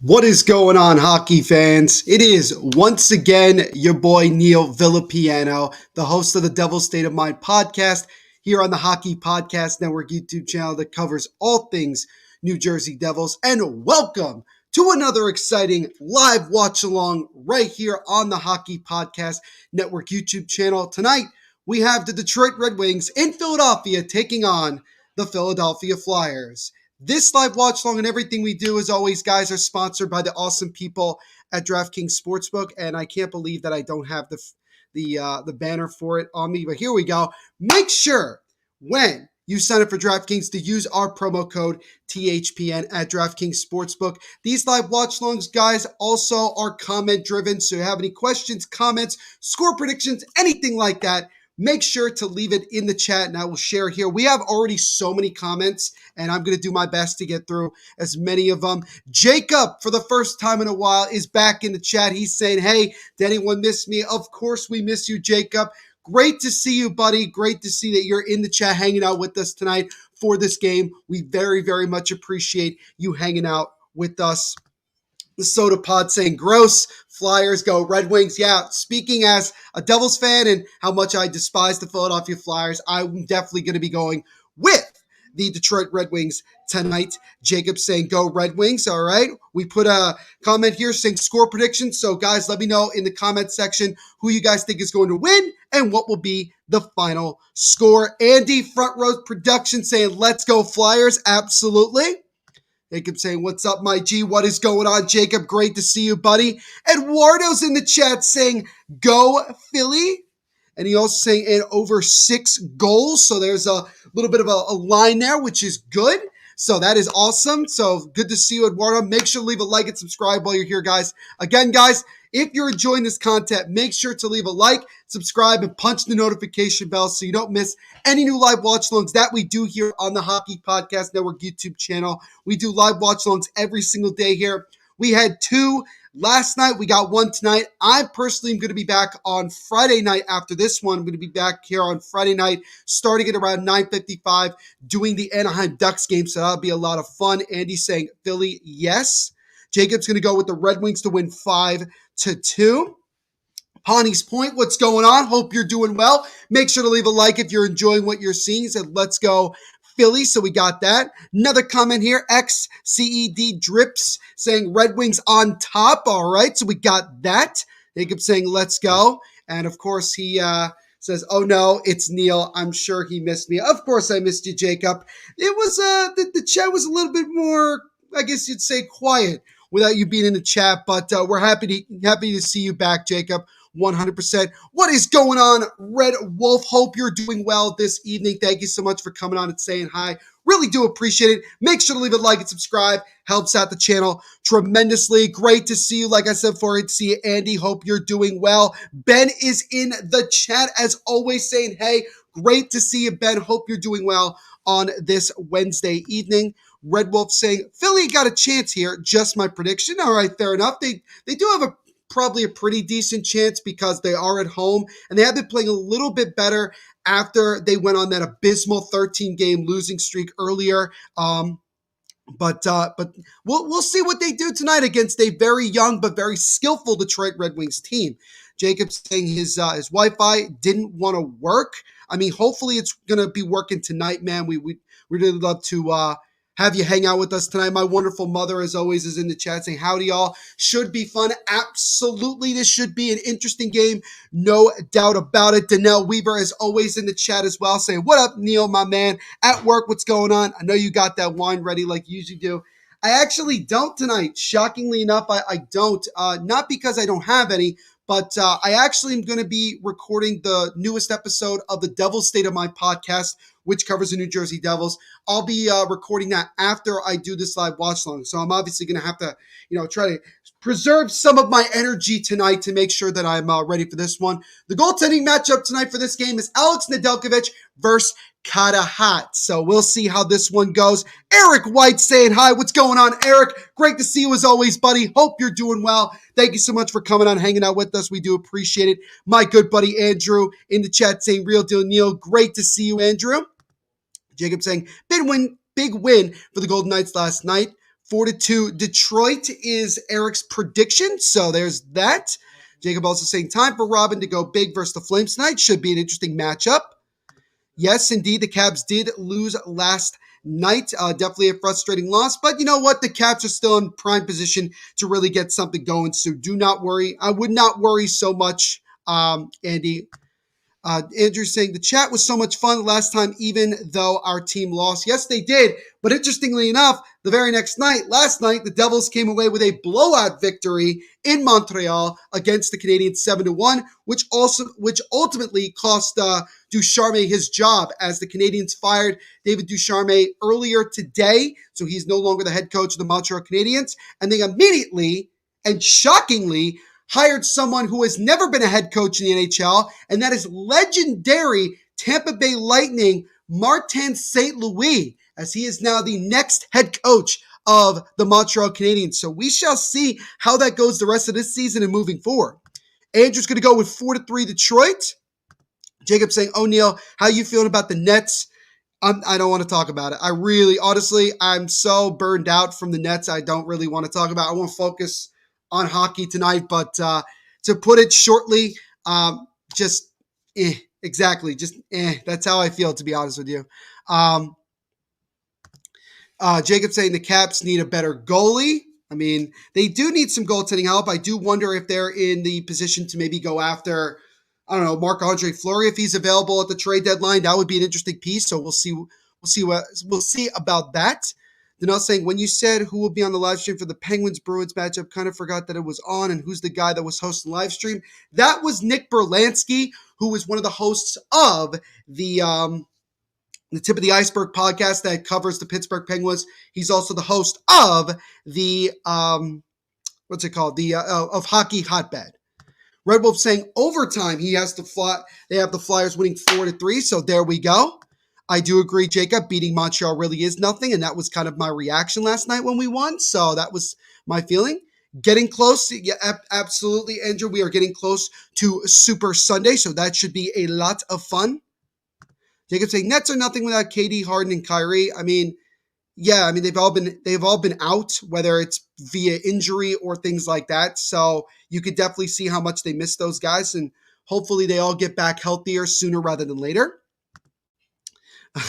What is going on, hockey fans? It is once again your boy Neil Villapiano, the host of the Devil's State of Mind podcast here on the Hockey Podcast Network YouTube channel that covers all things New Jersey Devils. And welcome to another exciting live watch along right here on the Hockey Podcast Network YouTube channel. Tonight, we have the Detroit Red Wings in Philadelphia taking on the Philadelphia Flyers. This live watch long and everything we do, as always, guys, are sponsored by the awesome people at DraftKings Sportsbook, and I can't believe that I don't have the banner for it on me. But here we go. Make sure when you sign up for DraftKings to use our promo code THPN at DraftKings Sportsbook. These live watch longs, guys, also are comment driven. So if you have any questions, comments, score predictions, anything like that, make sure to leave it in the chat and I will share here. We have already so many comments and I'm going to do my best to get through as many of them. Jacob, for the first time in a while, is back in the chat. He's saying, hey, did anyone miss me? Of course we miss you, Jacob. Great to see you, buddy. Great to see that you're in the chat hanging out with us tonight for this game. We very, very much appreciate you hanging out with us. The Soda Pod saying, gross, Flyers go, Red Wings. Yeah, speaking as a Devils fan and how much I despise the Philadelphia Flyers, I'm definitely going to be going with the Detroit Red Wings tonight. Jacob saying, go Red Wings. All right. We put a comment here saying score prediction. So, guys, let me know in the comment section who you guys think is going to win and what will be the final score. Andy, Front Row Production saying, let's go Flyers. Absolutely. Jacob saying, what's up, my G? What is going on, Jacob? Great to see you, buddy. Eduardo's in the chat saying, go Philly. And he also saying, and over 6 goals. So there's a little bit of a line there, which is good. So that is awesome. So good to see you, Eduardo. Make sure to leave a like and subscribe while you're here, guys. Again, guys, if you're enjoying this content, make sure to leave a like, subscribe, and punch the notification bell so you don't miss any new live watch longs that we do here on the Hockey Podcast Network YouTube channel. We do live watch longs every single day here. We had 2 last night. We got 1 tonight. I personally am going to be back on Friday night after this one. I'm going to be back here on Friday night, starting at around 9:55, doing the Anaheim Ducks game. So that'll be a lot of fun. Andy saying Philly, yes. Jacob's going to go with the Red Wings to win 5-2. Pawnee's Point, what's going on? Hope you're doing well. Make sure to leave a like if you're enjoying what you're seeing. He said, let's go Philly. So we got that. Another comment here, XCED Drips saying Red Wings on top. All right, so we got that. Jacob saying, let's go. And of course, he says, oh no, it's Neil. I'm sure he missed me. Of course I missed you, Jacob. It was, the chat was a little bit more, I guess you'd say, quiet without you being in the chat, but we're happy to see you back, Jacob. 100%. What is going on, Red Wolf? Hope you're doing well this evening. Thank you so much for coming on and saying hi. Really do appreciate it. Make sure to leave a like and subscribe. Helps out the channel tremendously. Great to see you. Like I said before, to see you, Andy. Hope you're doing well. Ben is in the chat as always saying, hey, great to see you, Ben. Hope you're doing well on this Wednesday evening. Red Wolf saying, Philly got a chance here. Just my prediction. All right, fair enough. They do have probably a pretty decent chance because they are at home and they have been playing a little bit better after they went on that abysmal 13-game losing streak earlier. But we'll see what they do tonight against a very young but very skillful Detroit Red Wings team. Jacob's saying his Wi-Fi didn't want to work. I mean, hopefully it's going to be working tonight, man. We'd really love to have you hang out with us tonight. My wonderful mother, as always, is in the chat saying, howdy, y'all. Should be fun. Absolutely, this should be an interesting game. No doubt about it. Danelle Weaver is always in the chat as well saying, what up, Neil, my man? At work, what's going on? I know you got that wine ready like you usually do. I actually don't tonight. Shockingly enough, I don't. Not because I don't have any, but I actually am going to be recording the newest episode of the Devil's State of Mind podcast, which covers the New Jersey Devils. I'll be recording that after I do this live watch long. So I'm obviously going to have to, try to preserve some of my energy tonight to make sure that I'm ready for this one. The goaltending matchup tonight for this game is Alex Nedeljkovic versus Katahat. So we'll see how this one goes. Eric White saying hi. What's going on, Eric? Great to see you as always, buddy. Hope you're doing well. Thank you so much for coming on, hanging out with us. We do appreciate it. My good buddy Andrew in the chat saying, real deal, Neil. Great to see you, Andrew. Jacob saying, big win for the Golden Knights last night. 4-2 Detroit is Eric's prediction. So there's that. Jacob also saying time for Robin to go big versus the Flames tonight. Should be an interesting matchup. Yes, indeed, the Caps did lose last night. Definitely a frustrating loss. But you know what? The Caps are still in prime position to really get something going. So do not worry. I would not worry so much, Andy. Andrew saying the chat was so much fun last time, even though our team lost. Yes, they did. But interestingly enough, the very next night, last night, the Devils came away with a blowout victory in Montreal against the Canadiens 7-1, which ultimately cost Ducharme his job, as the Canadiens fired David Ducharme earlier today. So he's no longer the head coach of the Montreal Canadiens. And they immediately and shockingly hired someone who has never been a head coach in the NHL, and that is legendary Tampa Bay Lightning Martin St. Louis, as he is now the next head coach of the Montreal Canadiens. So we shall see how that goes the rest of this season and moving forward. Andrew's going to go with 4-3 Detroit. Jacob saying, oh, Neil, how you feeling about the Nets? I don't want to talk about it. Honestly, I'm so burned out from the Nets. I don't really want to talk about it. I won't focus on hockey tonight, but to put it shortly, exactly. That's how I feel, to be honest with you. Jacob saying the Caps need a better goalie. I mean, they do need some goaltending help. I do wonder if they're in the position to maybe go after, I don't know, Marc-Andre Fleury if he's available at the trade deadline. That would be an interesting piece. So we'll see about that. Danelle saying, when you said who will be on the live stream for the Penguins-Bruins matchup, kind of forgot that it was on, and who's the guy that was hosting the live stream? That was Nick Berlansky, who was one of the hosts of the Tip of the Iceberg podcast that covers the Pittsburgh Penguins. He's also the host of the, of Hockey Hotbed. Red Wolf saying overtime, he has to fly. They have the Flyers winning 4-3, so there we go. I do agree, Jacob. Beating Montreal really is nothing, and that was kind of my reaction last night when we won. So that was my feeling. Getting close, yeah, absolutely, Andrew. We are getting close to Super Sunday, so that should be a lot of fun. Jacob saying Nets are nothing without KD, Harden, and Kyrie. I mean, yeah, they've all been out, whether it's via injury or things like that. So you could definitely see how much they miss those guys, and hopefully they all get back healthier sooner rather than later.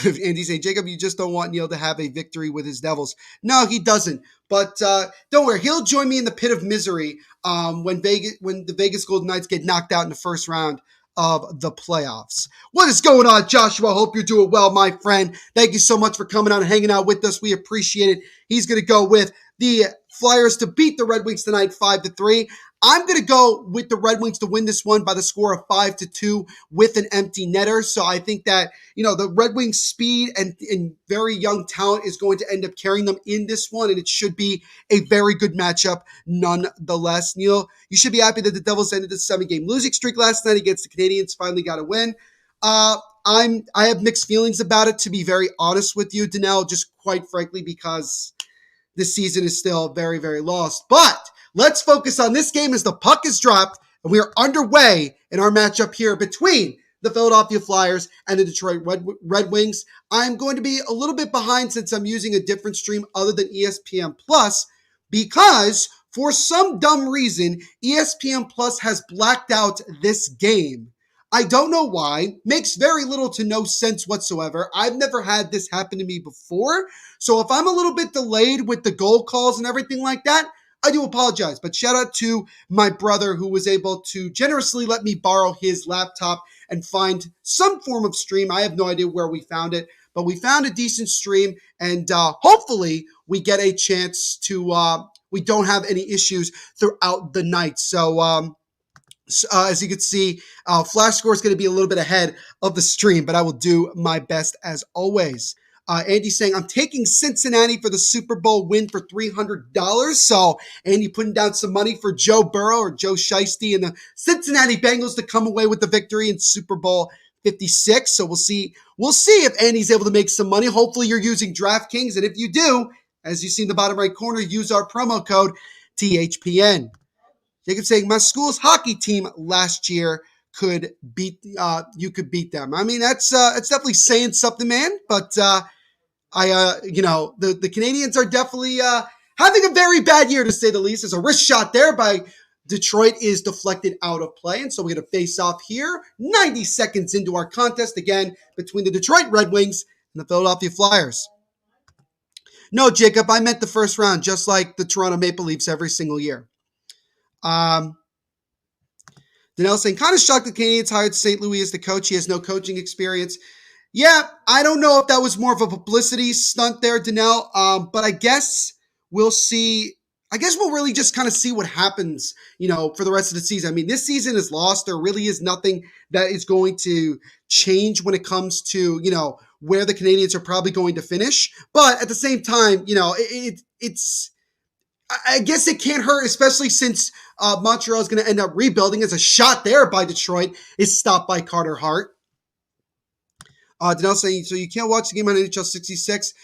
Andy saying, Jacob, you just don't want Neil to have a victory with his Devils. No, he doesn't. But don't worry, he'll join me in the pit of misery when the Vegas Golden Knights get knocked out in the first round of the playoffs. What is going on, Joshua? Hope you're doing well, my friend. Thank you so much for coming out and hanging out with us. We appreciate it. He's going to go with the Flyers to beat the Red Wings tonight 5-3. I'm going to go with the Red Wings to win this one by the score of 5-2 with an empty netter. So I think that, the Red Wings speed and very young talent is going to end up carrying them in this one. And it should be a very good matchup nonetheless. Neil, you should be happy that the Devils ended the 7-game losing streak last night against the Canadiens. Finally got a win. I have mixed feelings about it, to be very honest with you, Danelle, just quite frankly, because this season is still very, very lost. But let's focus on this game as the puck is dropped and we are underway in our matchup here between the Philadelphia Flyers and the Detroit Red Wings. I'm going to be a little bit behind since I'm using a different stream other than ESPN Plus, because for some dumb reason, ESPN Plus has blacked out this game. I don't know why. Makes very little to no sense whatsoever. I've never had this happen to me before. So if I'm a little bit delayed with the goal calls and everything like that, I do apologize. But shout out to my brother who was able to generously let me borrow his laptop and find some form of stream. I have no idea where we found it, but we found a decent stream, and hopefully we get a chance to, we don't have any issues throughout the night. So, as you can see, Flash Score is going to be a little bit ahead of the stream, but I will do my best as always. Andy saying, I'm taking Cincinnati for the Super Bowl win for $300. So, Andy putting down some money for Joe Burrow or Joe Shiesty and the Cincinnati Bengals to come away with the victory in Super Bowl 56. So we'll see if Andy's able to make some money. Hopefully you're using DraftKings. And if you do, as you see in the bottom right corner, use our promo code THPN. Jacob saying, my school's hockey team last year could beat, you could beat them. I mean, that's definitely saying something, man. But the Canadians are definitely having a very bad year to say the least. There's a wrist shot there by Detroit is deflected out of play, and so we get a face-off here. 90 seconds into our contest, again, between the Detroit Red Wings and the Philadelphia Flyers. No, Jacob, I meant the first round, just like the Toronto Maple Leafs every single year. Danelle saying, kind of shocked the Canadiens hired St. Louis as the coach. He has no coaching experience. Yeah, I don't know if that was more of a publicity stunt there, Danelle, but I guess we'll see. I guess we'll really just kind of see what happens, for the rest of the season. I mean, this season is lost. There really is nothing that is going to change when it comes to, where the Canadiens are probably going to finish. But at the same time, it's I guess it can't hurt, especially since Montreal is going to end up rebuilding, as a shot there by Detroit is stopped by Carter Hart. Danelle saying, so you can't watch the game on NHL 66.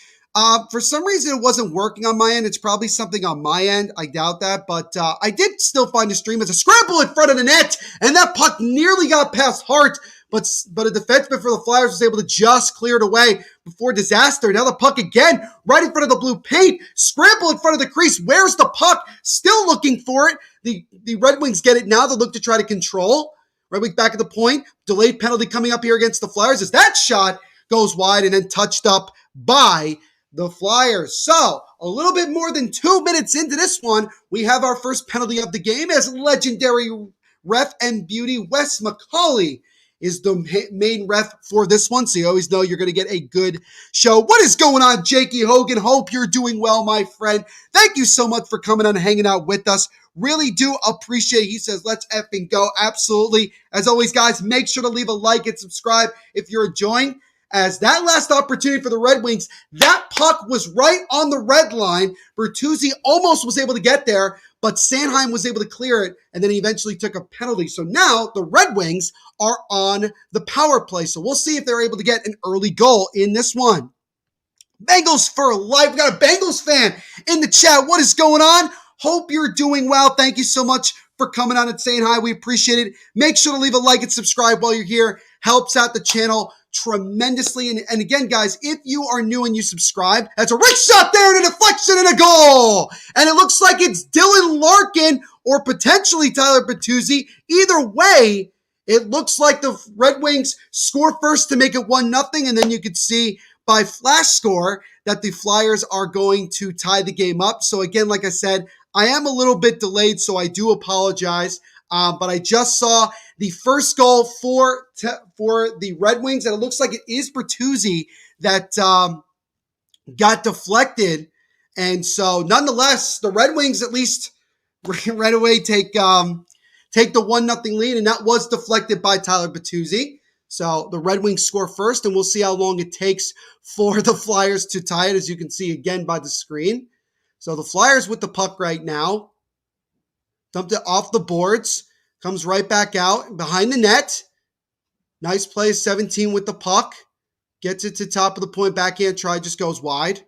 For some reason, it wasn't working on my end. It's probably something on my end. I doubt that. But I did still find a stream as a scramble in front of the net. And that puck nearly got past Hart. But a defenseman for the Flyers was able to just clear it away before disaster. Now the puck again, right in front of the blue paint. Scramble in front of the crease. Where's the puck? Still looking for it. The Red Wings get it now. They look to try to control. Red Wings back at the point. Delayed penalty coming up here against the Flyers as that shot goes wide and then touched up by the Flyers. So, a little bit more than 2 minutes into this one, we have our first penalty of the game as legendary ref and beauty Wes McCauley is the main ref for this one. So you always know you're going to get a good show. What is going on, Jakey Hogan? Hope you're doing well, my friend. Thank you so much for coming on and hanging out with us. Really do appreciate it. He says, let's effing go. Absolutely. As always, guys, make sure to leave a like and subscribe if you're enjoying. As that last opportunity for the Red Wings, that puck was right on the red line. Bertuzzi almost was able to get there, but Sanheim was able to clear it, and then he eventually took a penalty. So now the Red Wings are on the power play. So we'll see if they're able to get an early goal in this one. Bengals for life. We got a Bengals fan in the chat. What is going on? Hope you're doing well. Thank you so much for coming on and saying hi. We appreciate it. Make sure to leave a like and subscribe while you're here. Helps out the channel tremendously. And again, guys, if you are new and you subscribe, that's a right shot there and a deflection and a goal. And it looks like it's Dylan Larkin or potentially Tyler Bertuzzi. Either way, it looks like the Red Wings score first to make it 1-0. And then you could see by flash score that the Flyers are going to tie the game up. So again, like I said, I am a little bit delayed, so I do apologize. But I just saw the first goal for the Red Wings, and it looks like it is Bertuzzi that got deflected. And so, nonetheless, the Red Wings at least right away take the 1-0 lead, and that was deflected by Tyler Bertuzzi. So the Red Wings score first, and we'll see how long it takes for the Flyers to tie it, as you can see again by the screen. So the Flyers with the puck right now. Dumped it off the boards. Comes right back out behind the net. Nice play, 17 with the puck. Gets it to top of the point. Backhand try, just goes wide.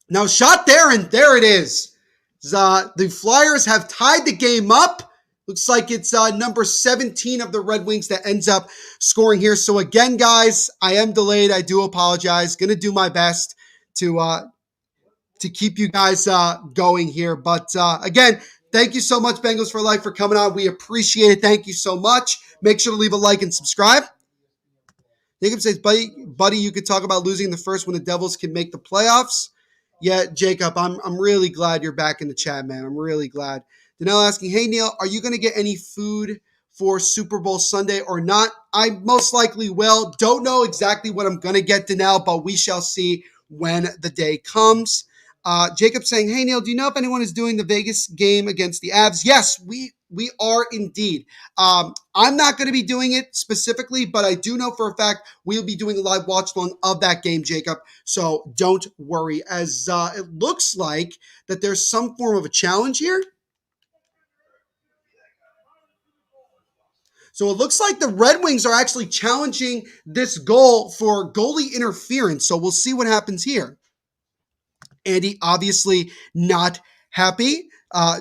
Now shot there, and there it is. The Flyers have tied the game up. Looks like it's number 17 of the Red Wings that ends up scoring here. So again, guys, I am delayed. I do apologize. Going to do my best to keep you guys going here. But again, thank you so much, Bengals for Life, for coming on. We appreciate it. Thank you so much. Make sure to leave a like and subscribe. Jacob says, buddy, you could talk about losing the first when the Devils can make the playoffs. Yeah, Jacob, I'm really glad you're back in the chat, man. I'm really glad. Danelle asking, hey, Neil, are you going to get any food for Super Bowl Sunday or not? I most likely will. Don't know exactly what I'm going to get, Danelle, but we shall see when the day comes. Jacob saying, hey, Neil, do you know if anyone is doing the Vegas game against the Avs? Yes, we are indeed. I'm not going to be doing it specifically, but I do know for a fact we'll be doing a live watch along of that game, Jacob. So don't worry, as it looks like that there's some form of a challenge here. So it looks like the Red Wings are actually challenging this goal for goalie interference. So we'll see what happens here. Andy, obviously not happy.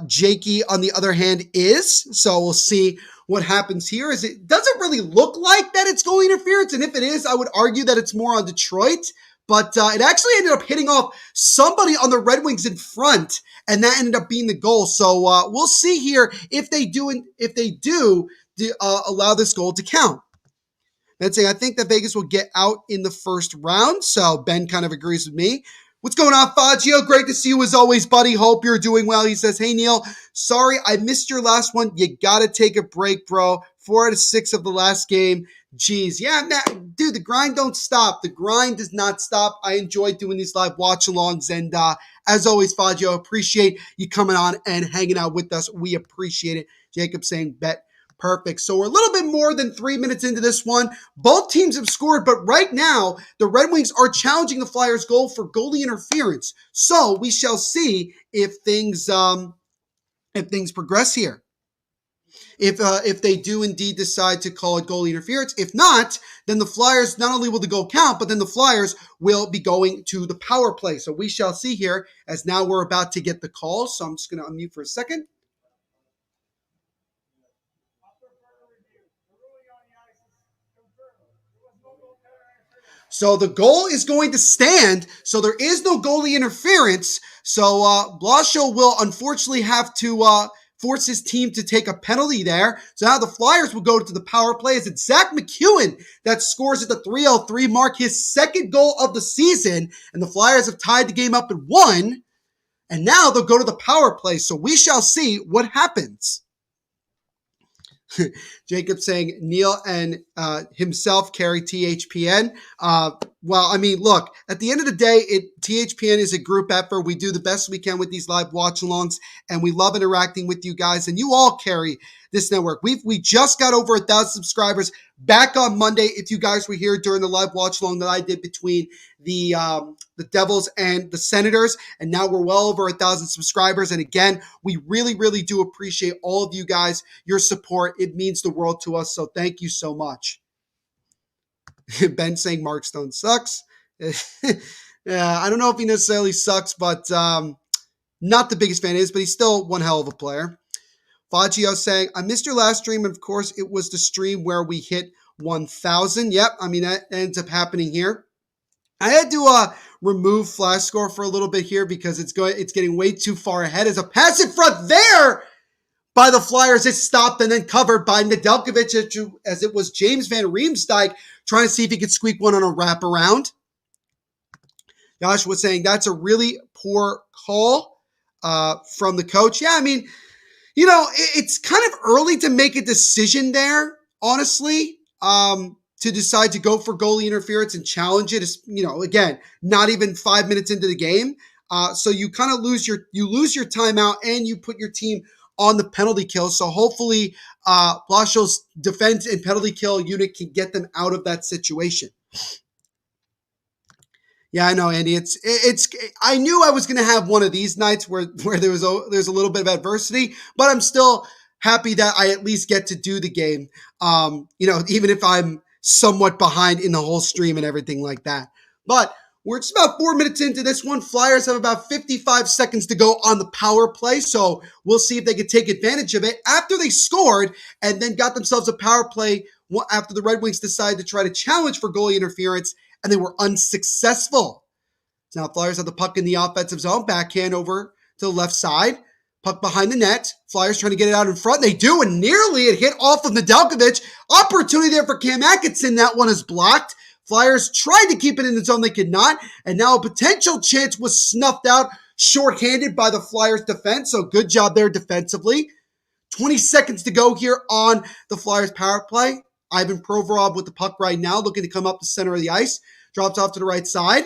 Jakey, on the other hand, is. So we'll see what happens here. It doesn't really look like that it's goalie interference. And if it is, I would argue that it's more on Detroit. but it actually ended up hitting off somebody on the Red Wings in front, and that ended up being the goal. So we'll see here if they do allow this goal to count. That's saying I think that Vegas will get out in the first round. So Ben kind of agrees with me. What's going on, Fagio? Great to see you as always, buddy. Hope you're doing well. He says, hey, Neil, sorry I missed your last one. You got to take a break, bro. 4 out of 6 of the last game. Jeez. Yeah, man, dude, the grind don't stop. The grind does not stop. I enjoy doing these live watch-alongs. And as always, Fagio, appreciate you coming on and hanging out with us. We appreciate it. Jacob saying bet. Perfect. So we're a little bit more than 3 minutes into this one. Both teams have scored, but right now, the Red Wings are challenging the Flyers' goal for goalie interference. So we shall see if things progress here. If they do indeed decide to call it goalie interference. If not, then the Flyers, not only will the goal count, but then the Flyers will be going to the power play. So we shall see here, as now we're about to get the call. So I'm just going to unmute for a second. So the goal is going to stand. So there is no goalie interference. So Blashill will unfortunately have to force his team to take a penalty there. So now the Flyers will go to the power play. It's Zach McEwen that scores at the 3:03 mark, his second goal of the season. And the Flyers have tied the game up at 1. And now they'll go to the power play. So we shall see what happens. Jacob saying Neil and himself carry THPN. Well, I mean, look, at the end of the day, THPN is a group effort. We do the best we can with these live watch-alongs, and we love interacting with you guys, and you all carry this network. We just got over 1,000 subscribers back on Monday. If you guys were here during the live watch-along that I did between the Devils and the Senators, and now we're well over 1,000 subscribers. And again, we really, really do appreciate all of you guys, your support. It means the world to us, so thank you so much. Ben saying Mark Stone sucks. Yeah, I don't know if he necessarily sucks, but not the biggest fan is, but he's still one hell of a player. Fagio saying, I missed your last stream, and of course, it was the stream where we hit 1,000. Yep, I mean, that ends up happening here. I had to remove Flash Score for a little bit here because it's getting way too far ahead. As a pass in front there by the Flyers, it's stopped and then covered by Nedeljkovic as it was James Van Riemsdyk trying to see if he could squeak one on a wraparound. Josh was saying that's a really poor call from the coach. Yeah, I mean, you know, it's kind of early to make a decision there, honestly, to decide to go for goalie interference and challenge it. Is, you know, again, not even 5 minutes into the game. So you kind of lose your timeout and you put your team on the penalty kill. So hopefully Blashill's defense and penalty kill unit can get them out of that situation. Yeah, I know, Andy. I knew I was going to have one of these nights where there's a little bit of adversity, but I'm still happy that I at least get to do the game. You know, even if I'm somewhat behind in the whole stream and everything like that. But we're just about 4 minutes into this one. Flyers have about 55 seconds to go on the power play, so we'll see if they can take advantage of it. After they scored and then got themselves a power play after the Red Wings decided to try to challenge for goalie interference, and they were unsuccessful. Now Flyers have the puck in the offensive zone, backhand over to the left side, puck behind the net. Flyers trying to get it out in front. They do, and nearly it hit off of Nedeljkovic. Opportunity there for Cam Atkinson. That one is blocked. Flyers tried to keep it in the zone. They could not. And now a potential chance was snuffed out, shorthanded by the Flyers defense. So good job there defensively. 20 seconds to go here on the Flyers power play. Ivan Provorov with the puck right now, looking to come up the center of the ice. Drops off to the right side.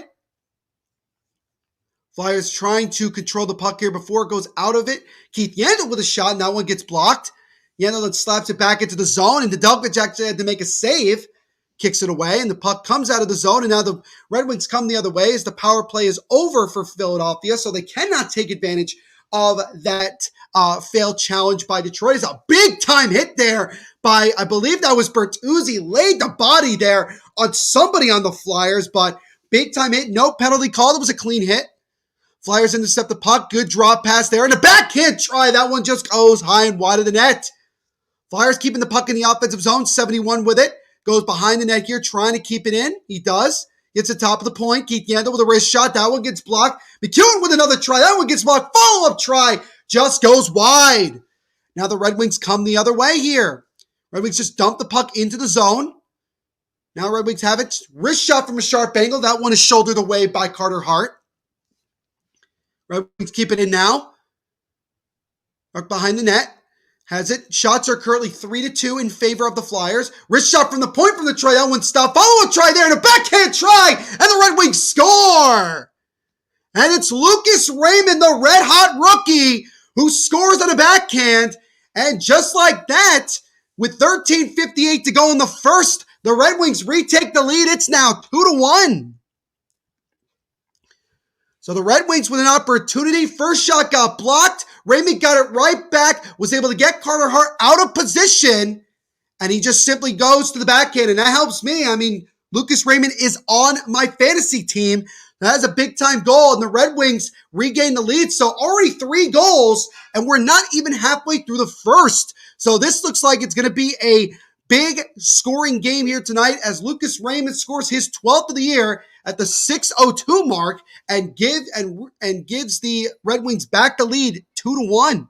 Flyers trying to control the puck here before it goes out of it. Keith Yandel with a shot, and that one gets blocked. Yandel then slaps it back into the zone, and Nedeljkovic actually had to make a save. Kicks it away, and the puck comes out of the zone, and now the Red Wings come the other way as the power play is over for Philadelphia, so they cannot take advantage of that failed challenge by Detroit. It's a big-time hit there by, I believe that was Bertuzzi, laid the body there on somebody on the Flyers, but big-time hit, no penalty called. It was a clean hit. Flyers intercept the puck, good drop pass there, and a backhand try. That one just goes high and wide of the net. Flyers keeping the puck in the offensive zone, 71 with it. Goes behind the net here, trying to keep it in. He does. gets to top of the point. Keith Yandel with a wrist shot. That one gets blocked. McEwen with another try. That one gets blocked. Follow-up try just goes wide. Now the Red Wings come the other way here. Red Wings just dump the puck into the zone. Now Red Wings have it. Wrist shot from a sharp angle. That one is shouldered away by Carter Hart. Red Wings keep it in now. Puck behind the net. Has it. Shots are currently 3-2 in favor of the Flyers. Wrist shot from the point from the try. That one stopped. Follow-up try there and a backhand try. And the Red Wings score. And it's Lucas Raymond, the red-hot rookie, who scores on a backhand. And just like that, with 13:58 to go in the first, the Red Wings retake the lead. It's now 2-1. So the Red Wings with an opportunity. First shot got blocked. Raymond got it right back, was able to get Carter Hart out of position, and he just simply goes to the backhand, and that helps me. I mean, Lucas Raymond is on my fantasy team. That is a big-time goal, and the Red Wings regain the lead. So already 3 goals, and we're not even halfway through the first. So this looks like it's going to be a big scoring game here tonight as Lucas Raymond scores his 12th of the year at the 6:02 mark and gives the Red Wings back the lead 2-1.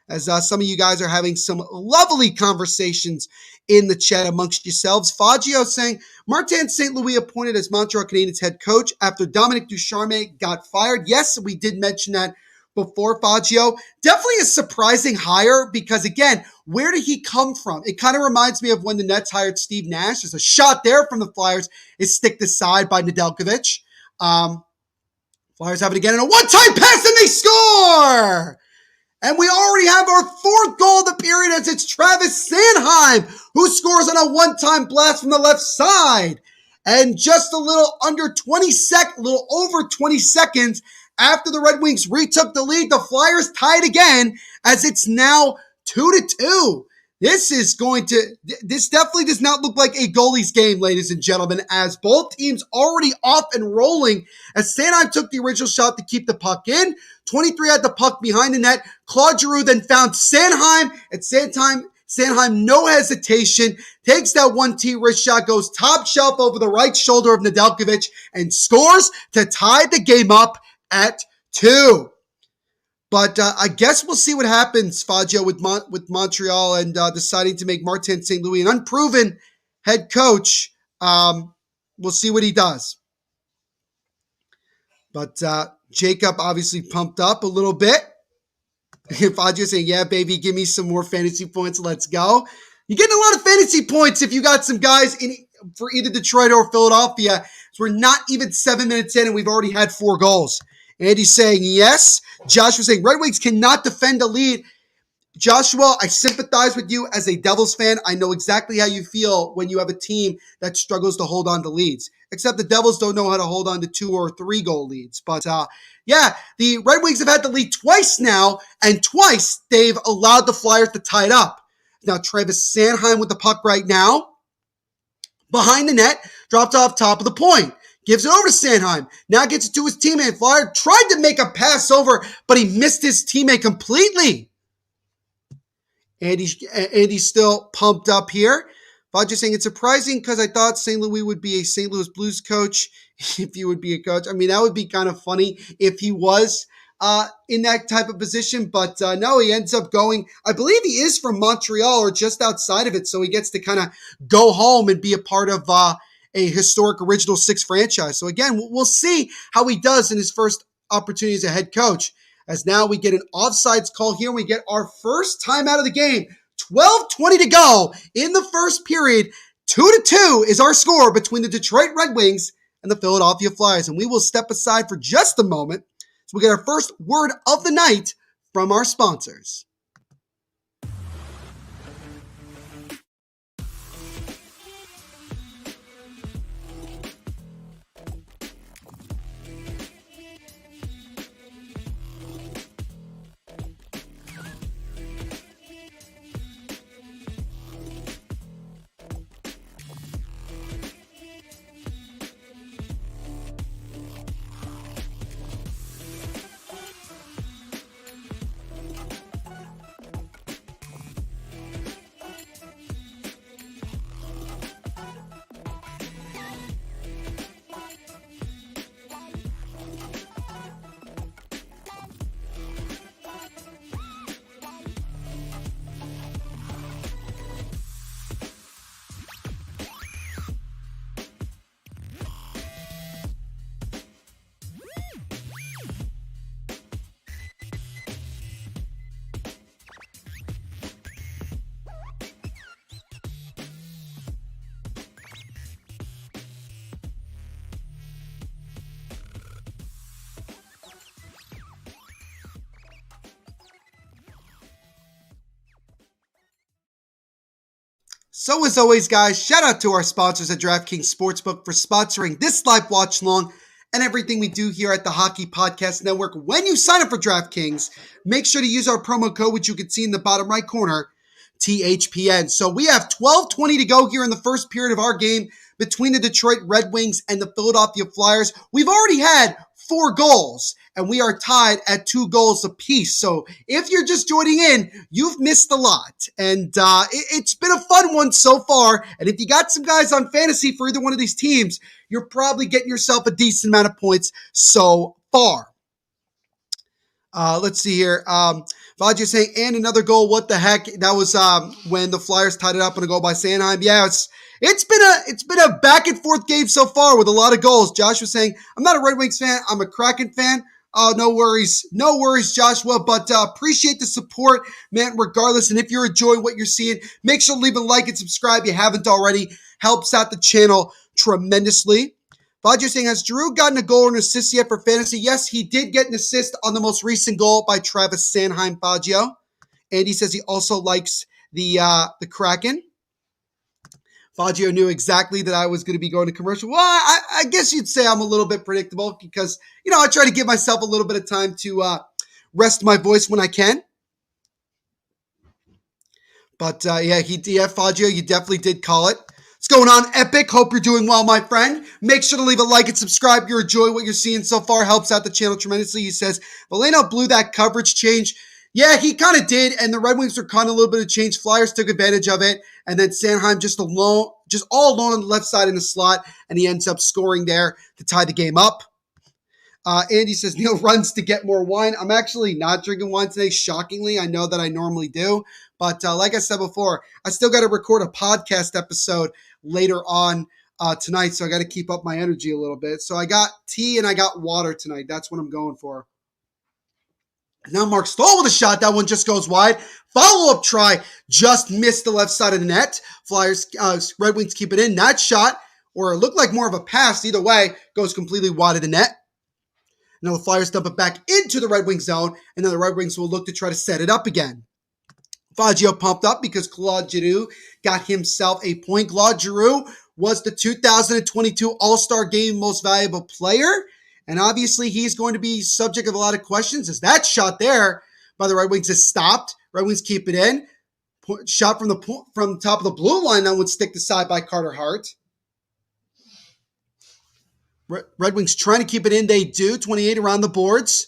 As some of you guys are having some lovely conversations in the chat amongst yourselves. Faggio saying, Martin St. Louis appointed as Montreal Canadiens head coach after Dominic Ducharme got fired. Yes, we did mention that before, Faggio. Definitely a surprising hire because, again, where did he come from? It kind of reminds me of when the Nets hired Steve Nash. There's a shot there from the Flyers. It's sticked aside by Nedeljkovic. Flyers have it again in a one-time pass and they score! And we already have our 4th goal of the period as it's Travis Sanheim who scores on a one-time blast from the left side. And just a little over 20 seconds after the Red Wings retook the lead, the Flyers tied again as it's now 2-2. This definitely does not look like a goalie's game, ladies and gentlemen, as both teams already off and rolling as Sanheim took the original shot to keep the puck in. 23 had the puck behind the net. Claude Giroux then found Sanheim. At Sanheim, no hesitation, takes that 1T wrist shot, goes top shelf over the right shoulder of Nedeljkovic and scores to tie the game up at 2. But I guess we'll see what happens, Faggio, with Montreal and deciding to make Martin St. Louis an unproven head coach. We'll see what he does. But Jacob obviously pumped up a little bit. Faggio saying, yeah, baby, give me some more fantasy points. Let's go. You're getting a lot of fantasy points if you got some guys for either Detroit or Philadelphia. So we're not even 7 minutes in and we've already had 4 goals. Andy's saying yes. Joshua saying Red Wings cannot defend a lead. Joshua, I sympathize with you as a Devils fan. I know exactly how you feel when you have a team that struggles to hold on to leads. Except the Devils don't know how to hold on to 2 or 3 goal leads. But yeah, the Red Wings have had the lead twice now, and twice they've allowed the Flyers to tie it up. Now Travis Sanheim with the puck right now. Behind the net, dropped off top of the point. Gives it over to Sanheim. Now gets it to his teammate. Flyer tried to make a pass over, but he missed his teammate completely. Andy's still pumped up here. Faggio saying it's surprising because I thought St. Louis would be a St. Louis Blues coach if he would be a coach. I mean, that would be kind of funny if he was in that type of position. But no, he ends up going, I believe he is from Montreal or just outside of it. So he gets to kind of go home and be a part of a historic Original Six franchise. So again, we'll see how he does in his first opportunity as a head coach. As now we get an offsides call here. We get our first time out of the game. 12:20 to go in the first period. 2-2 is our score between the Detroit Red Wings and the Philadelphia Flyers. And we will step aside for just a moment so we get our first word of the night from our sponsors. So as always, guys, shout out to our sponsors at DraftKings Sportsbook for sponsoring this live watch along and everything we do here at the Hockey Podcast Network. When you sign up for DraftKings, make sure to use our promo code, which you can see in the bottom right corner, THPN. So we have 12:20 to go here in the first period of our game between the Detroit Red Wings and the Philadelphia Flyers. We've already had 4 goals, and we are tied at 2 goals apiece. So if you're just joining in, you've missed a lot. And it's been a fun one so far. And if you got some guys on fantasy for either one of these teams, you're probably getting yourself a decent amount of points so far. Let's see here. Vaj is saying, and another goal. What the heck? That was when the Flyers tied it up on a goal by Sanheim. Yeah, it's been a back and forth game so far with a lot of goals. Josh was saying, I'm not a Red Wings fan. I'm a Kraken fan. Oh, no worries, Joshua. But appreciate the support, man. Regardless, and if you're enjoying what you're seeing, make sure to leave a like and subscribe. If you haven't already, helps out the channel tremendously. Fodger saying, has Giroux gotten a goal or an assist yet for fantasy? Yes, he did get an assist on the most recent goal by Travis Sanheim Faggio. Andy says he also likes the Kraken. Faggio knew exactly that I was going to be going to commercial. Well, I guess you'd say I'm a little bit predictable because, I try to give myself a little bit of time to rest my voice when I can. But, Faggio, you definitely did call it. What's going on, Epic? Hope you're doing well, my friend. Make sure to leave a like and subscribe. You're enjoying what you're seeing so far. Helps out the channel tremendously. He says, Valeno blew that coverage change. Yeah, he kind of did, and the Red Wings were kind of a little bit of change. Flyers took advantage of it, and then Sanheim just all alone on the left side in the slot, and he ends up scoring there to tie the game up. Andy says, Neil runs to get more wine. I'm actually not drinking wine today, shockingly. I know that I normally do. But like I said before, I still got to record a podcast episode later on tonight, so I got to keep up my energy a little bit. So I got tea and I got water tonight. That's what I'm going for. Now Mark Stahl with a shot. That one just goes wide. Follow-up try just missed the left side of the net. Flyers, Red Wings keep it in. That shot, or it looked like more of a pass, either way, goes completely wide of the net. Now the Flyers dump it back into the Red Wings zone, and then the Red Wings will look to try to set it up again. Faggio pumped up because Claude Giroux got himself a point. Claude Giroux was the 2022 All-Star Game Most Valuable Player, and obviously he's going to be subject of a lot of questions as that shot there by the Red Wings is stopped. Red Wings keep it in. Shot from the top of the blue line that would stick to side by Carter Hart. Red Wings trying to keep it in. They do. 28 around the boards.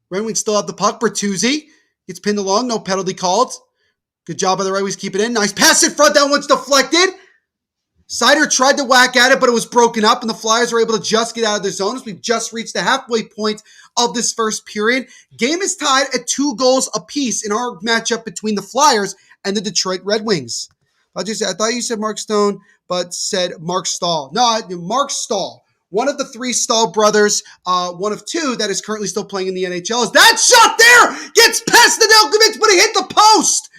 Red Wings still have the puck. Bertuzzi gets pinned along. No penalty called. Good job by the Red Wings. Keep it in. Nice pass in front. That one's deflected. Sider tried to whack at it, but it was broken up, and the Flyers were able to just get out of their zone as we've just reached the halfway point of this first period. Game is tied at 2 goals apiece in our matchup between the Flyers and the Detroit Red Wings. I thought you said Mark Stone, but said Mark Stahl. No, Mark Stahl. One of the 3 Stahl brothers, one of 2 that is currently still playing in the NHL. Is that shot there gets past Nedeljkovic, but it hit the post.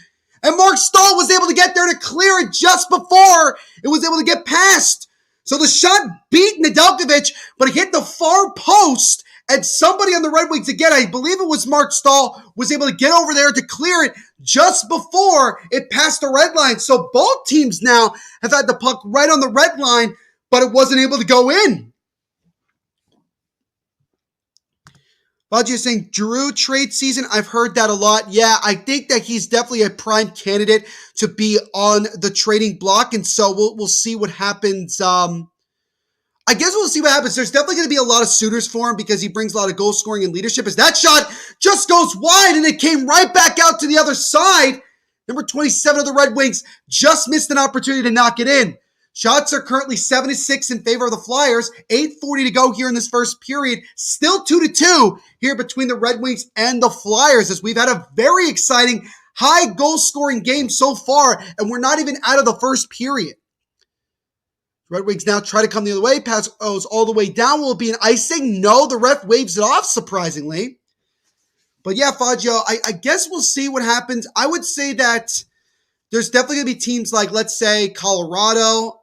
And Mark Stahl was able to get there to clear it just before it was able to get past. So the shot beat Nedeljkovic, but it hit the far post. And somebody on the Red Wings, again, I believe it was Mark Stahl, was able to get over there to clear it just before it passed the red line. So both teams now have had the puck right on the red line, but it wasn't able to go in. Fauci is saying, Giroux trade season. I've heard that a lot. Yeah, I think that he's definitely a prime candidate to be on the trading block, and so we'll see what happens. I guess we'll see what happens. There's definitely going to be a lot of suitors for him because he brings a lot of goal scoring and leadership. As that shot just goes wide, and it came right back out to the other side. Number 27 of the Red Wings just missed an opportunity to knock it in. Shots are currently 7-6 in favor of the Flyers. 8:40 to go here in this first period. Still 2-2 here between the Red Wings and the Flyers as we've had a very exciting high goal scoring game so far, and we're not even out of the first period. Red Wings now try to come the other way. Pass goes all the way down. Will it be an icing? No, the ref waves it off, surprisingly. But yeah, Faggio, I guess we'll see what happens. I would say that there's definitely going to be teams like, let's say, Colorado,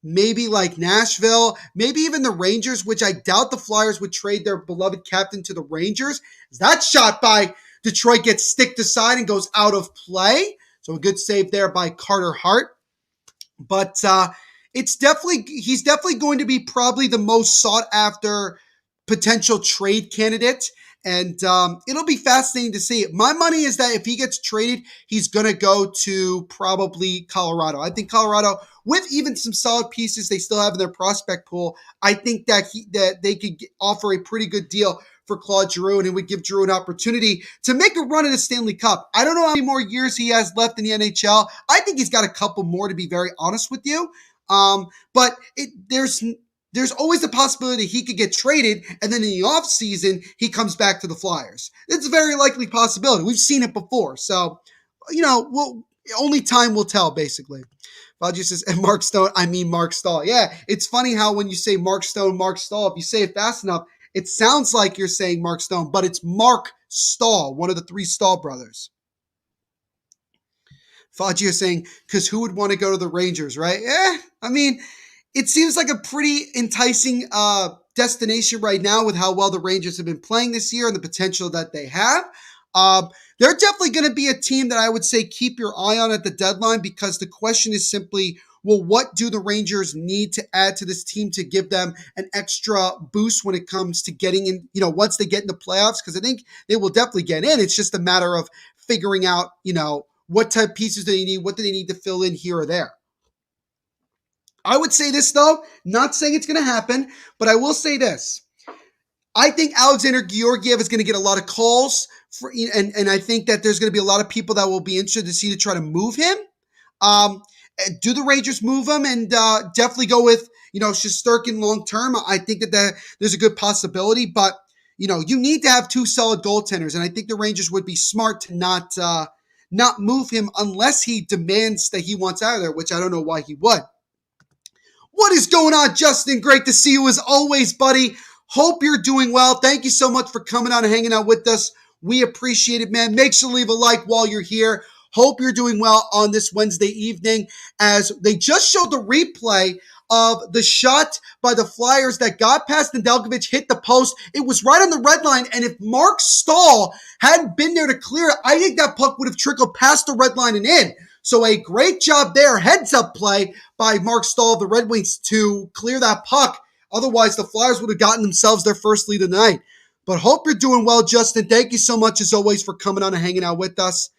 maybe like Nashville, maybe even the Rangers, which I doubt the Flyers would trade their beloved captain to the Rangers. That shot by Detroit gets sticked aside and goes out of play. So a good save there by Carter Hart. But he's definitely going to be probably the most sought after potential trade candidate. And it'll be fascinating to see. My money is that if he gets traded, he's going to go to probably Colorado. I think Colorado, with even some solid pieces they still have in their prospect pool, I think that they could offer a pretty good deal for Claude Giroux, and it would give Giroux an opportunity to make a run at a Stanley Cup. I don't know how many more years he has left in the NHL. I think he's got a couple more, to be very honest with you. But there's always the possibility he could get traded, and then in the offseason, he comes back to the Flyers. It's a very likely possibility. We've seen it before. So, only time will tell, basically. Fauci says, and Mark Stone, I mean Mark Stahl. Yeah, it's funny how when you say Mark Stone, Mark Stahl, if you say it fast enough, it sounds like you're saying Mark Stone, but it's Mark Stahl, one of the three Stahl brothers. Fauci is saying, because who would want to go to the Rangers, right? I mean, it seems like a pretty enticing destination right now with how well the Rangers have been playing this year and the potential that they have. They're definitely going to be a team that I would say keep your eye on at the deadline, because the question is simply, well, what do the Rangers need to add to this team to give them an extra boost when it comes to getting in, once they get in the playoffs? Because I think they will definitely get in. It's just a matter of figuring out, what type of pieces do they need? What do they need to fill in here or there? I would say this, though, not saying it's going to happen, but I will say this. I think Alexander Georgiev is going to get a lot of calls, and I think that there's going to be a lot of people that will be interested to see to try to move him. Do the Rangers move him and definitely go with, Shesterkin long term? I think that there's a good possibility, but, you need to have two solid goaltenders, and I think the Rangers would be smart to not move him unless he demands that he wants out of there, which I don't know why he would. What is going on, Justin? Great to see you as always, buddy. Hope you're doing well. Thank you so much for coming on and hanging out with us. We appreciate it, man. Make sure to leave a like while you're here. Hope you're doing well on this Wednesday evening, as they just showed the replay of the shot by the Flyers that got past Nedeljkovic, hit the post. It was right on the red line, and if Mark Stahl hadn't been there to clear it, I think that puck would have trickled past the red line and in. So a great job there, heads-up play by Mark Stahl of the Red Wings to clear that puck. Otherwise, the Flyers would have gotten themselves their first lead of the night. But hope you're doing well, Justin. Thank you so much, as always, for coming on and hanging out with us.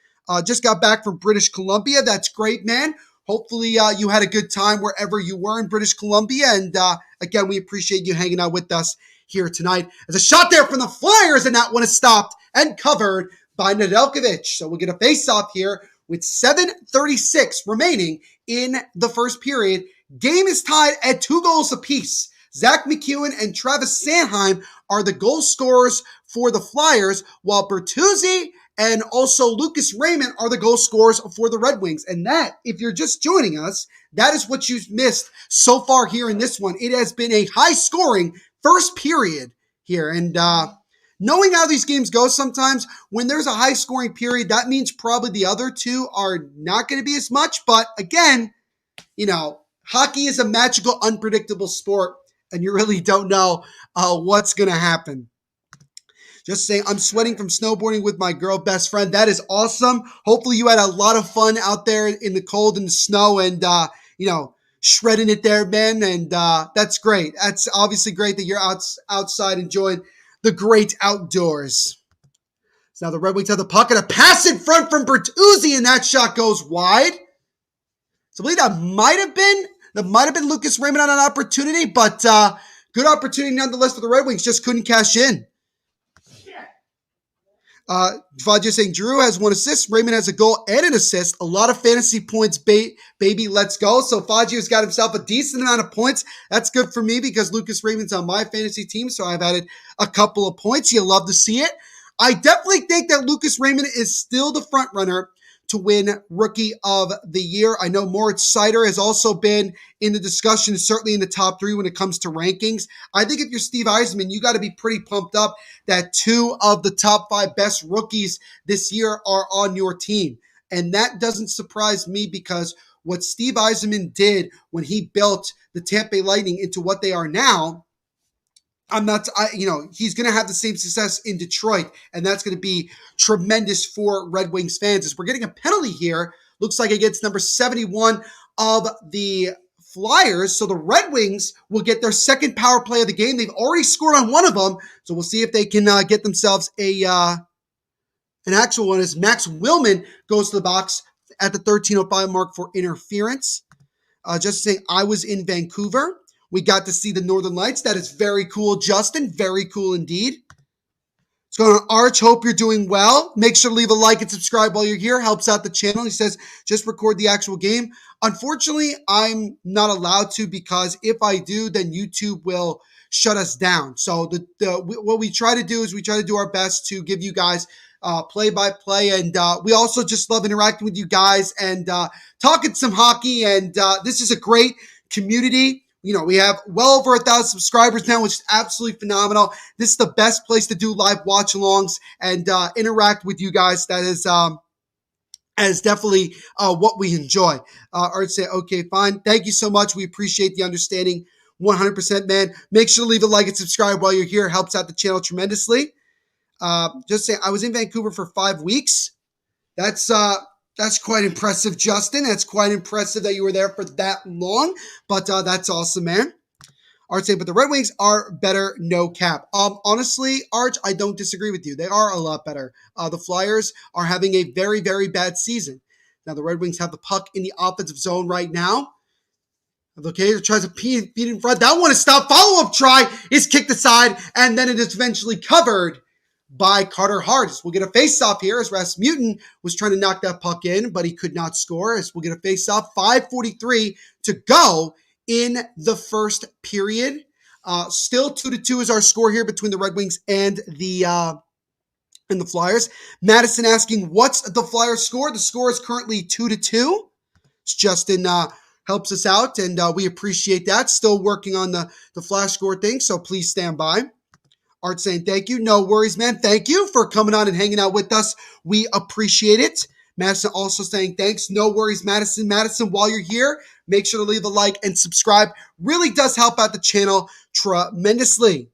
Just got back from British Columbia. That's great, man. Hopefully you had a good time wherever you were in British Columbia. And again, we appreciate you hanging out with us here tonight. There's a shot there from the Flyers, and that one is stopped and covered by Nedeljkovic. So we'll get a face-off here with 7:36 remaining in the first period. Game is tied at 2 goals apiece. Zach McEwen and Travis Sanheim are the goal scorers for the Flyers, while Bertuzzi and also Lucas Raymond are the goal scorers for the Red Wings. And that, if you're just joining us, that is what you've missed so far here in this one. It has been a high-scoring first period here. And knowing how these games go sometimes, when there's a high-scoring period, that means probably the other two are not going to be as much. But again, hockey is a magical, unpredictable sport, and you really don't know what's going to happen. Just saying, I'm sweating from snowboarding with my girl best friend. That is awesome. Hopefully you had a lot of fun out there in the cold and the snow and, shredding it there, man. And that's great. That's obviously great that you're outside enjoying the great outdoors. So now the Red Wings have the puck and a pass in front from Bertuzzi, and that shot goes wide. So I believe that might have been Lucas Raymond on an opportunity, but good opportunity nonetheless for the Red Wings. Just couldn't cash in. Fajr saying Drew has 1 assist. Raymond has a goal and an assist. A lot of fantasy points, baby. Let's go. So Fajr's got himself a decent amount of points. That's good for me because Lucas Raymond's on my fantasy team, so I've added a couple of points. You love to see it. I definitely think that Lucas Raymond is still the front runner to win Rookie of the Year. I know Moritz Seider has also been in the discussion, certainly in the top 3 when it comes to rankings. I think if you're Steve Yzerman, you got to be pretty pumped up that 2 of the top 5 best rookies this year are on your team. And that doesn't surprise me because what Steve Yzerman did when he built the Tampa Bay Lightning into what they are now, he's going to have the same success in Detroit, and that's going to be tremendous for Red Wings fans. As we're getting a penalty here looks like against number 71 of the Flyers. So the Red Wings will get their second power play of the game. They've already scored on one of them. So we'll see if they can get themselves an actual one as Max Willman goes to the box at the 13:05 mark for interference. Just saying, I was in Vancouver. We got to see the Northern Lights. That is very cool, Justin. Very cool indeed. What's going on, Arch? Hope you're doing well. Make sure to leave a like and subscribe while you're here. Helps out the channel. He says, just record the actual game. Unfortunately, I'm not allowed to because if I do, then YouTube will shut us down. So what we try to do is we try to do our best to give you guys play-by-play, and we also just love interacting with you guys and talking some hockey, and this is a great community. You know, we have well over 1,000 subscribers now, which is absolutely phenomenal. This is the best place to do live watch-alongs and interact with you guys. That is definitely what we enjoy. Art say, okay, fine. Thank you so much. We appreciate the understanding 100%, man. Make sure to leave a like and subscribe while you're here. It helps out the channel tremendously. Just saying, I was in Vancouver for 5 weeks. That's quite impressive, Justin. That's quite impressive that you were there for that long. But that's awesome, man. Arch say, but the Red Wings are better, no cap. Honestly, Arch, I don't disagree with you. They are a lot better. The Flyers are having a very, very bad season. Now, the Red Wings have the puck in the offensive zone right now. Okay, tries to beat in front. That one is stopped. Follow-up try is kicked aside, and then it is eventually covered by Carter Hart. We'll get a face-off here as Rasmussen was trying to knock that puck in, but he could not score. As we'll get a face-off. 5:43 to go in the first period. Still 2-2 is our score here between the Red Wings and the Flyers. Madison asking, what's the Flyers score? The score is currently 2-2. Justin helps us out, and we appreciate that. Still working on the flash score thing, so please stand by. Art saying thank you. No worries, man. Thank you for coming on and hanging out with us. We appreciate it. Madison also saying thanks. No worries, Madison. Madison, while you're here, make sure to leave a like and subscribe. Really does help out the channel tremendously.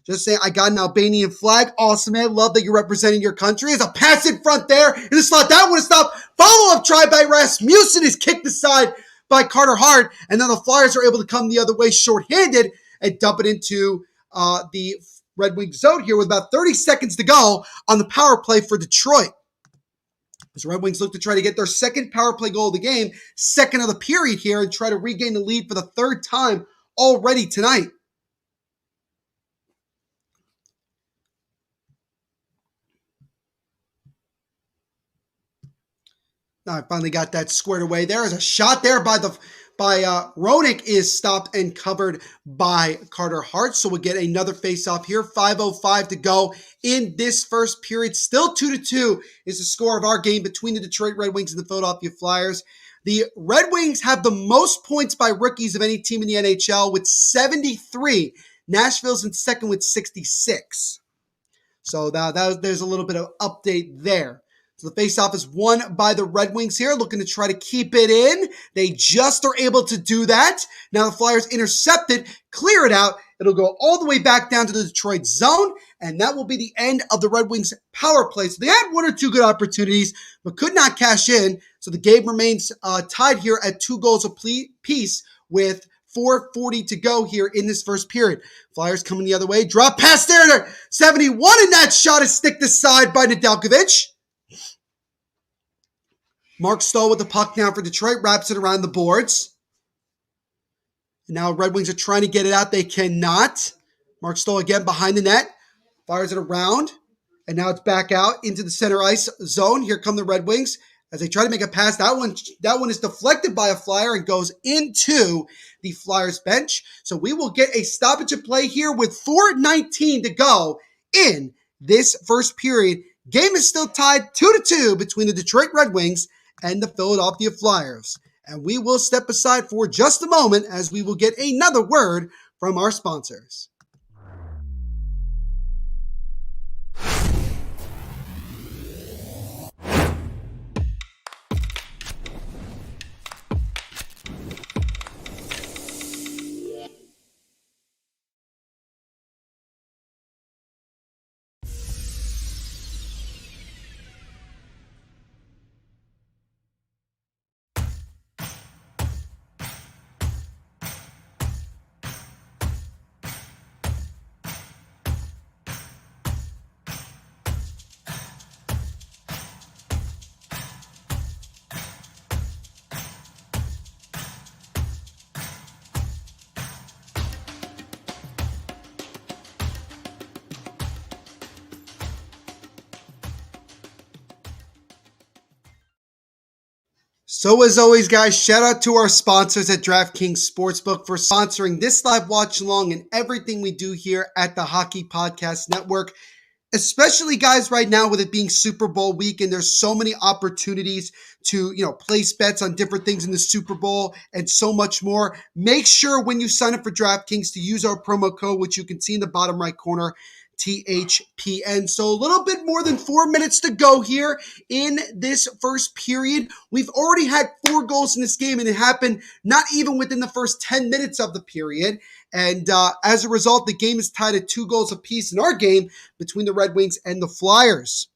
Just saying, I got an Albanian flag. Awesome, man. Love that you're representing your country. There's a pass in front there in the slot. That one is stopped. Follow-up try by Rasmussen is kicked aside by Carter Hart. And then the Flyers are able to come the other way shorthanded and dump it into the Red Wings zone here with about 30 seconds to go on the power play for Detroit. As the Red Wings look to try to get their second power play goal of the game, second of the period here, and try to regain the lead for the third time already tonight. Now I finally got that squared away. There is a shot there by Roenick is stopped and covered by Carter Hart. So we'll get another face-off here. 5:05 to go in this first period. Still 2-2 is the score of our game between the Detroit Red Wings and the Philadelphia Flyers. The Red Wings have the most points by rookies of any team in the NHL with 73. Nashville's in second with 66. So there's a little bit of update there. So the faceoff is won by the Red Wings here, looking to try to keep it in. They just are able to do that. Now the Flyers intercept it, clear it out. It'll go all the way back down to the Detroit zone, and that will be the end of the Red Wings power play. So they had one or two good opportunities, but could not cash in. So the game remains tied here at 2 goals apiece with 4:40 to go here in this first period. Flyers coming the other way. Drop pass there to 71, and that shot is sticked aside by Nedeljkovic. Mark Stoll with the puck now for Detroit, wraps it around the boards. And now Red Wings are trying to get it out. They cannot. Mark Stoll again behind the net. Fires it around. And now it's back out into the center ice zone. Here come the Red Wings as they try to make a pass. That one is deflected by a Flyer and goes into the Flyers bench. So we will get a stoppage of play here with 4:19 to go in this first period. Game is still tied 2-2 between the Detroit Red Wings and the Philadelphia Flyers. And we will step aside for just a moment as we will get another word from our sponsors. So as always, guys, shout out to our sponsors at DraftKings Sportsbook for sponsoring this live watch along and everything we do here at the Hockey Podcast Network. Especially guys right now with it being Super Bowl week and there's so many opportunities to, place bets on different things in the Super Bowl and so much more. Make sure when you sign up for DraftKings to use our promo code, which you can see in the bottom right corner, THPN. So a little bit more than 4 minutes to go here in this first period. We've already had 4 goals in this game, and it happened not even within the first 10 minutes of the period. And as a result, the game is tied at 2 goals apiece in our game between the Red Wings and the Flyers.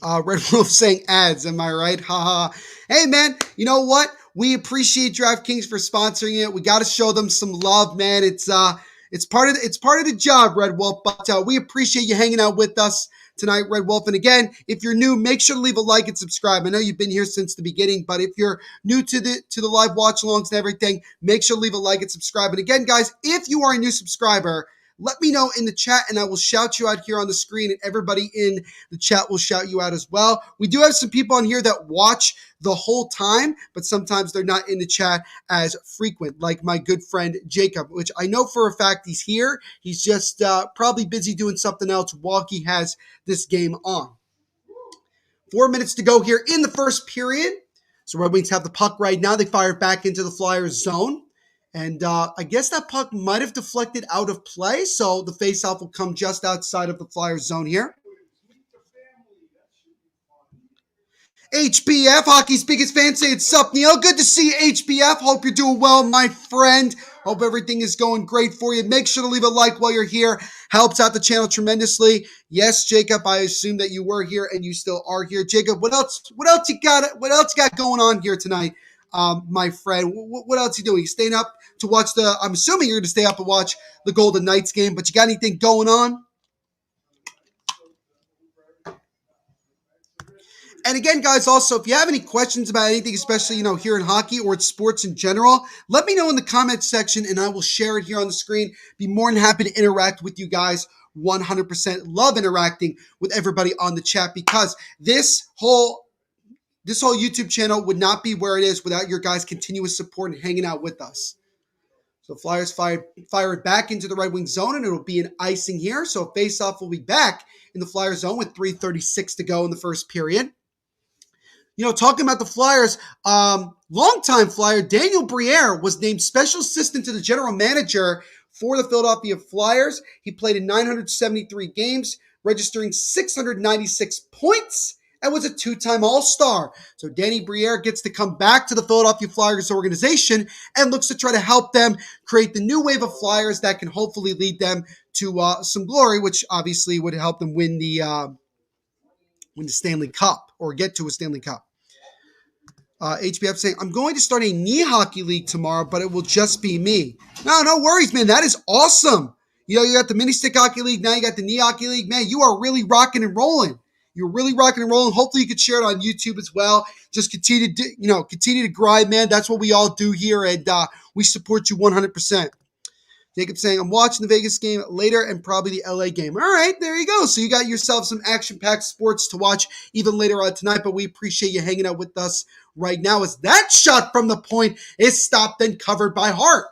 Red Wolf saying ads, am I right? Haha. Hey, man, you know what? We appreciate DraftKings for sponsoring it. We got to show them some love, man. It's part of the job, Red Wolf. But we appreciate you hanging out with us tonight, Red Wolf. And again, if you're new, make sure to leave a like and subscribe. I know you've been here since the beginning, but if you're new to the live watch-alongs and everything, make sure to leave a like and subscribe. And again, guys, if you are a new subscriber, let me know in the chat and I will shout you out here on the screen, and everybody in the chat will shout you out as well. We do have some people on here that watch the whole time, but sometimes they're not in the chat as frequent, like my good friend Jacob, which I know for a fact he's here. He's just probably busy doing something else while he has this game on. 4 minutes to go here in the first period. So Red Wings have the puck right now. They fire it back into the Flyers zone. And I guess that puck might have deflected out of play, so the faceoff will come just outside of the Flyers zone here. HBF, hockey's biggest fan, say it's up, Neil. Good to see you, HBF. Hope you're doing well, my friend. Hope everything is going great for you. Make sure to leave a like while you're here. Helps out the channel tremendously. Yes, Jacob, I assume that you were here and you still are here. Jacob, what else you got going on here tonight, my friend? What else you doing? You staying up to watch I'm assuming you're going to stay up and watch the Golden Knights game, but you got anything going on? And again, guys, also, if you have any questions about anything, especially, here in hockey or in sports in general, let me know in the comments section and I will share it here on the screen. Be more than happy to interact with you guys. 100% love interacting with everybody on the chat, because this whole YouTube channel would not be where it is without your guys' continuous support and hanging out with us. So Flyers fire it back into the Red Wing zone, and it'll be an icing here. So faceoff will be back in the Flyers zone with 3:36 to go in the first period. Talking about the Flyers, longtime Flyer Daniel Briere was named special assistant to the general manager for the Philadelphia Flyers. He played in 973 games, registering 696 points, and was a 2-time All-Star. So Danny Briere gets to come back to the Philadelphia Flyers organization and looks to try to help them create the new wave of Flyers that can hopefully lead them to some glory, which obviously would help them win the Stanley Cup, or get to a Stanley Cup. HBF saying, I'm going to start a knee hockey league tomorrow, but it will just be me. No worries, man. That is awesome. You got the mini stick hockey league. Now you got the knee hockey league. Man, you are really rocking and rolling. You're really rocking and rolling. Hopefully you could share it on YouTube as well. Just continue to grind, man. That's what we all do here, and we support you 100%. Jacob saying, I'm watching the Vegas game later and probably the LA game. All right, there you go. So you got yourself some action-packed sports to watch even later on tonight, but we appreciate you hanging out with us right now, as that shot from the point is stopped and covered by Hart.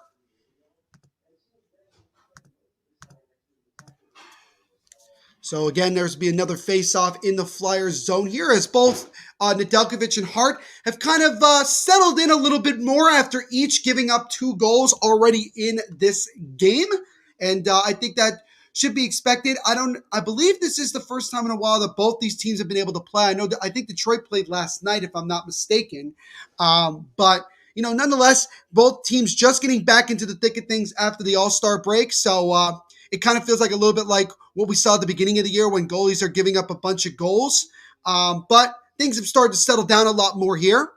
So again, there's be another face-off in the Flyers zone here, as both Nedeljkovic and Hart have kind of settled in a little bit more after each giving up 2 goals already in this game. And I think that should be expected. I believe this is the first time in a while that both these teams have been able to play. I think Detroit played last night, if I'm not mistaken. But nonetheless, both teams just getting back into the thick of things after the All-Star break. So it kind of feels like a little bit like what we saw at the beginning of the year when goalies are giving up a bunch of goals. But things have started to settle down a lot more here.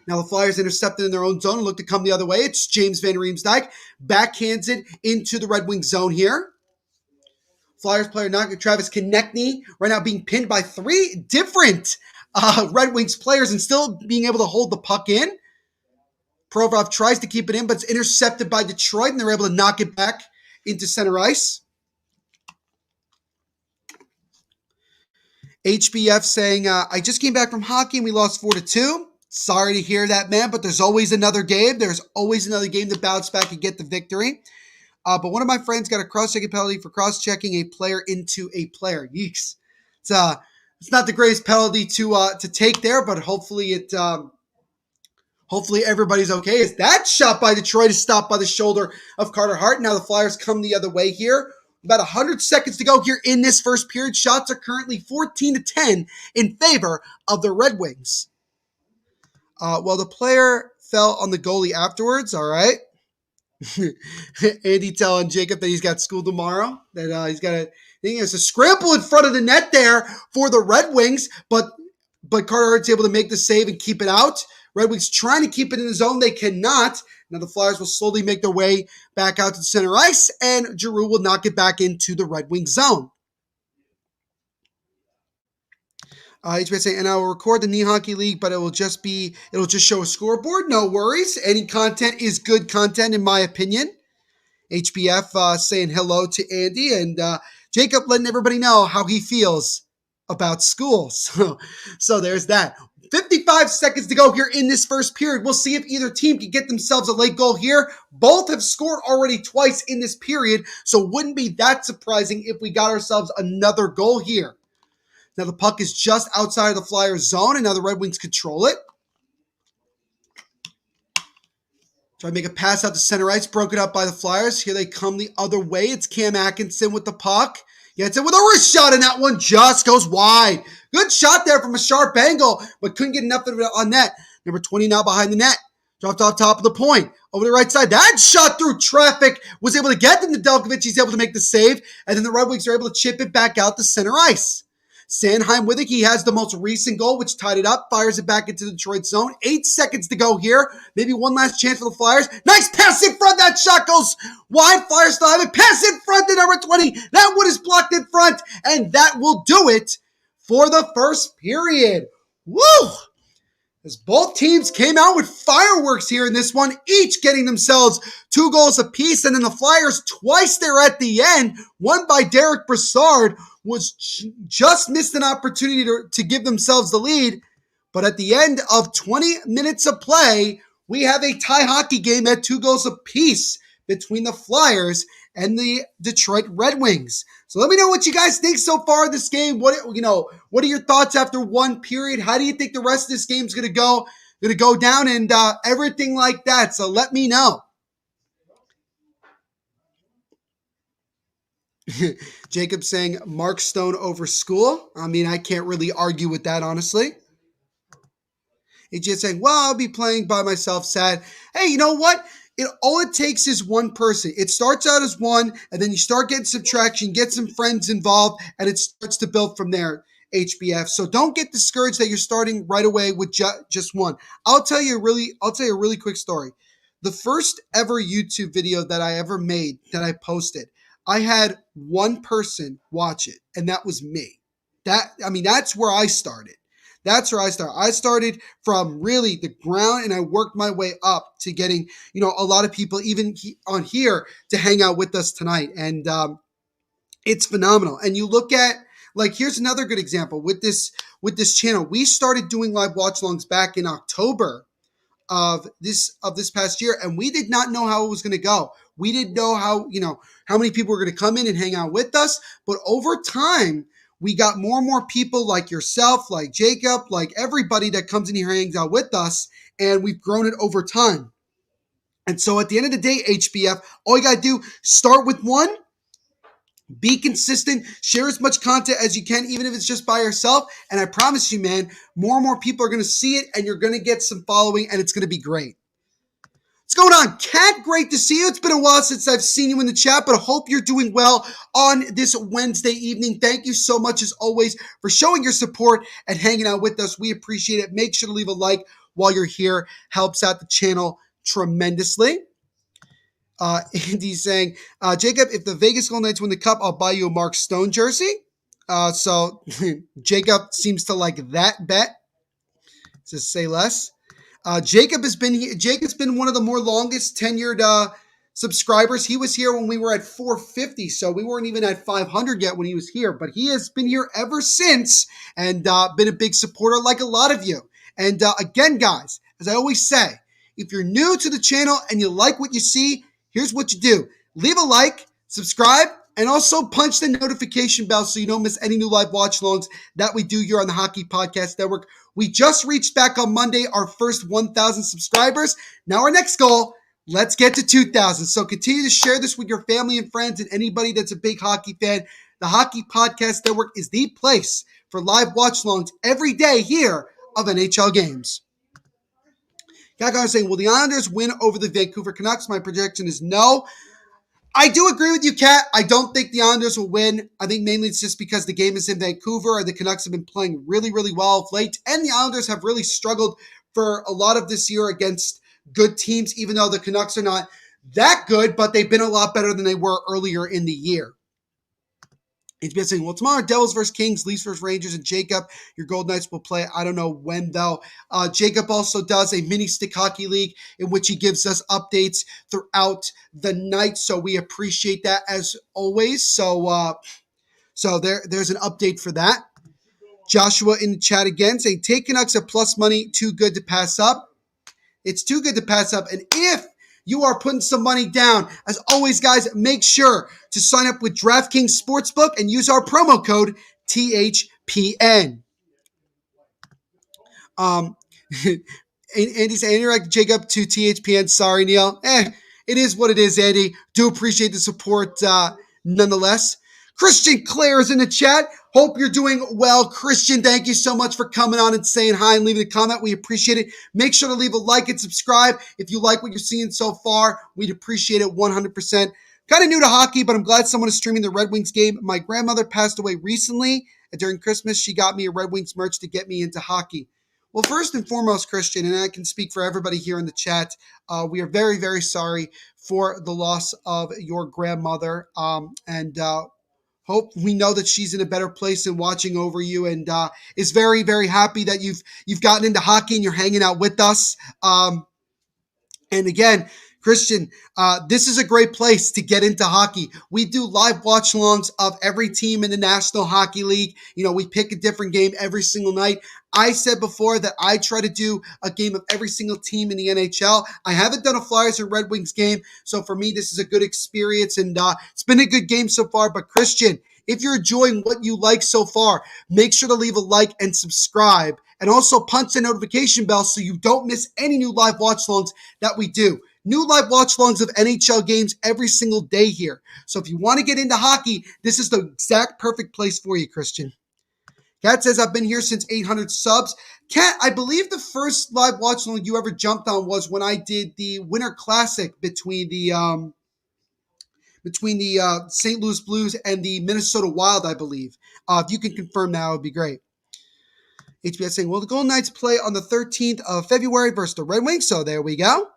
Now the Flyers intercepted in their own zone and look to come the other way. It's James Van Riemsdyk. Backhands it into the Red Wing zone here. Flyers player Travis Konechny right now being pinned by 3 different Red Wings players and still being able to hold the puck in. Provorov tries to keep it in, but it's intercepted by Detroit, and they're able to knock it back into center ice. HBF saying, I just came back from hockey and we lost 4-2. Sorry to hear that, man, but there's always another game. There's always another game to bounce back and get the victory. But one of my friends got a cross-checking penalty for cross-checking a player into a player. Yeeks. It's not the greatest penalty to take there, but hopefully hopefully everybody's okay. Is that shot by Detroit is stopped by the shoulder of Carter Hart. Now the Flyers come the other way here. About 100 seconds to go here in this first period. Shots are currently 14-10 in favor of the Red Wings. Well, the player fell on the goalie afterwards. All right. Andy telling Jacob that he's got school tomorrow. That he's got a scramble in front of the net there for the Red Wings, but Carter Hart's able to make the save and keep it out. Red Wings trying to keep it in the zone. They cannot. Now the Flyers will slowly make their way back out to the center ice, and Giroux will knock it back into the Red Wings zone. HBS saying, and I will record the Knee Hockey League, but it'll just show a scoreboard. No worries. Any content is good content, in my opinion. HBF saying hello to Andy, and Jacob letting everybody know how he feels about school. So there's that. 55 seconds to go here in this first period. We'll see if either team can get themselves a late goal here. Both have scored already twice in this period, so it wouldn't be that surprising if we got ourselves another goal here. Now the puck is just outside of the Flyers zone, and now the Red Wings control it. Try to make a pass out to center ice, broken up by the Flyers. Here they come the other way. It's Cam Atkinson with the puck. Gets it with a wrist shot, and that one just goes wide. Good shot there from a sharp angle, but couldn't get enough of it on net. Number 20 now behind the net. Dropped off top of the point. Over the right side. That shot through traffic was able to get them to Delkovich. He's able to make the save, and then the Red Wings are able to chip it back out to center ice. Sanheim with it. He has the most recent goal, which tied it up. Fires it back into the Detroit zone. 8 seconds to go here. Maybe one last chance for the Flyers. Nice pass in front. That shot goes wide. Flyers still have it. Pass in front to number 20. That one is blocked in front. And that will do it for the first period. Woo! As both teams came out with fireworks here in this one, each getting themselves 2 goals apiece. And then the Flyers twice there at the end. One by Derek Brassard was just missed an opportunity to give themselves the lead. But at the end of 20 minutes of play, we have a tie hockey game at 2 goals apiece between the Flyers and the Detroit Red Wings. So let me know what you guys think so far of this game. What are your thoughts after one period? How do you think the rest of this game is going to go down and everything like that? So let me know. Jacob saying Mark Stone over school. I mean, I can't really argue with that, honestly. He's just saying, well, I'll be playing by myself, sad. Hey, you know what? All it takes is one person. It starts out as one, and then you start getting subtraction, get some friends involved, and it starts to build from there, HBF. So don't get discouraged that you're starting right away with just one. I'll tell you a really quick story. The first ever YouTube video that I ever made that I posted, I had one person watch it, and that was me. That's where I started. I started from really the ground, and I worked my way up to getting, a lot of people even on here to hang out with us tonight. And it's phenomenal. And you look at, here's another good example with this channel. We started doing live watchalongs back in October of this past year, and we did not know how it was going to go. We didn't know how many people were going to come in and hang out with us. But over time, we got more and more people like yourself, like Jacob, like everybody that comes in here and hangs out with us, and we've grown it over time. And so at the end of the day, HBF, all you got to do, start with one, be consistent, share as much content as you can, even if it's just by yourself. And I promise you, man, more and more people are going to see it, and you're going to get some following, and it's going to be great. What's going on, Kat? Great to see you. It's been a while since I've seen you in the chat, but I hope you're doing well on this Wednesday evening. Thank you so much, as always, for showing your support and hanging out with us. We appreciate it. Make sure to leave a like while you're here. Helps out the channel tremendously. Andy's saying, Jacob, if the Vegas Golden Knights win the cup, I'll buy you a Mark Stone jersey. So Jacob seems to like that bet. Just say less. Jacob's been one of the more longest tenured subscribers. He was here when we were at 450, so we weren't even at 500 yet when he was here, but he has been here ever since and been a big supporter like a lot of you. And again, guys, as I always say, if you're new to the channel and you like what you see, here's what you do. Leave a like, subscribe, and also punch the notification bell so you don't miss any new live watch-alongs that we do here on the Hockey Podcast Network. We just reached back on Monday our first 1,000 subscribers. Now our next goal, let's get to 2,000. So continue to share this with your family and friends and anybody that's a big hockey fan. The Hockey Podcast Network is the place for live watch-alongs every day here of NHL games. Gaggar is saying, will the Islanders win over the Vancouver Canucks? My projection is no. I do agree with you, Kat. I don't think the Islanders will win. I think mainly it's just because the game is in Vancouver and the Canucks have been playing really, really well of late. And the Islanders have really struggled for a lot of this year against good teams, even though the Canucks are not that good, but they've been a lot better than they were earlier in the year. He's been saying, well, tomorrow, Devils versus Kings, Leafs versus Rangers, and Jacob, your Golden Knights will play. I don't know when, though. Jacob also does a mini stick hockey league in which he gives us updates throughout the night, so we appreciate that as always. So there's an update for that. Joshua in the chat again saying, take Canucks at plus money, too good to pass up. It's too good to pass up, and if you are putting some money down, as always, guys, make sure to sign up with DraftKings Sportsbook and use our promo code THPN. Andy saying, interact Jacob to THPN. Sorry, Neil. It is what it is, Andy. Do appreciate the support nonetheless. Christian Clare is in the chat. Hope you're doing well. Christian, thank you so much for coming on and saying hi and leaving a comment. We appreciate it. Make sure to leave a like and subscribe if you like what you're seeing so far. We'd appreciate it 100%. Kind of new to hockey, but I'm glad someone is streaming the Red Wings game. My grandmother passed away recently, and during Christmas, she got me a Red Wings merch to get me into hockey. Well, first and foremost, Christian, and I can speak for everybody here in the chat, we are very, very sorry for the loss of your grandmother, and hope we know that she's in a better place and watching over you, and is very, very happy that you've gotten into hockey and you're hanging out with us. And again, Christian, this is a great place to get into hockey. We do live watch-alongs of every team in the National Hockey League. You know, we pick a different game every single night. I said before that I try to do a game of every single team in the NHL. I haven't done a Flyers or Red Wings game, so for me, this is a good experience, and it's been a good game so far. But Christian, if you're enjoying what you like so far, make sure to leave a like and subscribe, and also punch the notification bell so you don't miss any new live watch-alongs that we do. New live watch-alongs of NHL games every single day here. So if you want to get into hockey, this is the exact perfect place for you, Christian. Kat says, I've been here since 800 subs. Kat, I believe the first live watch-along you ever jumped on was when I did the Winter Classic between the St. Louis Blues and the Minnesota Wild, I believe. If you can confirm that, it would be great. HBS saying, well, the Golden Knights play on the 13th of February versus the Red Wings. So there we go.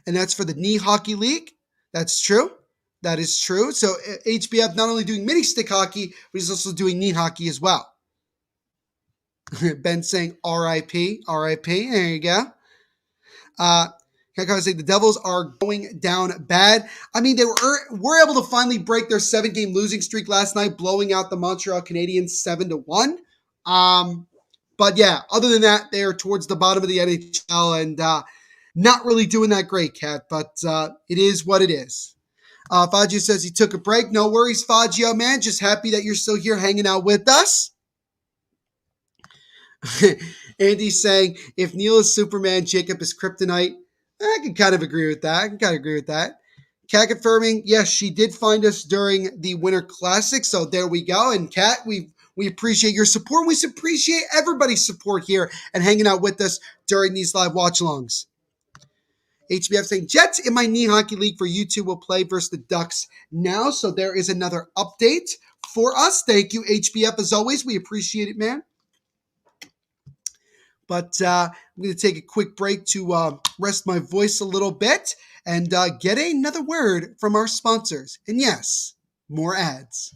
And that's for the Knee Hockey League. That's true. That is true. So HBF not only doing mini stick hockey, but he's also doing knee hockey as well. Ben saying RIP. RIP. There you go. Kaka saying the Devils are going down bad. I mean, they were able to finally break their 7-game losing streak last night, blowing out the Montreal Canadiens 7-1. But yeah, other than that, they are towards the bottom of the NHL and not really doing that great, Kat. But it is what it is. Fagio says he took a break. No worries, Fagio, man. Just happy that you're still here hanging out with us. Andy's saying, if Neil is Superman, Jacob is Kryptonite. I can kind of agree with that. Kat confirming, yes, she did find us during the Winter Classic. So there we go. And Kat, we appreciate your support. We appreciate everybody's support here and hanging out with us during these live watch-alongs. HBF saying, Jets in my knee hockey league for you two will play versus the Ducks now. So there is another update for us. Thank you, HBF, as always. We appreciate it, man. But I'm going to take a quick break to rest my voice a little bit and get another word from our sponsors. And yes, more ads.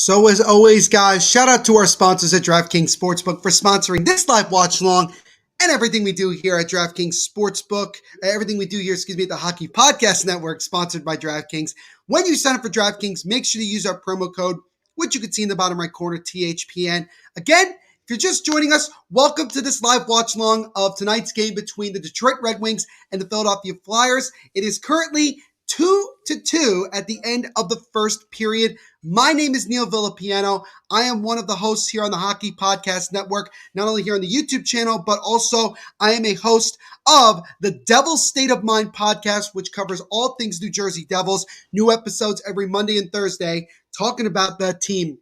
So as always, guys, shout out to our sponsors at DraftKings Sportsbook for sponsoring this live watch along and everything we do here at DraftKings Sportsbook. Everything we do here, at the Hockey Podcast Network, sponsored by DraftKings. When you sign up for DraftKings, make sure to use our promo code, which you can see in the bottom right corner, THPN. Again, if you're just joining us, welcome to this live watch along of tonight's game between the Detroit Red Wings and the Philadelphia Flyers. It is currently 2-2 at the end of the first period. My name is Neil Villapiano. I am one of the hosts here on the Hockey Podcast Network, not only here on the YouTube channel, but also I am a host of the Devil's State of Mind podcast, which covers all things New Jersey Devils. New episodes every Monday and Thursday, talking about that team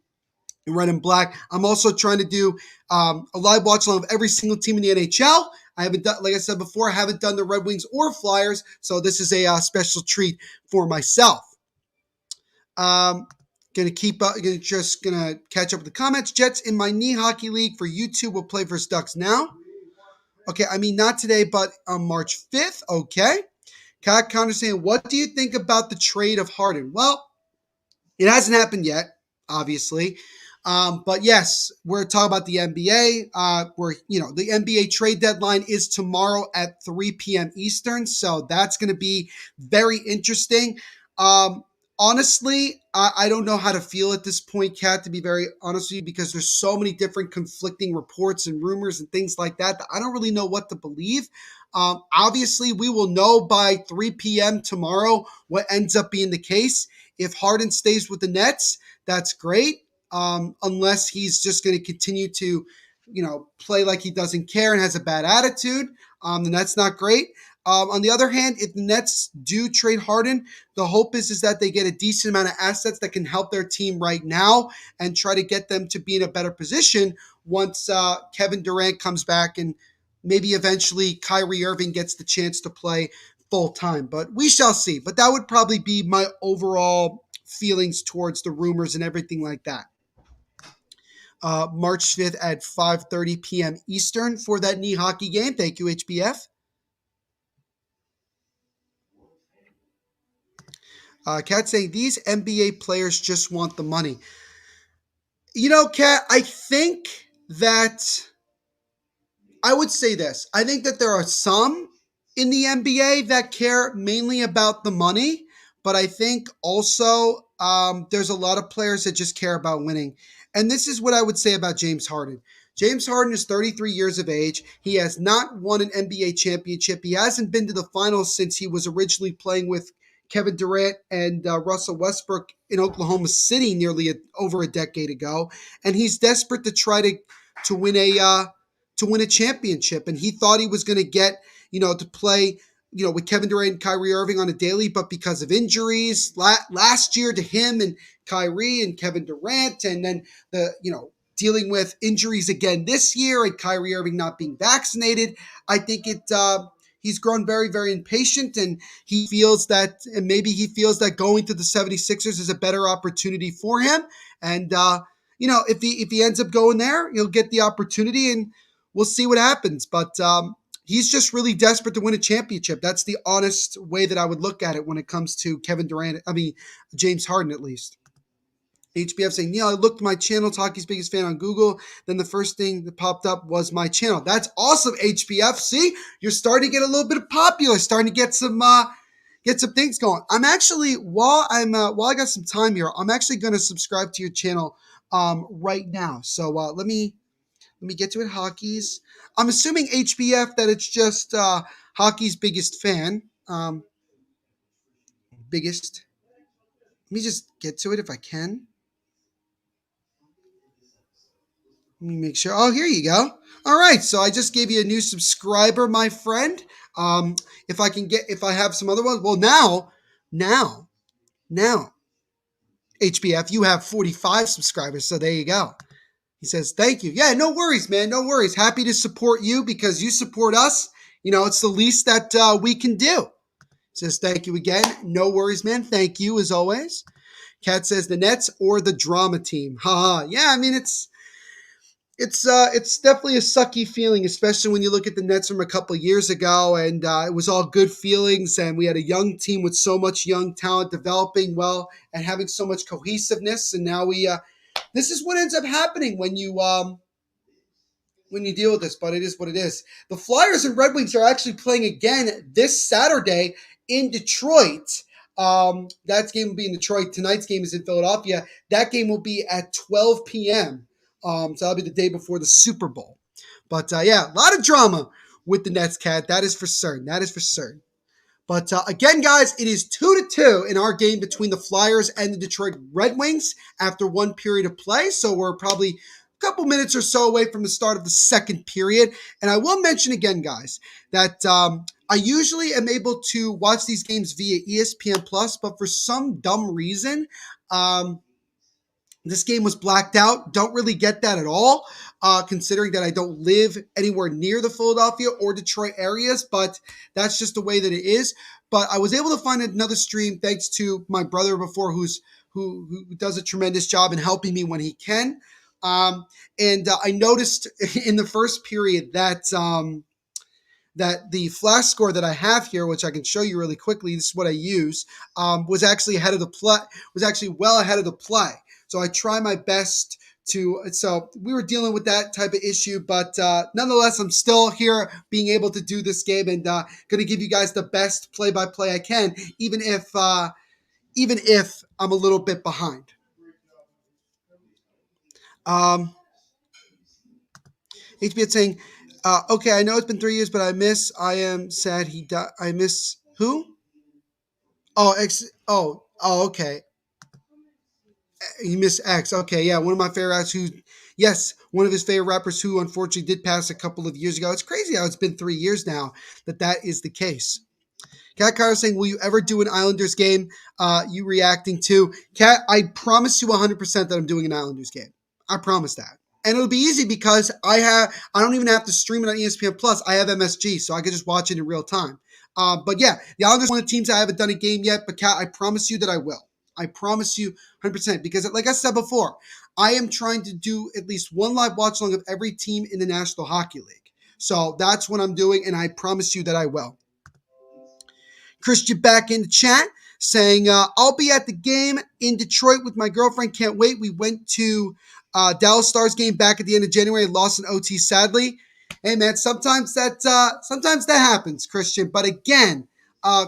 in red and black. I'm also trying to do a live watch along of every single team in the NHL. I haven't done, like I said before, I haven't done the Red Wings or Flyers, so this is a special treat for myself. Gonna catch up with the comments. Jets in my knee hockey league for YouTube will play versus Ducks now. Okay, I mean not today, but on March 5th. Okay. Kat Connor saying, what do you think about the trade of Harden? Well, it hasn't happened yet, obviously. But yes, we're talking about the NBA. The NBA trade deadline is tomorrow at 3 p.m. Eastern. So that's going to be very interesting. Honestly, I don't know how to feel at this point, Kat, to be very honest with you, because there's so many different conflicting reports and rumors and things like that I don't really know what to believe. Obviously, we will know by 3 p.m. tomorrow what ends up being the case. If Harden stays with the Nets, that's great. Unless he's just going to continue to, play like he doesn't care and has a bad attitude, then that's not great. On the other hand, if the Nets do trade Harden, the hope is that they get a decent amount of assets that can help their team right now and try to get them to be in a better position once Kevin Durant comes back and maybe eventually Kyrie Irving gets the chance to play full time. But we shall see. But that would probably be my overall feelings towards the rumors and everything like that. March 5th at 5:30 p.m. Eastern for that knee hockey game. Thank you, HBF. Kat saying, these NBA players just want the money. Kat, I think that I would say this. I think that there are some in the NBA that care mainly about the money, but I think also there's a lot of players that just care about winning. And this is what I would say about James Harden. James Harden is 33 years of age. He has not won an NBA championship. He hasn't been to the finals since he was originally playing with Kevin Durant and Russell Westbrook in Oklahoma City over a decade ago. And he's desperate to try to win a championship. And he thought he was going to get, to play, with Kevin Durant and Kyrie Irving on a daily, but because of injuries last year to him and Kyrie and Kevin Durant, and then dealing with injuries again this year and Kyrie Irving not being vaccinated, I think he's grown very, very impatient, and he feels that going to the 76ers is a better opportunity for him. And, if he ends up going there, he'll get the opportunity and we'll see what happens. But he's just really desperate to win a championship. That's the honest way that I would look at it when it comes to James Harden, at least. HBF saying, Neil, I looked at my channel, Hockey's Biggest Fan on Google. Then the first thing that popped up was my channel. That's awesome, HBF. See, you're starting to get a little bit popular, starting to get some things going. I'm actually, while I got some time here, I'm actually going to subscribe to your channel right now. So let me get to it. Hockey's. I'm assuming HBF that it's just Hockey's Biggest Fan. Biggest. Let me just get to it if I can. Let me make sure. Oh, here you go. All right. So I just gave you a new subscriber, my friend. If I have some other ones. Well, now, HBF, you have 45 subscribers. So there you go. He says, thank you. Yeah, no worries, man. No worries. Happy to support you because you support us. It's the least that we can do. He says, thank you again. No worries, man. Thank you as always. Kat says, the Nets or the drama team. Haha. Yeah, I mean, it's definitely a sucky feeling, especially when you look at the Nets from a couple of years ago, and it was all good feelings, and we had a young team with so much young talent developing well and having so much cohesiveness, and now we this is what ends up happening when you deal with this, but it is what it is. The Flyers and Red Wings are actually playing again this Saturday in Detroit. That game will be in Detroit. Tonight's game is in Philadelphia. That game will be at 12 p.m. So that'll be the day before the Super Bowl. But yeah, a lot of drama with the Nets, Cat. That is for certain. That is for certain. But again, guys, it is 2-2 in our game between the Flyers and the Detroit Red Wings after one period of play. So we're probably a couple minutes or so away from the start of the second period. And I will mention again, guys, that I usually am able to watch these games via ESPN Plus, but for some dumb reason, this game was blacked out. Don't really get that at all, considering that I don't live anywhere near the Philadelphia or Detroit areas, but that's just the way that it is. But I was able to find another stream thanks to my brother before who does a tremendous job in helping me when he can. And I noticed in the first period that the flash score that I have here, which I can show you really quickly, this is what I use, was actually well ahead of the play. So I try my best so we were dealing with that type of issue, but nonetheless, I'm still here being able to do this game and going to give you guys the best play-by-play I can, even if I'm a little bit behind. HB saying, okay, I know it's been 3 years, but I am sad he died. I miss who? Okay. You miss X. Okay, yeah, one of my favorite rappers one of his favorite rappers who unfortunately did pass a couple of years ago. It's crazy how it's been 3 years now that is the case. Cat Carter saying, will you ever do an Islanders game? You reacting to? Cat, I promise you 100% that I'm doing an Islanders game. I promise that. And it'll be easy because I don't even have to stream it on ESPN Plus. I have MSG, so I can just watch it in real time. But yeah, the Islanders are one of the teams I haven't done a game yet, but Cat, I promise you that I will. I promise you 100% because like I said before, I am trying to do at least one live watch along of every team in the National Hockey League. So that's what I'm doing, and I promise you that I will. Christian back in the chat saying, I'll be at the game in Detroit with my girlfriend. Can't wait. We went to Dallas Stars game back at the end of January, lost in OT sadly. Hey, man, sometimes that happens, Christian. But again,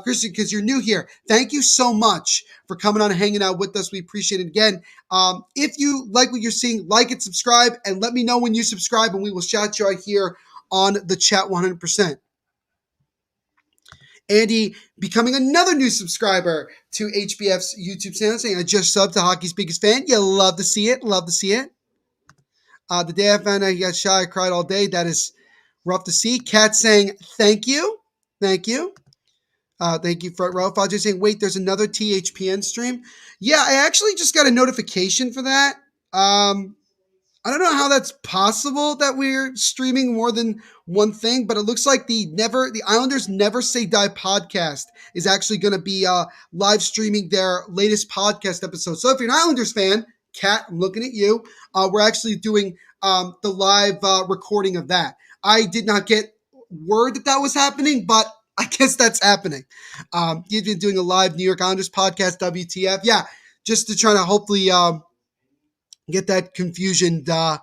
Christian, because you're new here, thank you so much for coming on and hanging out with us. We appreciate it again. If you like what you're seeing, like and subscribe, and let me know when you subscribe, and we will shout you out here on the chat 100%. Andy becoming another new subscriber to HBF's YouTube channel, saying, I just subbed to Hockey's Biggest Fan. You love to see it. Love to see it. The day I found out he got shot, I cried all day. That is rough to see. Kat saying, thank you. Thank you. Thank you, Front Row. Fajr saying, wait, there's another THPN stream. Yeah, I actually just got a notification for that. I don't know how that's possible that we're streaming more than one thing, but it looks like the Islanders Never Say Die podcast is actually going to be live streaming their latest podcast episode. So if you're an Islanders fan, Kat, I'm looking at you. We're actually doing the live recording of that. I did not get word that was happening, but I guess that's happening. You've been doing a live New York Islanders podcast, WTF. Yeah, just to try to hopefully get that confusion, try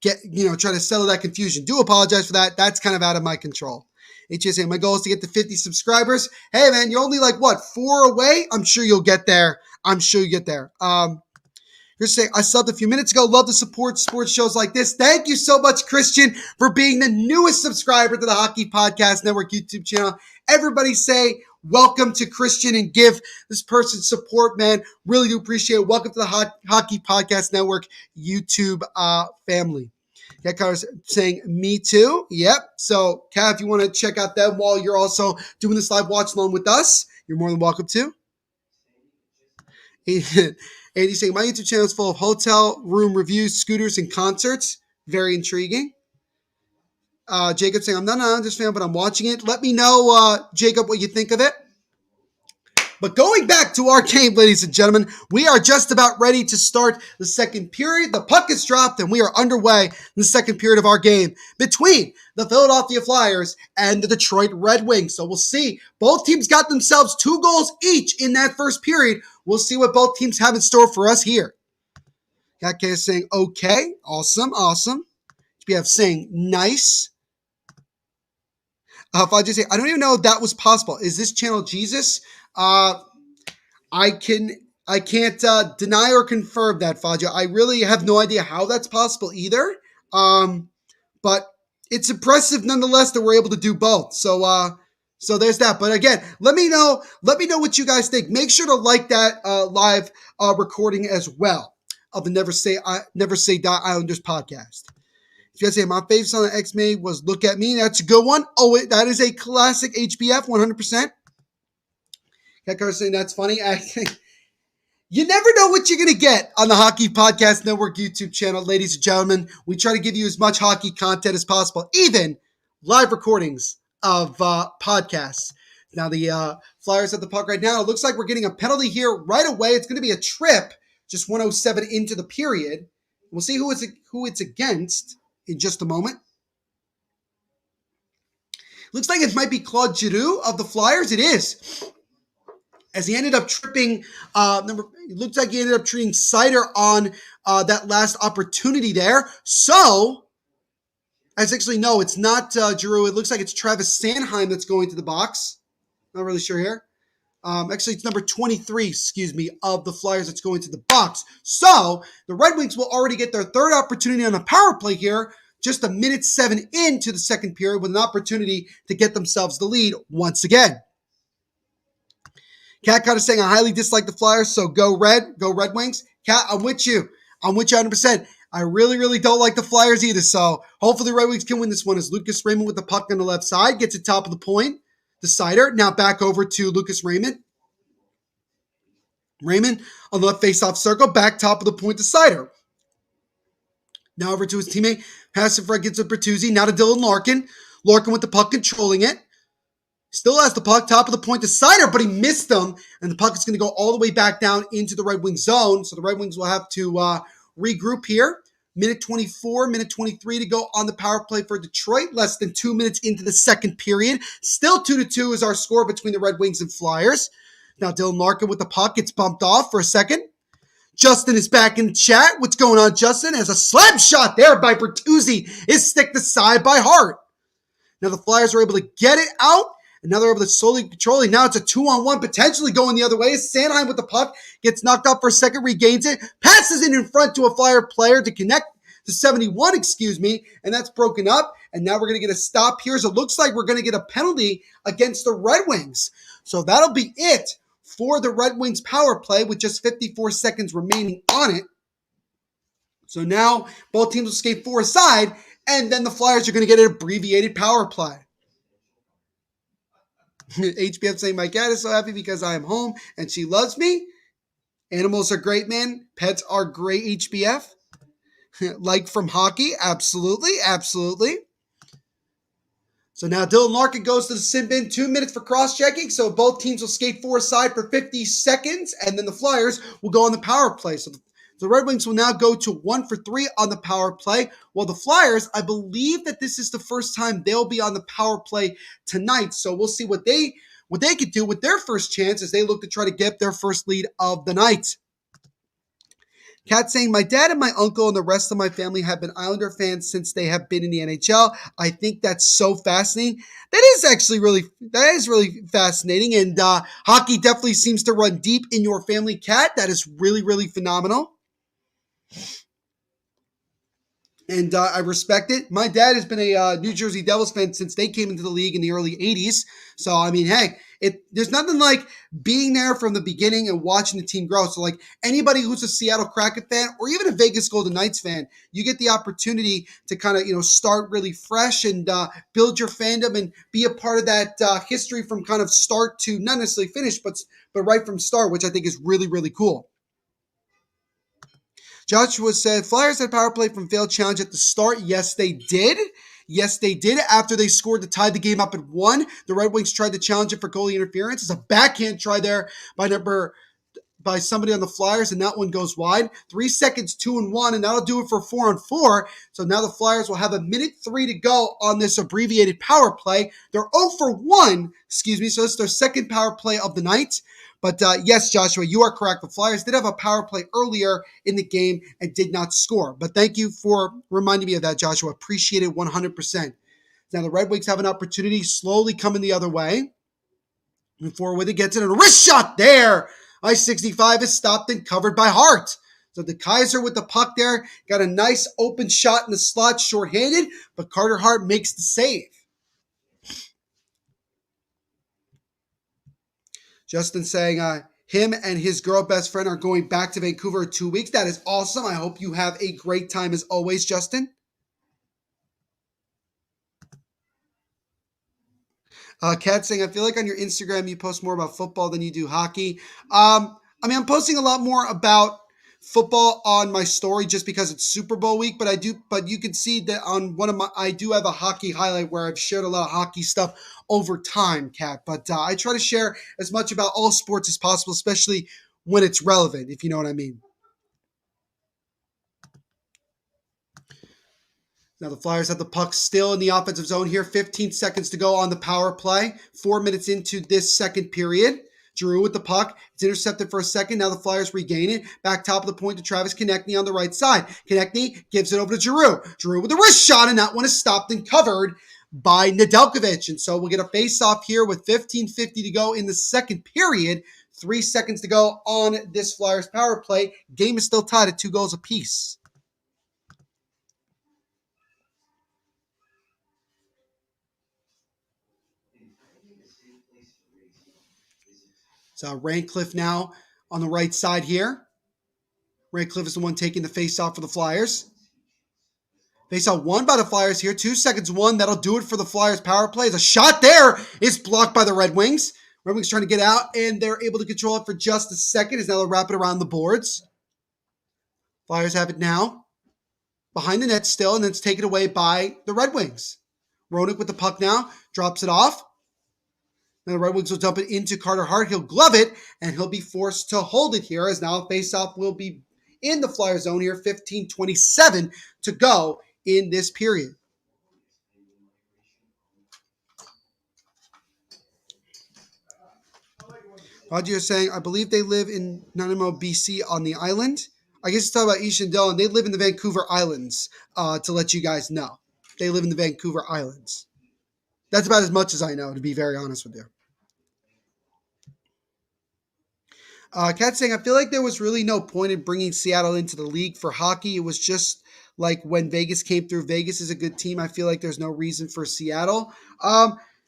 to settle that confusion. Do apologize for that. That's kind of out of my control. HSA, my goal is to get to 50 subscribers. Hey, man, you're only 4 away? I'm sure you'll get there. Chris saying, I subbed a few minutes ago. Love to support sports shows like this. Thank you so much, Christian, for being the newest subscriber to the Hockey Podcast Network YouTube channel. Everybody say welcome to Christian and give this person support, man. Really do appreciate it. Welcome to the Hockey Podcast Network YouTube family. Cat Carter's saying, me too. Yep. So, Kat, if you want to check out them while you're also doing this live watch along with us, you're more than welcome to. Andy saying, my YouTube channel is full of hotel room reviews, scooters, and concerts. Very intriguing. Jacob saying, I'm not an Islanders fan, but I'm watching it. Let me know, Jacob, what you think of it. But going back to our game, ladies and gentlemen, we are just about ready to start the second period. The puck is dropped, and we are underway in the second period of our game between the Philadelphia Flyers and the Detroit Red Wings. So we'll see. Both teams got themselves 2 goals each in that first period. We'll see what both teams have in store for us here. Cat K is saying okay. Awesome, awesome. HBF saying nice. If I just say, I don't even know if that was possible. Is this channel Jesus? I can't deny or confirm that, Faja. I really have no idea how that's possible either. But it's impressive nonetheless that we're able to do both. So there's that. But again, let me know what you guys think. Make sure to like that live recording as well of the Never Say Die Islanders podcast. If you guys say my favorite song that X made was "Look at Me," that's a good one. Oh, that is a classic HBF, 100%. Cat Carter saying that's funny. You never know what you're going to get on the Hockey Podcast Network YouTube channel, ladies and gentlemen. We try to give you as much hockey content as possible, even live recordings of podcasts. Now, the Flyers at the puck right now. It looks like we're getting a penalty here right away. It's going to be a trip, just 1:07 into the period. We'll see who it's against in just a moment. Looks like it might be Claude Giroux of the Flyers. It is. As he ended up tripping, it looks like he ended up treating Cider on that last opportunity there. So, no, it's not Giroux. It looks like it's Travis Sanheim that's going to the box. Not really sure here. It's number 23, of the Flyers that's going to the box. So, the Red Wings will already get their third opportunity on a power play here, just 1:07 into the second period, with an opportunity to get themselves the lead once again. Cat Cutter saying I highly dislike the Flyers, so go Red Wings. Cat, I'm with you 100%. I really, really don't like the Flyers either, so hopefully the Red Wings can win this one as Lucas Raymond with the puck on the left side gets it top of the point. The Cider, now back over to Lucas Raymond. Raymond on the left face-off circle, back top of the point to Cider. Now over to his teammate. Pass in front, gets it Bertuzzi. Now to Dylan Larkin. Larkin with the puck, controlling it. Still has the puck, top of the point to Cider, but he missed him, and the puck is going to go all the way back down into the Red Wings zone, so the Red Wings will have to regroup here. Minute 24, minute 23 to go on the power play for Detroit, less than 2 minutes into the second period. Still 2-2 is our score between the Red Wings and Flyers. Now Dylan Larkin with the puck gets bumped off for a second. Justin is back in chat. What's going on, Justin? As a slap shot there by Bertuzzi is sticked aside by Hart. Now the Flyers are able to get it out. And now they're able to slowly control it. Now it's a 2-on-1, potentially going the other way. Sanheim with the puck, gets knocked off for a second, regains it, passes it in front to a Flyer player to connect to 71, and that's broken up. And now we're going to get a stop here. So it looks like we're going to get a penalty against the Red Wings. So that'll be it for the Red Wings power play with just 54 seconds remaining on it. So now both teams will skate four aside, and then the Flyers are going to get an abbreviated power play. HBF saying, my cat is so happy because I am home and she loves me. Animals are great, man. Pets are great, HBF. Like from hockey, absolutely, absolutely. So now Dylan Larkin goes to the sin bin, 2 minutes for cross-checking. So both teams will skate four aside for 50 seconds, and then the Flyers will go on the power play. So the Red Wings will now go to 1 for 3 on the power play. While the Flyers, I believe that this is the first time they'll be on the power play tonight. So we'll see what they could do with their first chance as they look to try to get their first lead of the night. Kat saying, my dad and my uncle and the rest of my family have been Islander fans since they have been in the NHL. I think that's so fascinating. That is really fascinating. And hockey definitely seems to run deep in your family, Kat. That is really, really phenomenal. And I respect it. My dad has been a New Jersey Devils fan since they came into the league in the early 80s. So, I mean, hey, there's nothing like being there from the beginning and watching the team grow. So, like, anybody who's a Seattle Kraken fan or even a Vegas Golden Knights fan, you get the opportunity to kind of, start really fresh and build your fandom and be a part of that history from kind of start to not necessarily finish, but right from start, which I think is really, really cool. Joshua said, Flyers had power play from failed challenge at the start. Yes, they did. Yes, they did. After they scored to tie the game up at 1, the Red Wings tried to challenge it for goalie interference. It's a backhand try there by number by somebody on the Flyers, and that one goes wide. 3 seconds, 2-1, and that'll do it for 4-on-4. So now the Flyers will have 1:03 to go on this abbreviated power play. They're 0-for-1, so this is their second power play of the night. But yes, Joshua, you are correct. The Flyers did have a power play earlier in the game and did not score. But thank you for reminding me of that, Joshua. Appreciate it 100%. Now the Red Wings have an opportunity slowly coming the other way. And forward with it, gets it, and a wrist shot there. I-65 is stopped and covered by Hart. So the Kaiser with the puck there got a nice open shot in the slot, shorthanded, but Carter Hart makes the save. Justin saying him and his girl best friend are going back to Vancouver in 2 weeks. That is awesome. I hope you have a great time as always, Justin. Kat saying, I feel like on your Instagram you post more about football than you do hockey. I'm posting a lot more about football on my story just because it's Super Bowl week, but you can see that on I do have a hockey highlight where I've shared a lot of hockey stuff over time, Kat. But I try to share as much about all sports as possible, especially when it's relevant, if you know what I mean. Now the Flyers have the puck still in the offensive zone here. 15 seconds to go on the power play. 4 minutes into this second period. Giroux with the puck. It's intercepted for a second. Now the Flyers regain it. Back top of the point to Travis Konechny on the right side. Konechny gives it over to Giroux. Giroux with a wrist shot, and that one is stopped and covered by Nedeljkovic. And so we'll get a face-off here with 15:50 to go in the second period. 3 seconds to go on this Flyers power play. Game is still tied at 2 goals apiece. So Rancliffe now on the right side here. Rancliffe is the one taking the face-off for the Flyers. Face-off won by the Flyers here. 2 seconds, 1. That'll do it for the Flyers power play. The shot there is blocked by the Red Wings. Red Wings trying to get out, and they're able to control it for just a second as now they'll wrap it around the boards. Flyers have it now. Behind the net still, and then it's taken away by the Red Wings. Roenick with the puck now. Drops it off. Now the Red Wings will dump it into Carter Hart. He'll glove it, and he'll be forced to hold it here as now a face-off will be in the Flyer zone here. 15:27 to go in this period. Roger is saying, I believe they live in Nanaimo, BC on the island. I guess it's talking about Ish and Dylan. They live in the Vancouver Islands, to let you guys know. They live in the Vancouver Islands. That's about as much as I know, to be very honest with you. Kat saying, I feel like there was really no point in bringing Seattle into the league for hockey. It was just like when Vegas came through. Vegas is a good team. I feel like there's no reason for Seattle.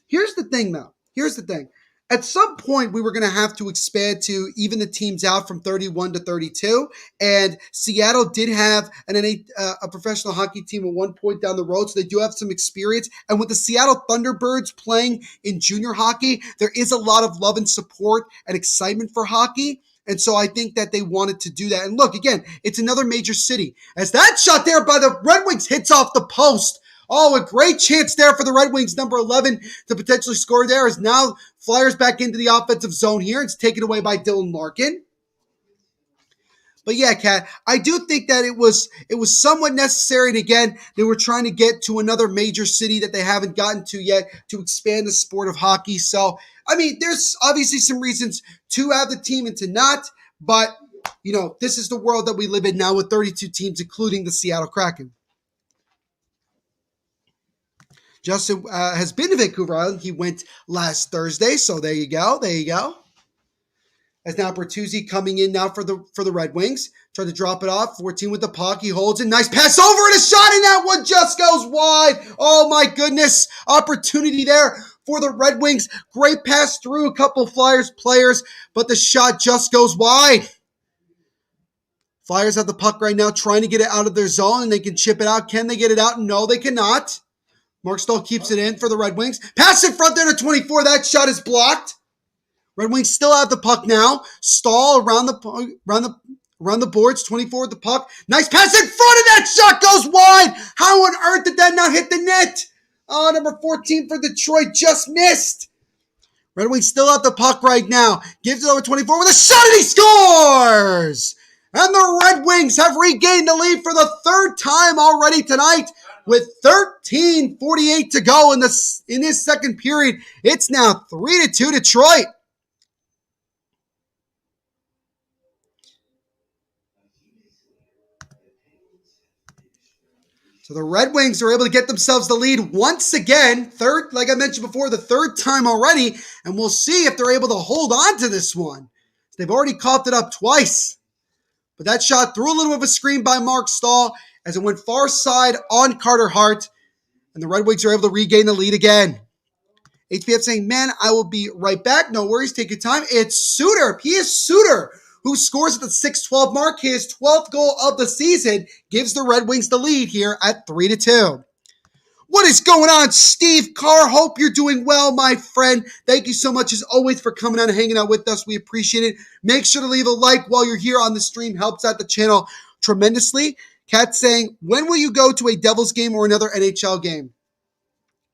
Here's the thing, though. Here's the thing. At some point, we were going to have to expand to even the teams out from 31 to 32. And Seattle did have a professional hockey team at one point down the road, so they do have some experience. And with the Seattle Thunderbirds playing in junior hockey, there is a lot of love and support and excitement for hockey. And so I think that they wanted to do that. And look, again, it's another major city. As that shot there by the Red Wings hits off the post. Oh, a great chance there for the Red Wings, number 11, to potentially score there. As now Flyers back into the offensive zone here. It's taken away by Dylan Larkin. But yeah, Kat, I do think that it was somewhat necessary. And again, they were trying to get to another major city that they haven't gotten to yet to expand the sport of hockey. So, I mean, there's obviously some reasons to have the team and to not. But, this is the world that we live in now with 32 teams, including the Seattle Kraken. Justin has been to Vancouver Island. He went last Thursday, so there you go. There you go. As now Bertuzzi coming in now for the Red Wings. Trying to drop it off. 14 with the puck. He holds it. Nice pass over and a shot, and that one just goes wide. Oh, my goodness. Opportunity there for the Red Wings. Great pass through a couple Flyers players, but the shot just goes wide. Flyers have the puck right now trying to get it out of their zone, and they can chip it out. Can they get it out? No, they cannot. Mark Stahl keeps it in for the Red Wings. Pass in front there to 24. That shot is blocked. Red Wings still have the puck now. Stahl around the boards. 24 with the puck. Nice pass in front, and that shot goes wide. How on earth did that not hit the net? Oh, number 14 for Detroit just missed. Red Wings still out the puck right now. Gives it over 24 with a shot and he scores! And the Red Wings have regained the lead for the third time already tonight with 13:48 to go in this second period. It's now 3-2 Detroit. So the Red Wings are able to get themselves the lead once again. Third, like I mentioned before, the third time already. And we'll see if they're able to hold on to this one. They've already coughed it up twice. But that shot threw a little bit of a screen by Mark Stahl as it went far side on Carter Hart. And the Red Wings are able to regain the lead again. HPF saying, man, I will be right back. No worries, take your time. It's Suter, P.S. Suter, who scores at the 6:12 mark. His 12th goal of the season gives the Red Wings the lead here at 3-2. What is going on, Steve Carr? Hope you're doing well, my friend. Thank you so much, as always, for coming out and hanging out with us. We appreciate it. Make sure to leave a like while you're here on the stream. Helps out the channel tremendously. Kat saying, when will you go to a Devils game or another NHL game?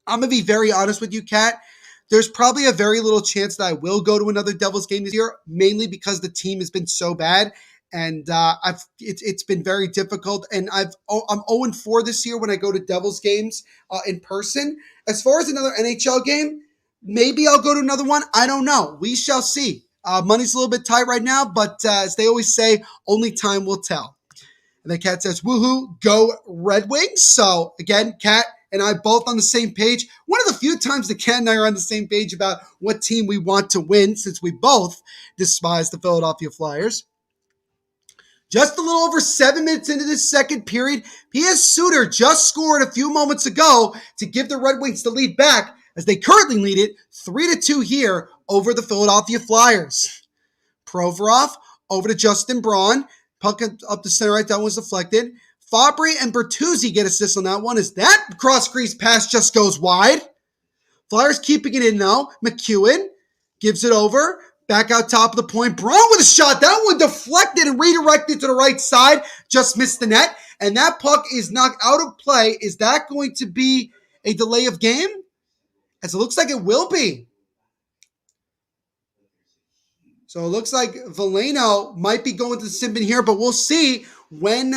I'm going to be very honest with you, Kat. There's probably a very little chance that I will go to another Devils game this year, mainly because the team has been so bad. And it's been very difficult. And I'm 0-4 this year when I go to Devils games in person. As far as another NHL game, maybe I'll go to another one. I don't know. We shall see. Money's a little bit tight right now, but as they always say, only time will tell. And then Kat says, woohoo, go Red Wings. So again, Kat and I both on the same page. One of the few times that Kat and I are on the same page about what team we want to win, since we both despise the Philadelphia Flyers. Just a little over 7 minutes into this second period, P.S. Suter just scored a few moments ago to give the Red Wings the lead back, as they currently lead it 3-2 here over the Philadelphia Flyers. Provorov over to Justin Braun. Puck up the center right, that was deflected. Fabry and Bertuzzi get assists on that one, as that cross-crease pass just goes wide. Flyers keeping it in though. McEwen gives it over. Back out top of the point. Braun with a shot. That one deflected and redirected to the right side. Just missed the net. And that puck is knocked out of play. Is that going to be a delay of game? As it looks like it will be. So it looks like Veleno might be going to the sin bin here, but we'll see when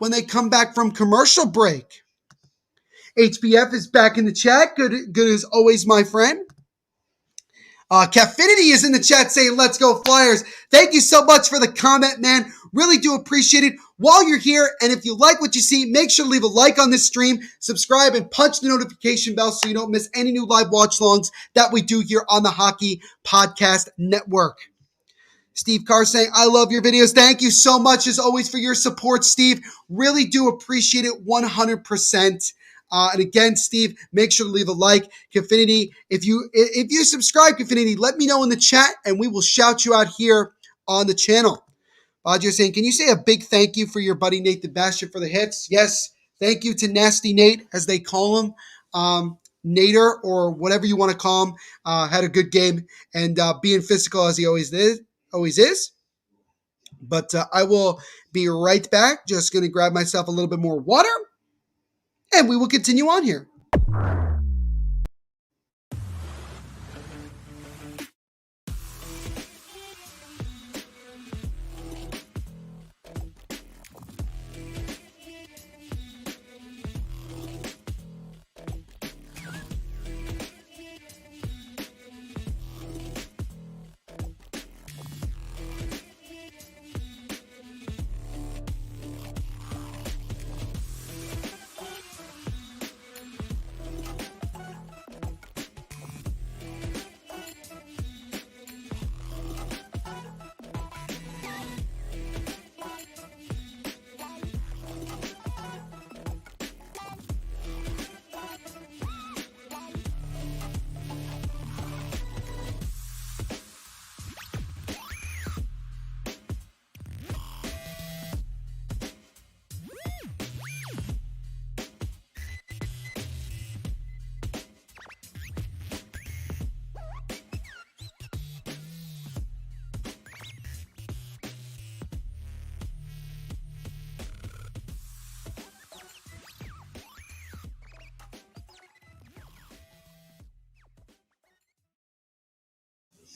they come back from commercial break. HBF is back in the chat. Good as always, my friend. Cafinity is in the chat saying, let's go Flyers. Thank you so much for the comment, man. Really do appreciate it. While you're here, and if you like what you see, make sure to leave a like on this stream, subscribe, and punch the notification bell so you don't miss any new live watch-alongs that we do here on the Hockey Podcast Network. Steve Carr saying, I love your videos. Thank you so much, as always, for your support, Steve. Really do appreciate it 100%. And again, Steve, make sure to leave a like. Confinity, if you subscribe, Confinity, let me know in the chat, and we will shout you out here on the channel. Roger saying, can you say a big thank you for your buddy Nate the Bastion for the hits? Yes, thank you to Nasty Nate, as they call him. Nader, or whatever you want to call him, had a good game, and being physical as he always is. But I will be right back. Just going to grab myself a little bit more water, and we will continue on here.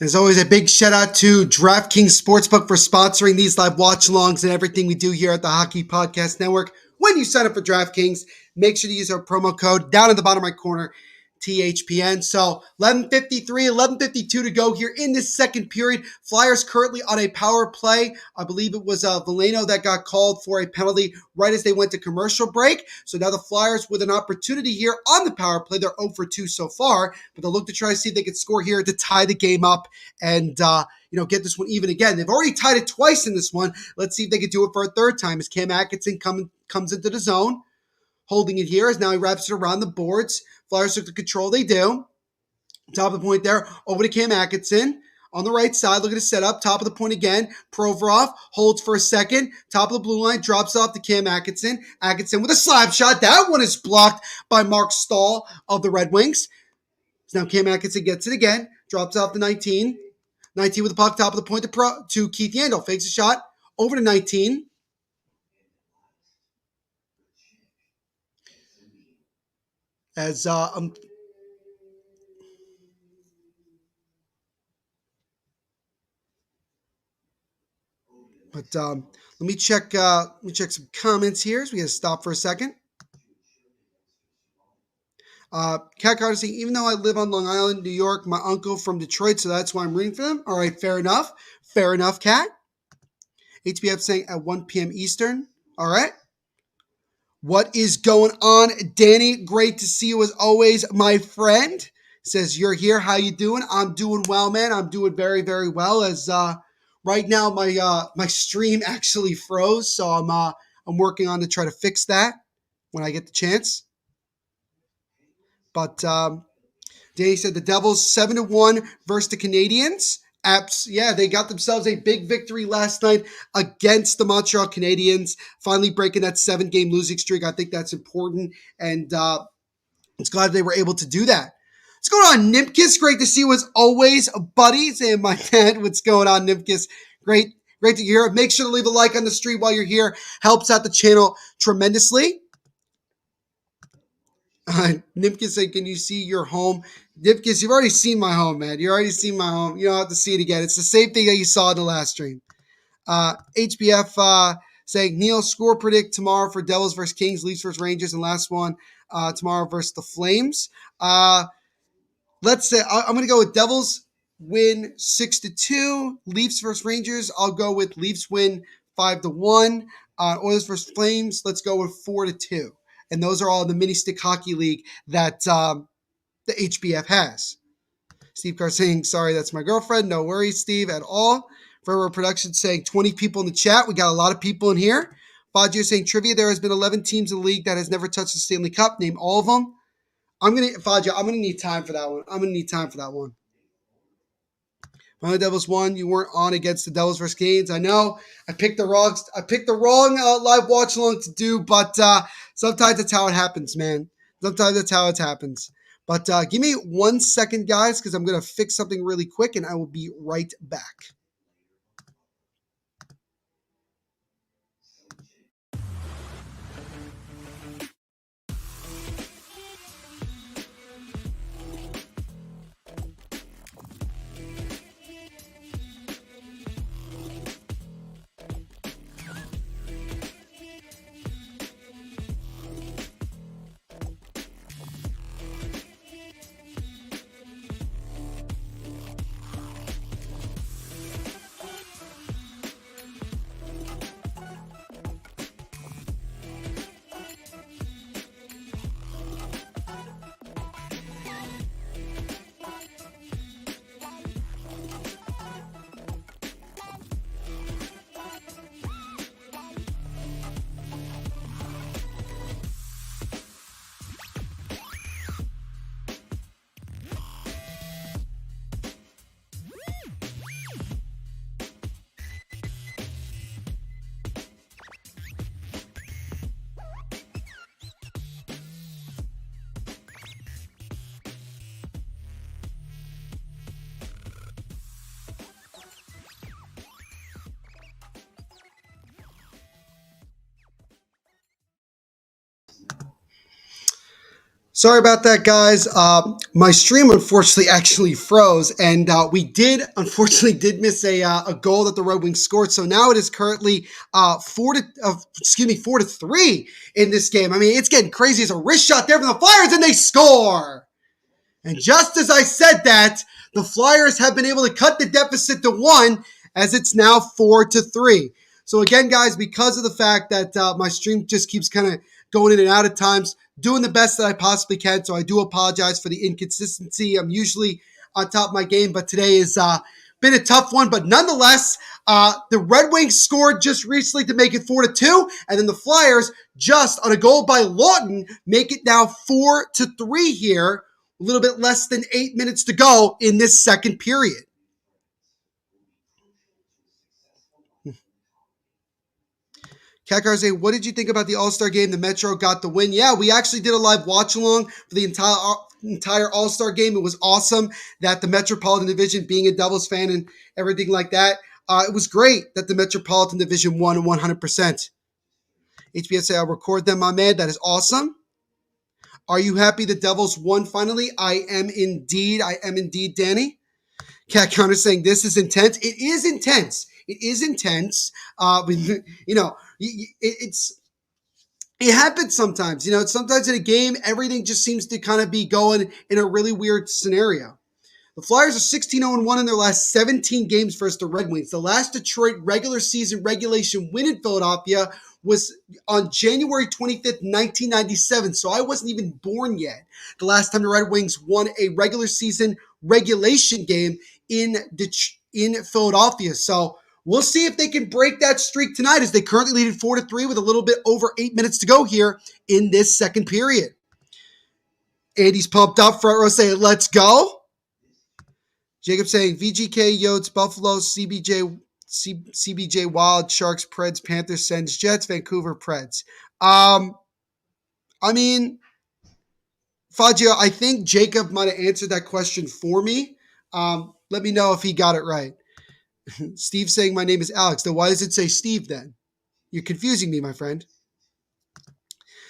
As always, a big shout out to DraftKings Sportsbook for sponsoring these live watch-alongs and everything we do here at the Hockey Podcast Network. When you sign up for DraftKings, make sure to use our promo code down in the bottom right corner, THPN. So 11:53, 11:52 to go here in this second period. Flyers currently on a power play. I believe it was Veleno that got called for a penalty right as they went to commercial break. So now the Flyers with an opportunity here on the power play. They're 0 for 2 so far, but they'll look to try to see if they can score here to tie the game up and get this one even again. They've already tied it twice in this one. Let's see if they can do it for a third time as Cam Atkinson comes into the zone. Holding it here as now he wraps it around the boards. Flyers took the control. They do. Top of the point there. Over to Cam Atkinson. On the right side, look at his setup. Top of the point again. Provorov holds for a second. Top of the blue line. Drops off to Cam Atkinson. Atkinson with a slap shot. That one is blocked by Mark Stahl of the Red Wings. So now Cam Atkinson gets it again. Drops off to 19. 19 with the puck. Top of the point to Keith Yandel. Fakes a shot. Over to 19. As let me check some comments here. So we got to stop for a second. Cat Carter saying, even though I live on Long Island, New York, my uncle from Detroit, so that's why I'm rooting for them. All right, fair enough. Fair enough, Cat. HBF saying at 1 p.m. Eastern. All right. What is going on, Danny? Great to see you as always, my friend. Says you're here. How you doing? I'm doing well, man. I'm doing very, very well. As right now my stream actually froze, so I'm working on to try to fix that when I get the chance. But Danny said the Devils 7-1 versus the Canadiens. Yeah, they got themselves a big victory last night against the Montreal Canadiens, finally breaking that 7-game losing streak. I think that's important, and it's glad they were able to do that. What's going on, Nimkus? Great to see you as always, buddy. Saying my dad, what's going on, Nimkus? Great to hear. Make sure to leave a like on the stream while you're here. Helps out the channel tremendously. Nimkus said, can you see your home? Nimkus, you've already seen my home, man. You already seen my home. You don't have to see it again. It's the same thing that you saw in the last stream. HBF saying, Neil, score predict tomorrow for Devils versus Kings, Leafs versus Rangers, and last one tomorrow versus the Flames. Let's say I'm going to go with Devils win 6-2. Leafs versus Rangers, I'll go with Leafs win 5-1. Oilers versus Flames, let's go with 4-2. And those are all in the mini stick hockey league that the HBF has. Steve Carr saying, sorry, that's my girlfriend. No worries, Steve, at all. Forever Production saying 20 people in the chat. We got a lot of people in here. Fajio saying, trivia, there has been 11 teams in the league that has never touched the Stanley Cup. Name all of them. Fajio, I'm going to need time for that one. Finally, Devils won. You weren't on against the Devils versus Canes. I know. I picked the wrong live watch along to do, but sometimes that's how it happens, man. Sometimes that's how it happens. But give me 1 second, guys, because I'm going to fix something really quick, and I will be right back. Sorry about that, guys. My stream unfortunately actually froze, and we did unfortunately did miss a goal that the Red Wings scored. So now it is currently 4-3 in this game. I mean, it's getting crazy. It's a wrist shot there from the Flyers, and they score. And just as I said that, the Flyers have been able to cut the deficit to 1, as it's now 4-3. So again, guys, because of the fact that my stream just keeps kind of going in and out at times, doing the best that I possibly can. So I do apologize for the inconsistency. I'm usually on top of my game, but today has been a tough one. But nonetheless, the Red Wings scored just recently to make it 4-2, and then the Flyers, just on a goal by Lawton, make it now 4-3 here. A little bit less than 8 minutes to go in this second period. Kakarze, what did you think about the All-Star game? The Metro got the win. Yeah, we actually did a live watch-along for the entire All-Star game. It was awesome that the Metropolitan Division, being a Devils fan and everything like that, it was great that the Metropolitan Division won 100%. HBS say, I'll record them, my man. That is awesome. Are you happy the Devils won finally? I am indeed, Danny. Cat Counter saying this is intense. It is intense. It is intense. It happens sometimes. Sometimes in a game, everything just seems to kind of be going in a really weird scenario. The Flyers are 16-0-1 in their last 17 games versus the Red Wings. The last Detroit regular season regulation win in Philadelphia was on January 25th, 1997. So I wasn't even born yet. The last time the Red Wings won a regular season regulation game in Philadelphia. So we'll see if they can break that streak tonight, as they currently lead 4-3 with a little bit over 8 minutes to go here in this second period. Andy's pumped up. Front row saying, let's go. Jacob saying, VGK, Yotes, Buffalo, CBJ, Wild, Sharks, Preds, Panthers, Sens, Jets, Vancouver, Preds. I mean, Fagio, I think Jacob might have answered that question for me. Let me know if he got it right. Steve saying, my name is Alex. Then why does it say Steve then? You're confusing me, my friend.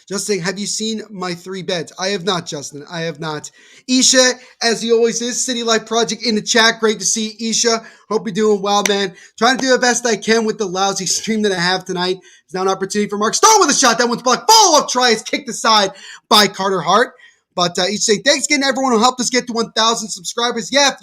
Just saying, have you seen my 3 beds? I have not, Justin. I have not. Isha, as he always is, City Life Project in the chat. Great to see you, Isha. Hope you're doing well, man. Trying to do the best I can with the lousy stream that I have tonight. It's now an opportunity for Mark Starr with a shot. That one's blocked. Follow-up try is kicked aside by Carter Hart. But Isha saying, thanks again to everyone who helped us get to 1,000 subscribers. Yeah, if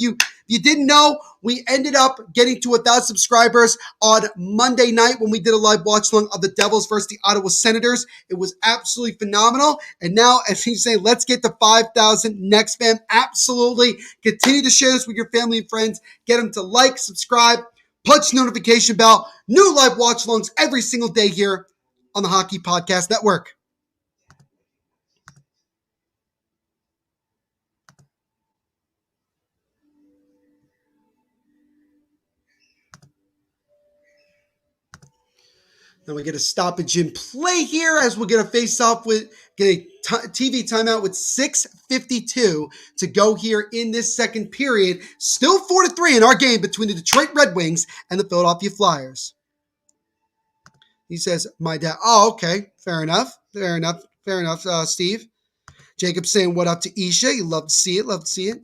you didn't know, we ended up getting to 1,000 subscribers on Monday night when we did a live watch-along of the Devils versus the Ottawa Senators. It was absolutely phenomenal. And now, as he's saying, let's get to 5,000 next, fam. Absolutely. Continue to share this with your family and friends. Get them to like, subscribe, punch the notification bell. New live watch-alongs every single day here on the Hockey Podcast Network. Now we get a stoppage in play here, as we'll get a face-off get a TV timeout with 6:52 to go here in this second period. Still 4-3 in our game between the Detroit Red Wings and the Philadelphia Flyers. He says, my dad. Oh, okay. Fair enough, Steve. Jacob saying, what up to Isha? You love to see it.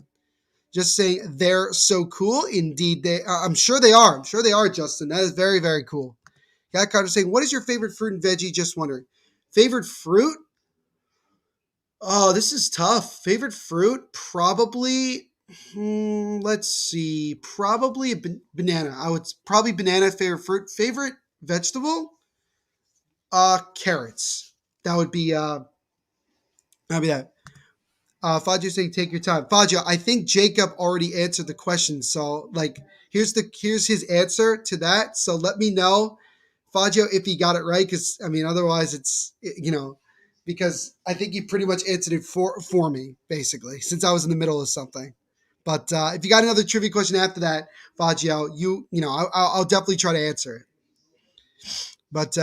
Just saying, they're so cool. Indeed, I'm sure they are, Justin. That is very, very cool. Cat Carter saying, what is your favorite fruit and veggie? Just wondering. Favorite fruit? Oh, this is tough. Favorite fruit? Probably, let's see. Probably a banana. Probably banana, favorite fruit. Favorite vegetable? Carrots. That would be that. Fagio saying, take your time. Fagio, I think Jacob already answered the question. So, here's his answer to that. So let me know, Fagio, if he got it right, because otherwise it's because I think you pretty much answered it for me, basically, since I was in the middle of something. But if you got another trivia question after that, Fagio, I'll definitely try to answer it. But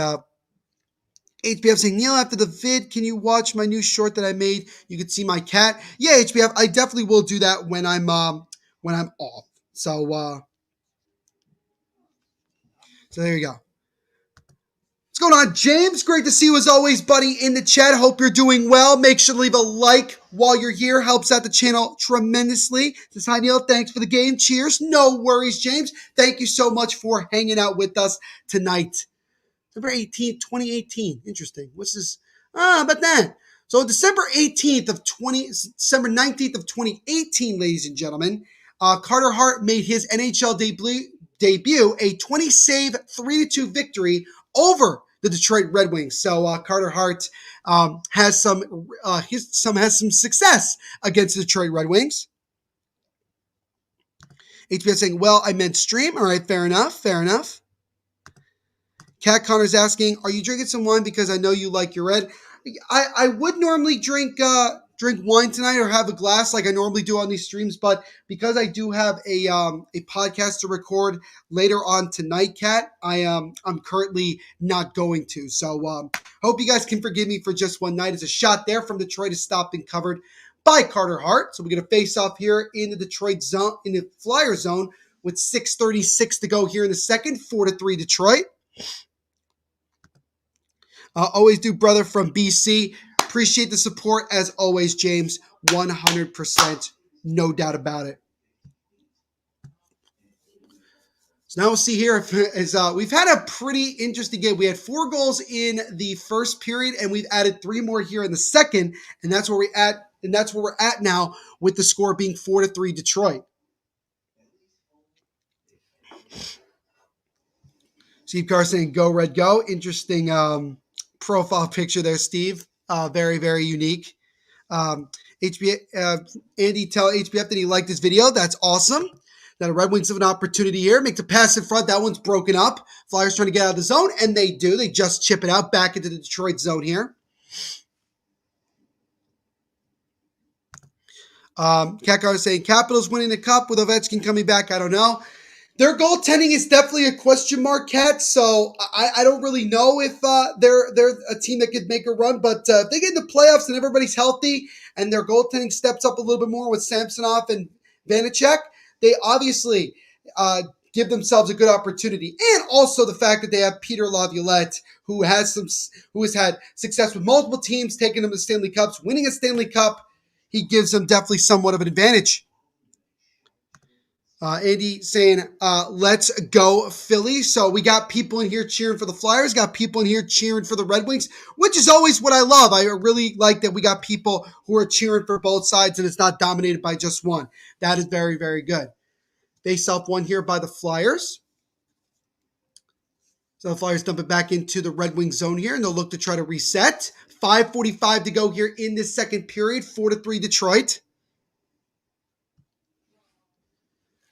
HBF saying, Neil, after the vid, can you watch my new short that I made? You can see my cat. Yeah, HBF, I definitely will do that when I'm off. So there you go. What's going on, James? Great to see you as always, buddy, in the chat. Hope you're doing well. Make sure to leave a like while you're here. Helps out the channel tremendously. Says hi, Neil. Thanks for the game. Cheers. No worries, James. Thank you so much for hanging out with us tonight. December 18th, 2018. Interesting. What's this? About that. So December 19th of 2018, ladies and gentlemen, Carter Hart made his NHL debut, a 20-save, 3-2 victory over the Detroit Red Wings. So Carter Hart has some success against the Detroit Red Wings. HBS saying, well, I meant stream. All right, fair enough. Cat Connor's asking, are you drinking some wine because I know you like your red? I would normally drink wine tonight or have a glass like I normally do on these streams, but because I do have a podcast to record later on tonight, Kat, I'm currently not going to. So hope you guys can forgive me for just one night. As a shot there from Detroit is stopped and covered by Carter Hart. So we're gonna face off here in the Detroit zone, in the Flyer zone, with 6:36 to go here in the second. 4-3 Detroit. Always do, brother, from BC. Appreciate the support as always, James. 100%, no doubt about it. So now we'll see here we've had a pretty interesting game. We had 4 goals in the first period, and we've added 3 more here in the second, and that's where we're at now with the score being 4-3 Detroit. Steve Carr saying, "Go Red, go!" Interesting profile picture there, Steve. Very, very unique. Andy tell HBF that he liked this video. That's awesome. Now the Red Wings have an opportunity here. Make the pass in front. That one's broken up. Flyers trying to get out of the zone, and they do. They just chip it out back into the Detroit zone here. Kakar is saying, Capitals winning the cup with Ovechkin coming back. I don't know. Their goaltending is definitely a question mark, Kat. So I don't really know if they're a team that could make a run. But if they get in the playoffs and everybody's healthy and their goaltending steps up a little bit more with Samsonov and Vanacek, they obviously give themselves a good opportunity. And also the fact that they have Peter Laviolette, who has had success with multiple teams, taking them to Stanley Cups, winning a Stanley Cup. He gives them definitely somewhat of an advantage. Andy saying, let's go Philly. So we got people in here cheering for the Flyers, got people in here cheering for the Red Wings, which is always what I love. I really like that we got people who are cheering for both sides and it's not dominated by just one. That is very, very good. Face-off one here by the Flyers. So the Flyers dump it back into the Red Wing zone here, and they'll look to try to reset. 5:45 to go here in this second period. 4-3 Detroit.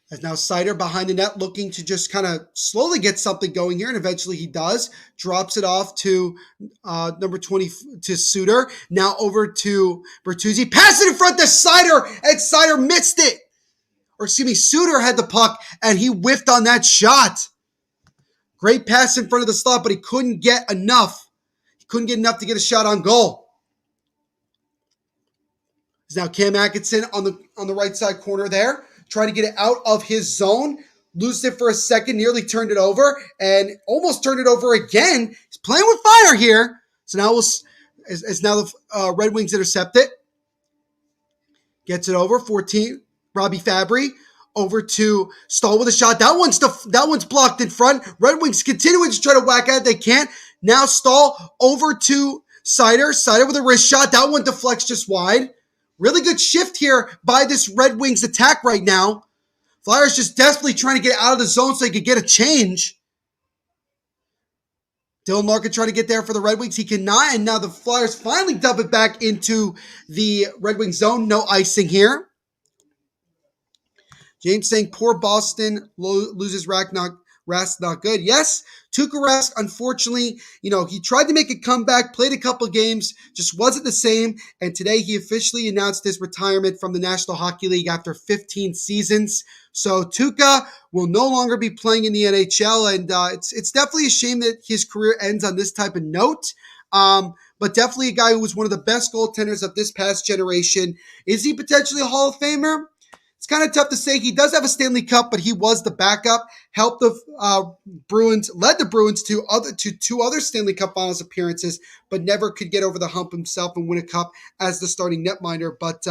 As now Sider behind the net looking to just kind of slowly get something going here, and eventually he does. Drops it off to number 20, to Suter. Now over to Bertuzzi. Pass it in front to Sider, and Sider missed it. Or excuse me, Suter had the puck, and he whiffed on that shot. Great pass in front of the slot, but he couldn't get enough. He couldn't get enough to get a shot on goal. There's now Cam Atkinson on the right side corner there. Trying to get it out of his zone. Loses it for a second. Nearly turned it over. And almost turned it over again. He's playing with fire here. So now the Red Wings intercept it. Gets it over. 14. Robbie Fabry. Over to Stahl with a shot. That one's blocked in front. Red Wings continuing to try to whack at it. They can't. Now Stahl over to Sider. Sider with a wrist shot. That one deflects just wide. Really good shift here by this Red Wings attack right now. Flyers just desperately trying to get out of the zone so they could get a change. Dylan Larkin trying to get there for the Red Wings. He cannot, and now the Flyers finally dump it back into the Red Wings zone. No icing here. James saying, poor Boston loses Rask not good. Yes, Tuukka Rask, unfortunately, he tried to make a comeback, played a couple games, just wasn't the same. And today he officially announced his retirement from the National Hockey League after 15 seasons. So Tuukka will no longer be playing in the NHL. And it's definitely a shame that his career ends on this type of note. But definitely a guy who was one of the best goaltenders of this past generation. Is he potentially a Hall of Famer? It's kind of tough to say. He does have a Stanley Cup, but he was the backup. Helped the Bruins, led the Bruins to two other Stanley Cup Finals appearances, but never could get over the hump himself and win a cup as the starting netminder. But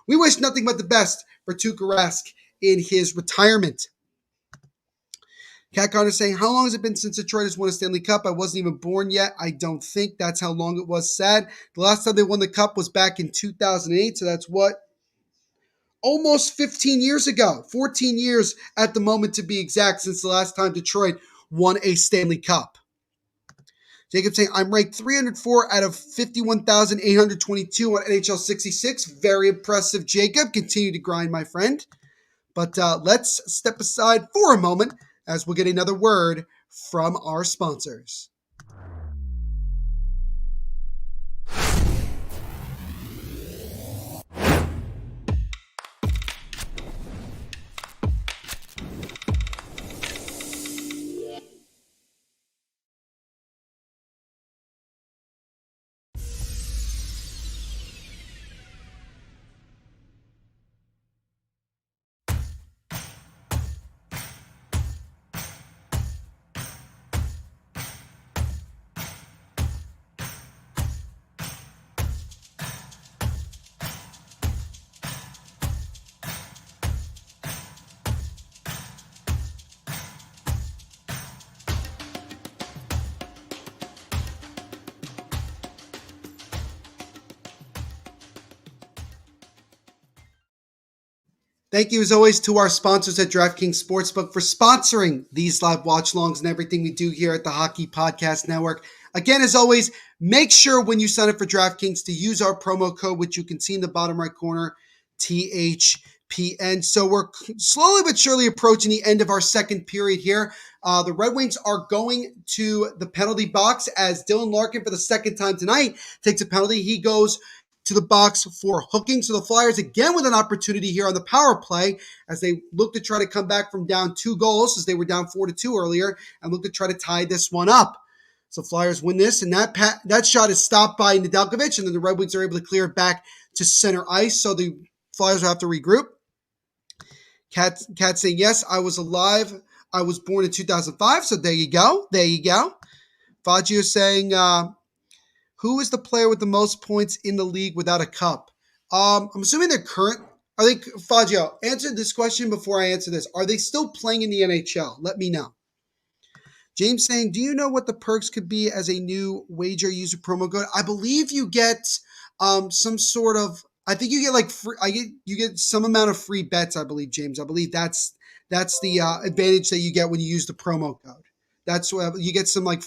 we wish nothing but the best for Tuukka Rask in his retirement. Cat Connor saying, how long has it been since Detroit has won a Stanley Cup? I wasn't even born yet. I don't think that's how long it was. Sad. The last time they won the Cup was back in 2008, so that's what? Almost 15 years ago. 14 years at the moment to be exact since the last time Detroit won a Stanley Cup. Jacob saying, I'm ranked 304 out of 51,822 on NHL 66. Very impressive, Jacob. Continue to grind, my friend. But let's step aside for a moment as we'll get another word from our sponsors. Thank you, as always, to our sponsors at DraftKings Sportsbook for sponsoring these live watch-alongs and everything we do here at the Hockey Podcast Network. Again, as always, make sure when you sign up for DraftKings to use our promo code, which you can see in the bottom right corner, THPN. So we're slowly but surely approaching the end of our second period here. The Red Wings are going to the penalty box as Dylan Larkin, for the second time tonight, takes a penalty. He goes to the box for hooking. So the Flyers again with an opportunity here on the power play as they look to try to come back from down 2 goals, as they were down 4-2 earlier, and look to try to tie this one up. So Flyers win this, and that shot is stopped by Nedeljkovic, and then the Red Wings are able to clear it back to center ice. So the Flyers will have to regroup. Cat saying, yes, I was alive. I was born in 2005. So there you go. There you go. Fagio saying, who is the player with the most points in the league without a cup? I'm assuming they're current. Are they, Fagio, answer this question before I answer this. Are they still playing in the NHL? Let me know. James saying, do you know what the perks could be as a new wager user promo code? I believe you get some sort of, I think you get like you get some amount of free bets, I believe, James. I believe that's the advantage that you get when you use the promo code. That's what you get, some like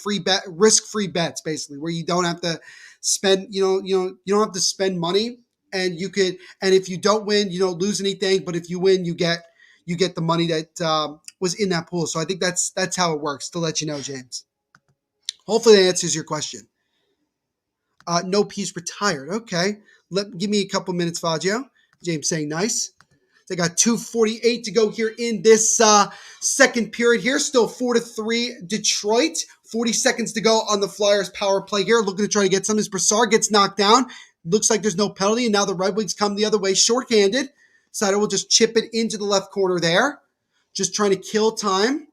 risk-free bets, basically, where you don't have to spend, you don't have to spend money, and if you don't win, you don't lose anything. But if you win, you get the money that was in that pool. So I think that's how it works, to let you know, James. Hopefully that answers your question. No, he's retired. Okay. Give me a couple minutes, Fagio. James saying nice. They got 2:48 to go here in this second period here. Still 4-3 Detroit. 40 seconds to go on the Flyers power play here. Looking to try to get some as Brassard gets knocked down. Looks like there's no penalty, and now the Red Wings come the other way shorthanded. Sider will just chip it into the left corner there. Just trying to kill time.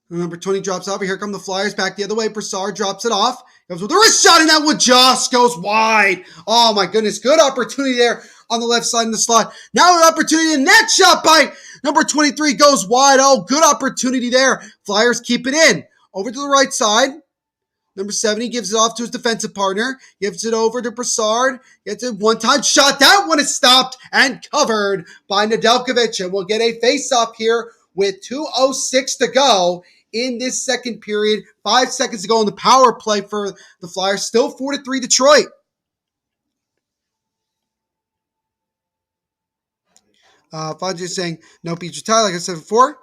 Number 20 drops off. Here come the Flyers back the other way. Brassard drops it off. Goes with a wrist shot, and that one just goes wide. Oh, my goodness. Good opportunity there on the left side in the slot. Now an opportunity, and that shot by number 23 goes wide. Oh, good opportunity there. Flyers keep it in. Over to the right side. Number 70 gives it off to his defensive partner. Gives it over to Brassard. Gets a one-time shot. That one is stopped and covered by Nedeljkovic. And we'll get a face-off here with 2:06 to go in this second period. 5 seconds to go on the power play for the Flyers. Still 4-3 Detroit. Fudge is saying, no Peach Ty, like I said before.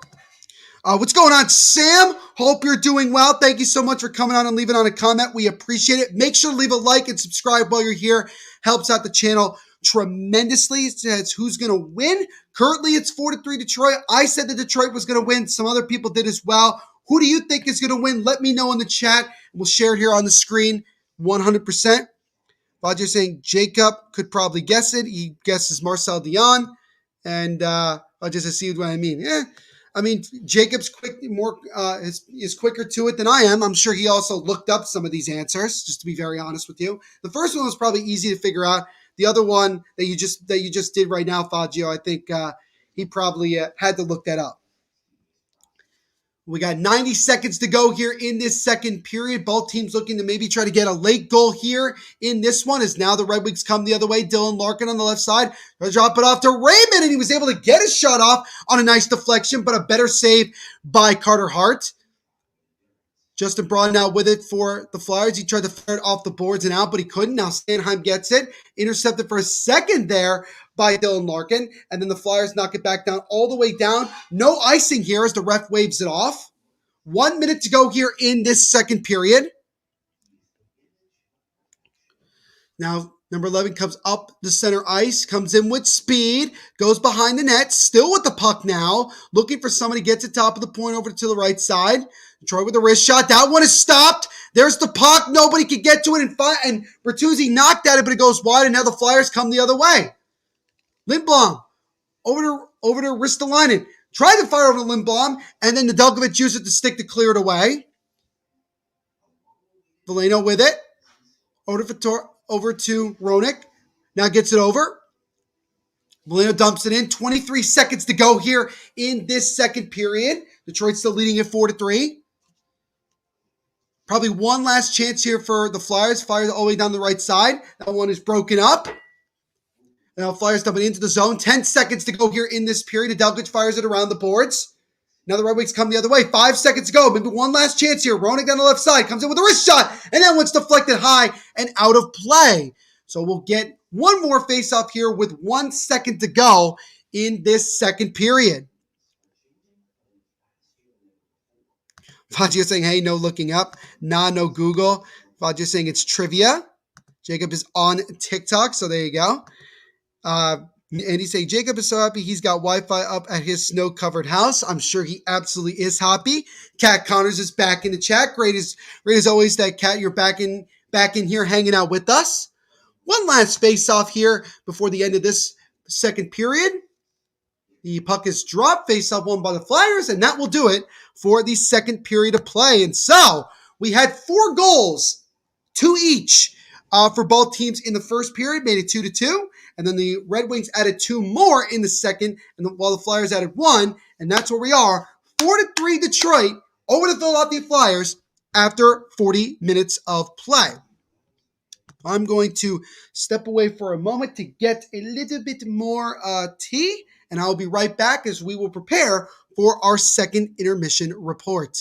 What's going on, Sam? Hope you're doing well. Thank you so much for coming on and leaving on a comment. We appreciate it. Make sure to leave a like and subscribe while you're here. Helps out the channel tremendously. It says who's going to win. Currently, it's 4-3 Detroit. I said that Detroit was going to win. Some other people did as well. Who do you think is going to win? Let me know in the chat. We'll share it here on the screen 100%. Roger's saying Jacob could probably guess it. He guesses Marcel Dion. And Roger says, see what I mean. I mean, Jacob's is quicker to it than I am. I'm sure he also looked up some of these answers, just to be very honest with you. The first one was probably easy to figure out. The other one that you just did right now, Fagio, I think he probably had to look that up. We got 90 seconds to go here in this second period. Both teams looking to maybe try to get a late goal here in this one, as now the Red Wings come the other way. Dylan Larkin on the left side. They'll drop it off to Raymond, and he was able to get his shot off on a nice deflection, but a better save by Carter Hart. Justin Braun now with it for the Flyers. He tried to fire it off the boards and out, but he couldn't. Now Sanheim gets it. Intercepted for a second there by Dylan Larkin. And then the Flyers knock it back down all the way down. No icing here as the ref waves it off. 1 minute to go here in this second period. Now, number 11 comes up the center ice, comes in with speed, goes behind the net, still with the puck now, looking for somebody, gets it top of the point over to the right side. Troy with a wrist shot. That one is stopped. There's the puck. Nobody could get to it, and Bertuzzi knocked at it, but it goes wide, and now the Flyers come the other way. Lindblom over to Ristolainen. Tried to fire over to Lindblom, and then Nedeljkovic used it to stick to clear it away. Veleno with it. Over to Roenick. Now gets it over. Veleno dumps it in. 23 seconds to go here in this second period. Detroit's still leading it 4-3. Probably one last chance here for the Flyers. Fires all the way down the right side. That one is broken up. Now Flyers dumping into the zone. 10 seconds to go here in this period. Nedeljkovic fires it around the boards. Now the Red Wings come the other way. 5 seconds to go. Maybe one last chance here. Roenick on the left side. Comes in with a wrist shot. And that one's deflected high and out of play. So we'll get one more face-off here with 1 second to go in this second period. Fagio saying, hey, no looking up. Nah, no Google. Fagio saying it's trivia. Jacob is on TikTok, so there you go. And he's saying Jacob is so happy he's got Wi-Fi up at his snow-covered house. I'm sure he absolutely is happy. Kat Connors is back in the chat. Great as always that, Kat, you're back in here hanging out with us. One last face-off here before the end of this second period. The puck is dropped, face-off won by the Flyers, and that will do it for the second period of play. And so we had 4 goals, 2 each, for both teams in the first period, made it 2-2. And then the Red Wings added 2 more in the second, and while the Flyers added 1, and that's where we are, 4-3 Detroit over the Philadelphia Flyers after 40 minutes of play. I'm going to step away for a moment to get a little bit more tea, and I'll be right back as we will prepare for our second intermission report.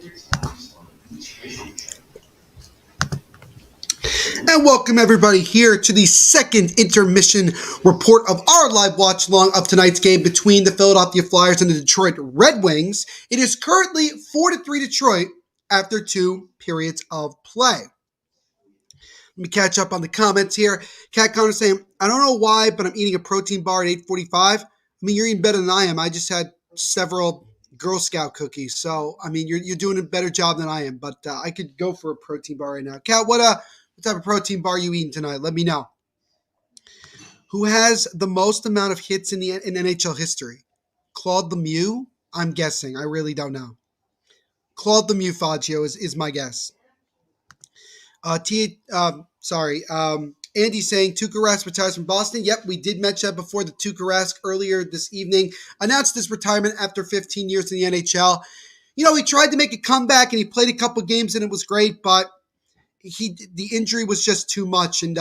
And welcome everybody here to the second intermission report of our live watch along of tonight's game between the Philadelphia Flyers and the Detroit Red Wings. It is currently 4-3 Detroit after 2 periods of play. Let me catch up on the comments here. Cat Connor saying, I don't know why, but I'm eating a protein bar at 8:45. I mean, you're eating better than I am. I just had several Girl Scout cookies. So, I mean, you're doing a better job than I am. But I could go for a protein bar right now. Cat, what type of protein bar are you eating tonight? Let me know. Who has the most amount of hits in NHL history? Claude Lemieux? I'm guessing. I really don't know. Claude Lemieux, Faggio, is my guess. Andy saying Tuukka Rask retires from Boston. Yep, we did mention that before. The Tuukka Rask earlier this evening announced his retirement after 15 years in the NHL. You know, he tried to make a comeback and he played a couple games and it was great, but the injury was just too much, and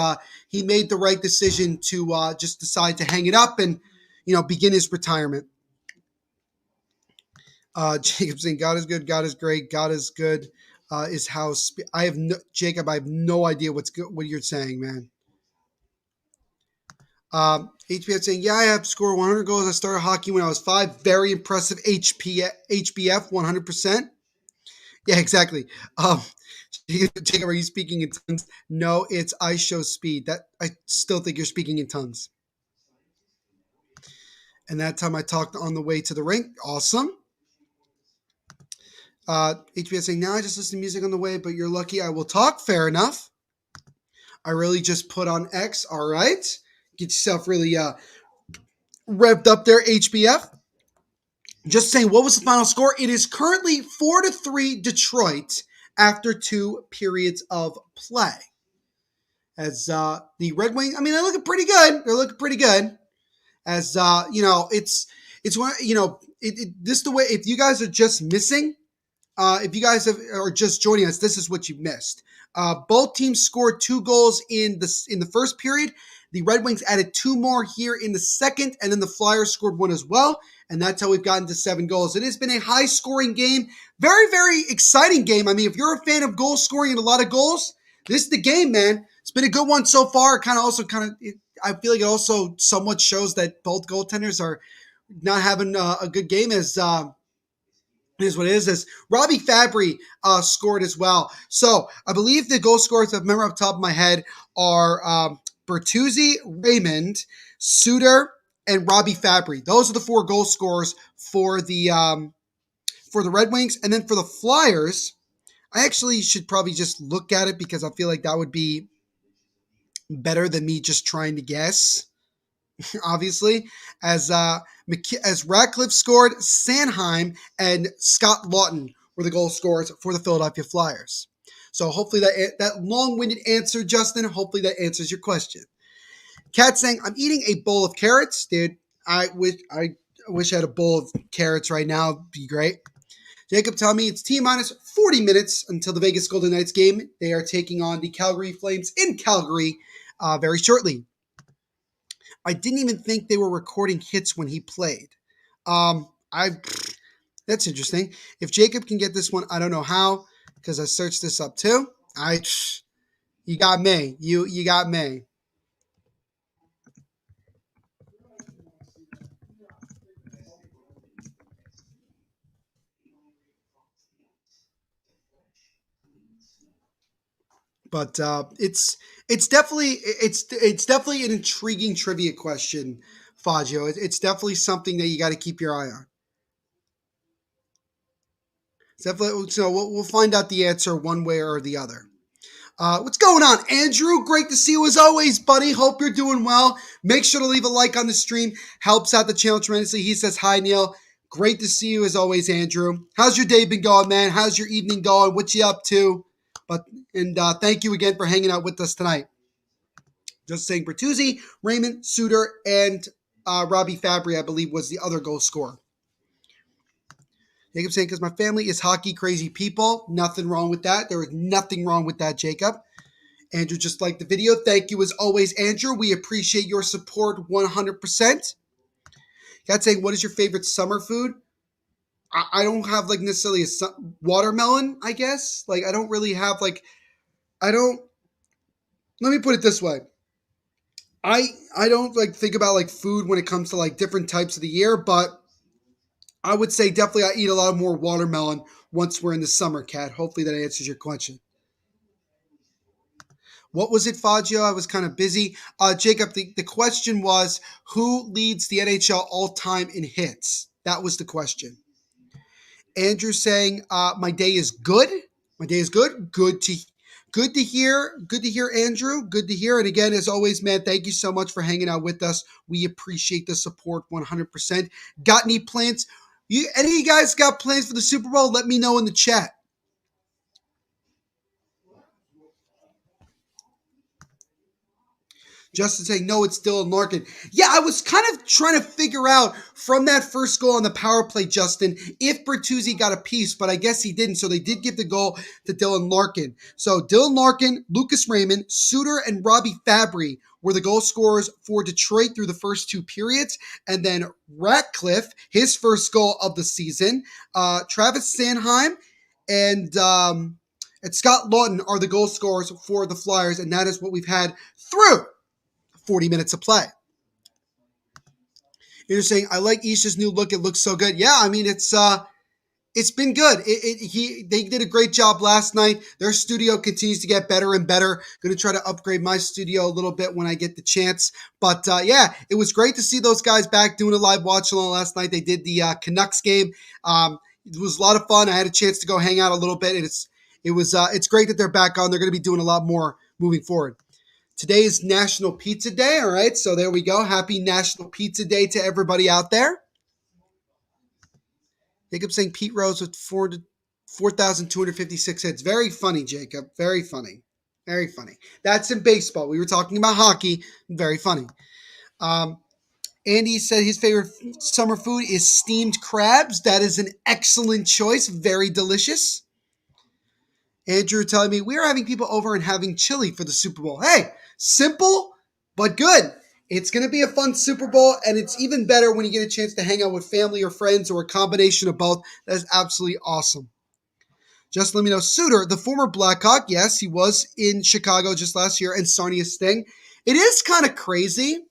he made the right decision to just decide to hang it up and begin his retirement. Jacob saying God is good, God is great, God is good. Is house. Jacob. I have no idea what you're saying, man. HBF saying, yeah, I have scored 100 goals. I started hockey when I was 5. Very impressive. HBF 100%. Yeah, exactly. Jacob, are you speaking in tongues? No, it's I show speed. That I still think you're speaking in tongues. And that time I talked on the way to the rink. Awesome. HBS saying, now I just listen to music on the way, but you're lucky I will talk. Fair enough. I really just put on X. All right. Get yourself really revved up there, HBF. Just saying, what was the final score? It is currently 4-3 Detroit after 2 periods of play. As the Red Wings, I mean, they're looking pretty good. They're looking pretty good. As it's one, this is the way. If you guys are just missing, if you guys are just joining us, this is what you missed. Both teams scored 2 goals in the first period. The Red Wings added 2 more here in the second, and then the Flyers scored 1 as well. And that's how we've gotten to 7 goals. It has been a high-scoring game, very, very exciting game. I mean, if you're a fan of goal scoring and a lot of goals, this is the game, man. It's been a good one so far. I feel like it also somewhat shows that both goaltenders are not having a good game as is what it is. As Robbie Fabry scored as well. So I believe the goal scorers, I remember off the top of my head, are Bertuzzi, Raymond, Suter, and Robbie Fabry. Those are the 4 goal scorers for the Red Wings. And then for the Flyers, I actually should probably just look at it because I feel like that would be better than me just trying to guess. Obviously, as Ratcliffe scored, Sanheim and Scott Lawton were the goal scorers for the Philadelphia Flyers. So hopefully that long-winded answer, Justin, hopefully that answers your question. Kat saying, I'm eating a bowl of carrots. Dude, I wish I had a bowl of carrots right now. It'd be great. Jacob telling me it's T-minus 40 minutes until the Vegas Golden Knights game. They are taking on the Calgary Flames in Calgary very shortly. I didn't even think they were recording hits when he played. That's interesting. If Jacob can get this one, I don't know how, because I searched this up too. You got me. You got me. But it's definitely an intriguing trivia question, Faggio. It's definitely something that you got to keep your eye on. Definitely, so we'll find out the answer one way or the other. What's going on, Andrew? Great to see you as always, buddy. Hope you're doing well. Make sure to leave a like on the stream. Helps out the channel tremendously. He says, hi, Neil. Great to see you as always, Andrew. How's your day been going, man? How's your evening going? What you up to? Thank you again for hanging out with us tonight. Just saying, Bertuzzi, Raymond, Suter, and Robbie Fabry, I believe, was the other goal scorer. Jacob saying, because my family is hockey crazy people. Nothing wrong with that. There is nothing wrong with that, Jacob. Andrew just liked the video. Thank you as always, Andrew. We appreciate your support 100%. Got saying, what is your favorite summer food? I don't have like necessarily watermelon, I guess. Like I don't really have like I don't. Let me put it this way. I don't like think about like food when it comes to like different types of the year, but I would say definitely I eat a lot more watermelon once we're in the summer, Cat. Hopefully that answers your question. What was it, Fagio? I was kind of busy. Jacob, the question was who leads the NHL all time in hits? That was the question. Andrew saying, "My day is good. My day is good. Good to hear. Good to hear, Andrew. Good to hear." And again, as always, man, thank you so much for hanging out with us. We appreciate the support 100%. Got any plans? Any of you guys got plans for the Super Bowl? Let me know in the chat. Justin saying, no, it's Dylan Larkin. Yeah, I was kind of trying to figure out from that first goal on the power play, Justin, if Bertuzzi got a piece, but I guess he didn't. So they did give the goal to Dylan Larkin. So Dylan Larkin, Lucas Raymond, Suter, and Robbie Fabry were the goal scorers for Detroit through the first two periods. And then Ratcliffe, his first goal of the season, Travis Sanheim, and Scott Lawton are the goal scorers for the Flyers. And that is what we've had through 40 minutes of play. You're saying, I like Isha's new look. It looks so good. Yeah, I mean, it's been good. They did a great job last night. Their studio continues to get better and better. Going to try to upgrade my studio a little bit when I get the chance. But yeah, it was great to see those guys back doing a live watch along last night. They did the Canucks game. It was a lot of fun. I had a chance to go hang out a little bit, and it's great that they're back on. They're going to be doing a lot more moving forward. Today is National Pizza Day, all right? So there we go. Happy National Pizza Day to everybody out there. Jacob saying Pete Rose with 4,256 hits. Very funny, Jacob. Very funny. Very funny. That's in baseball. We were talking about hockey. Very funny. Andy said his favorite summer food is steamed crabs. That is an excellent choice. Very delicious. Andrew telling me we are having people over and having chili for the Super Bowl. Hey, simple but good. It's going to be a fun Super Bowl, and it's even better when you get a chance to hang out with family or friends or a combination of both. That is absolutely awesome. Just let me know. Suter, the former Blackhawk, yes, he was in Chicago just last year, and Sarnia Sting. It is kind of crazy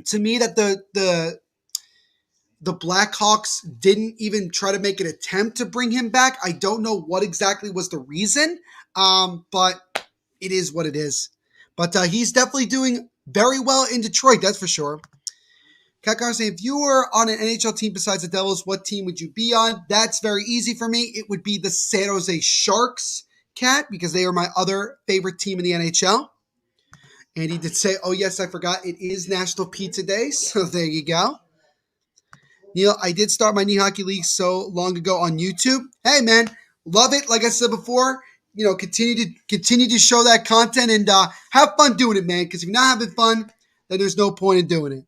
to me that the Blackhawks didn't even try to make an attempt to bring him back. I don't know what exactly was the reason, but it is what it is. But he's definitely doing very well in Detroit, that's for sure. Kakar saying, if you were on an NHL team besides the Devils, what team would you be on? That's very easy for me. It would be the San Jose Sharks, Cat, because they are my other favorite team in the NHL. And he did say, oh, yes, I forgot. It is National Pizza Day, so there you go. Neil, I did start my knee hockey league so long ago on YouTube. Hey, man, love it. Like I said before, continue to show that content and have fun doing it, man. Because if you're not having fun, then there's no point in doing it.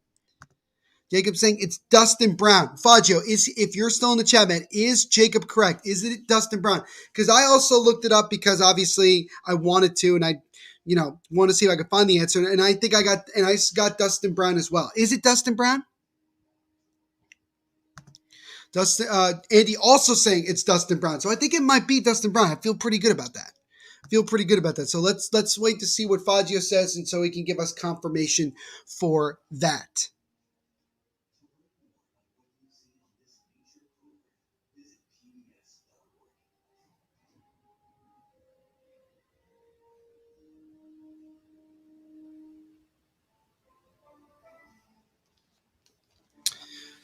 Jacob saying it's Dustin Brown. Fagio, if you're still in the chat, man, is Jacob correct? Is it Dustin Brown? Because I also looked it up because obviously I wanted to, and I, want to see if I could find the answer. And I think I got Dustin Brown as well. Is it Dustin Brown? Dustin, Andy also saying it's Dustin Brown. So I think it might be Dustin Brown. I feel pretty good about that. So let's wait to see what Fagio says, and so he can give us confirmation for that.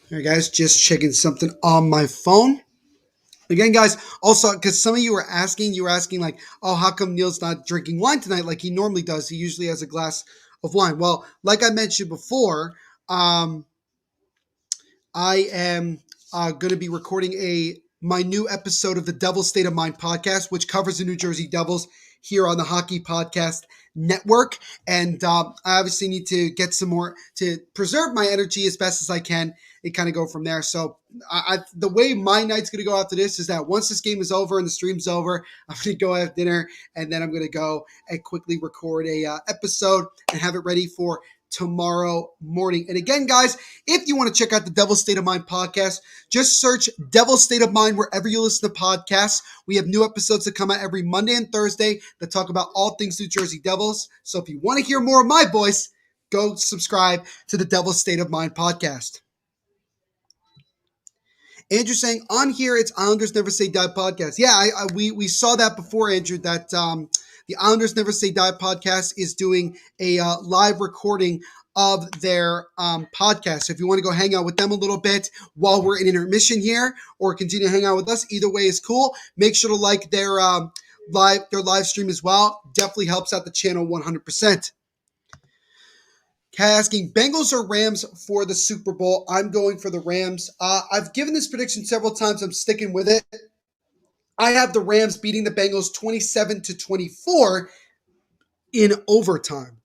All right, guys, just checking something on my phone. Again, guys, also, because some of you were asking like, oh, how come Neil's not drinking wine tonight like he normally does? He usually has a glass of wine. Well, like I mentioned before, I am going to be recording my new episode of the Devil's State of Mind podcast, which covers the New Jersey Devils here on the Hockey Podcast Network. And I obviously need to get some more to preserve my energy as best as I can and kind of go from there. So the way my night's going to go after this is that once this game is over and the stream's over, I'm going to go have dinner, and then I'm going to go and quickly record a episode and have it ready for tomorrow morning. And again, guys, if you want to check out the Devil's State of Mind podcast, just search Devil's State of Mind wherever you listen to podcasts. We have new episodes that come out every Monday and Thursday that talk about all things New Jersey Devils. So if you want to hear more of my voice, go subscribe to the Devil's State of Mind podcast. Andrew saying on here, it's Islanders Never Say Die podcast. Yeah, we saw that before, Andrew, that the Islanders Never Say Die podcast is doing a live recording of their podcast. So if you want to go hang out with them a little bit while we're in intermission here, or continue to hang out with us, either way is cool. Make sure to like their live stream as well. Definitely helps out the channel 100%. Asking Bengals or Rams for the Super Bowl. I'm going for the Rams. I've given this prediction several times. I'm sticking with it. I have the Rams beating the Bengals 27-24 in overtime.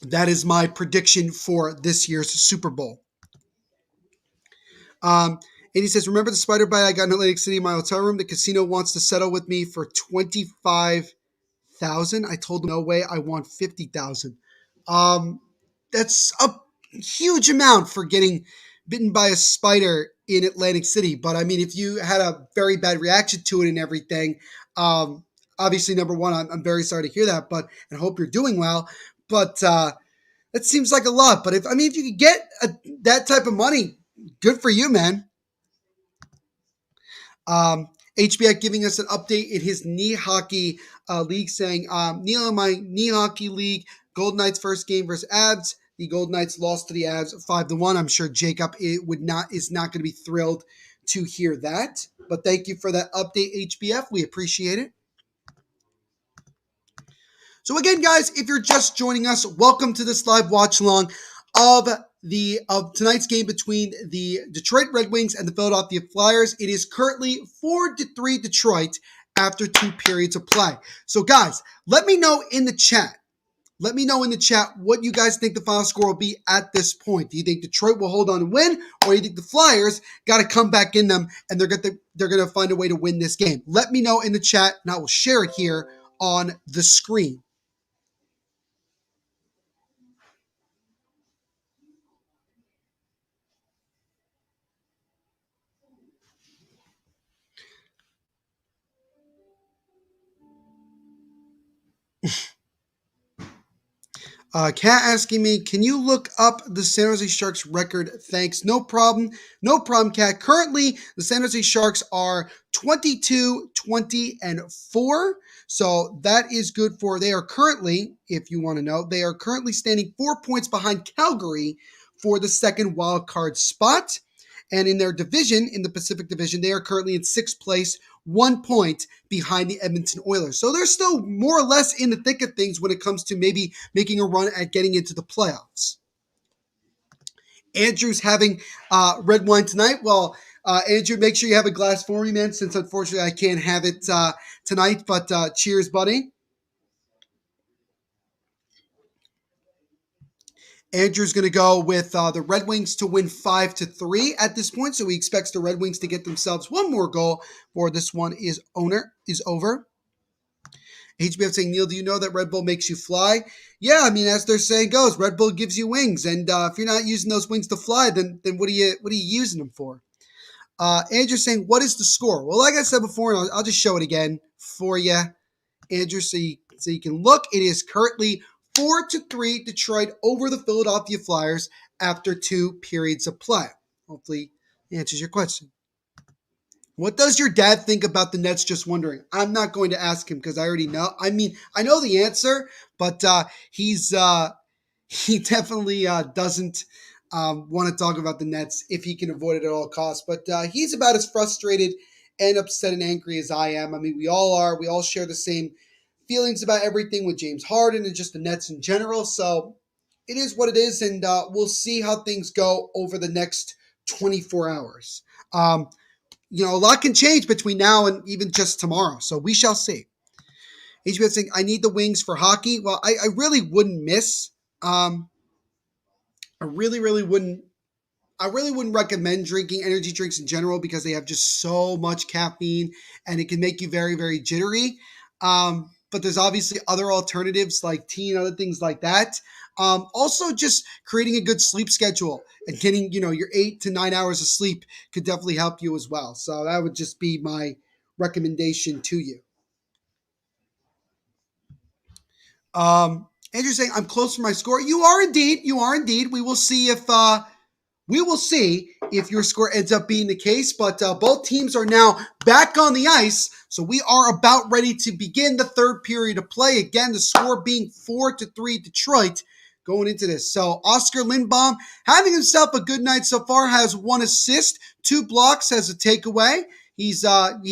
That is my prediction for this year's Super Bowl. And he says, remember the spider bite I got in Atlantic City in my hotel room? The casino wants to settle with me for $25,000. I told them, no way, I want $50,000. That's a huge amount for getting bitten by a spider in Atlantic City. But I mean, if you had a very bad reaction to it and everything, obviously, number one, I'm very sorry to hear that, but I hope you're doing well. But that seems like a lot. But if you could get that type of money, good for you, man. HBX giving us an update in his knee hockey league, saying, Neil, in my knee hockey league, Golden Knights first game versus Avs. The Golden Knights lost to the Avs 5-1. I'm sure Jacob is not going to be thrilled to hear that. But thank you for that update, HBF. We appreciate it. So again, guys, if you're just joining us, welcome to this live watch along of tonight's game between the Detroit Red Wings and the Philadelphia Flyers. It is currently 4-3 Detroit after 2 periods of play. So guys, let me know in the chat. Let me know in the chat what you guys think the final score will be at this point. Do you think Detroit will hold on and win, or do you think the Flyers got to come back in them and they're going to find a way to win this game? Let me know in the chat, and I will share it here on the screen. Kat asking me, can you look up the San Jose Sharks record? Thanks. No problem. No problem, Kat. Currently, the San Jose Sharks are 22-20-4. So that is good they are currently, if you want to know, they are currently standing 4 points behind Calgary for the second wild card spot. And in their division, in the Pacific Division, they are currently in 6th place, 1 point behind the Edmonton Oilers. So they're still more or less in the thick of things when it comes to maybe making a run at getting into the playoffs. Andrew's having red wine tonight. Well, Andrew, make sure you have a glass for me, man, since unfortunately I can't have it tonight. But cheers, buddy. Andrew's going to go with the Red Wings to win 5-3 at this point. So he expects the Red Wings to get themselves one more goal before this one is over. HBF saying, Neil, do you know that Red Bull makes you fly? Yeah, I mean, as their saying goes, Red Bull gives you wings. And if you're not using those wings to fly, then what are you using them for? Andrew's saying, what is the score? Well, like I said before, and I'll just show it again for you, Andrew, so you can look. It is currently 4-3 Detroit over the Philadelphia Flyers after 2 periods of play. Hopefully answers your question. What does your dad think about the Nets? Just wondering. I'm not going to ask him because I already know. I mean, I know the answer, but he definitely doesn't want to talk about the Nets if he can avoid it at all costs. But he's about as frustrated and upset and angry as I am. I mean, we all are. We all share the same feelings about everything with James Harden and just the Nets in general. So it is what it is, and we'll see how things go over the next 24 hours. A lot can change between now and even just tomorrow, so we shall see. HBS saying, I need the wings for hockey. Well, I really wouldn't miss. I really wouldn't recommend drinking energy drinks in general because they have just so much caffeine and it can make you very, very jittery. but there's obviously other alternatives like tea and other things like that. Also, just creating a good sleep schedule and getting, your 8 to 9 hours of sleep could definitely help you as well. So that would just be my recommendation to you. Andrew's saying, I'm close to my score. You are indeed. You are indeed. We will see if your score ends up being the case, but both teams are now back on the ice, so we are about ready to begin the third period of play. Again, the score being 4-3 Detroit going into this. So Oscar Lindbaum, having himself a good night so far, has 1 assist, 2 blocks, has a takeaway. He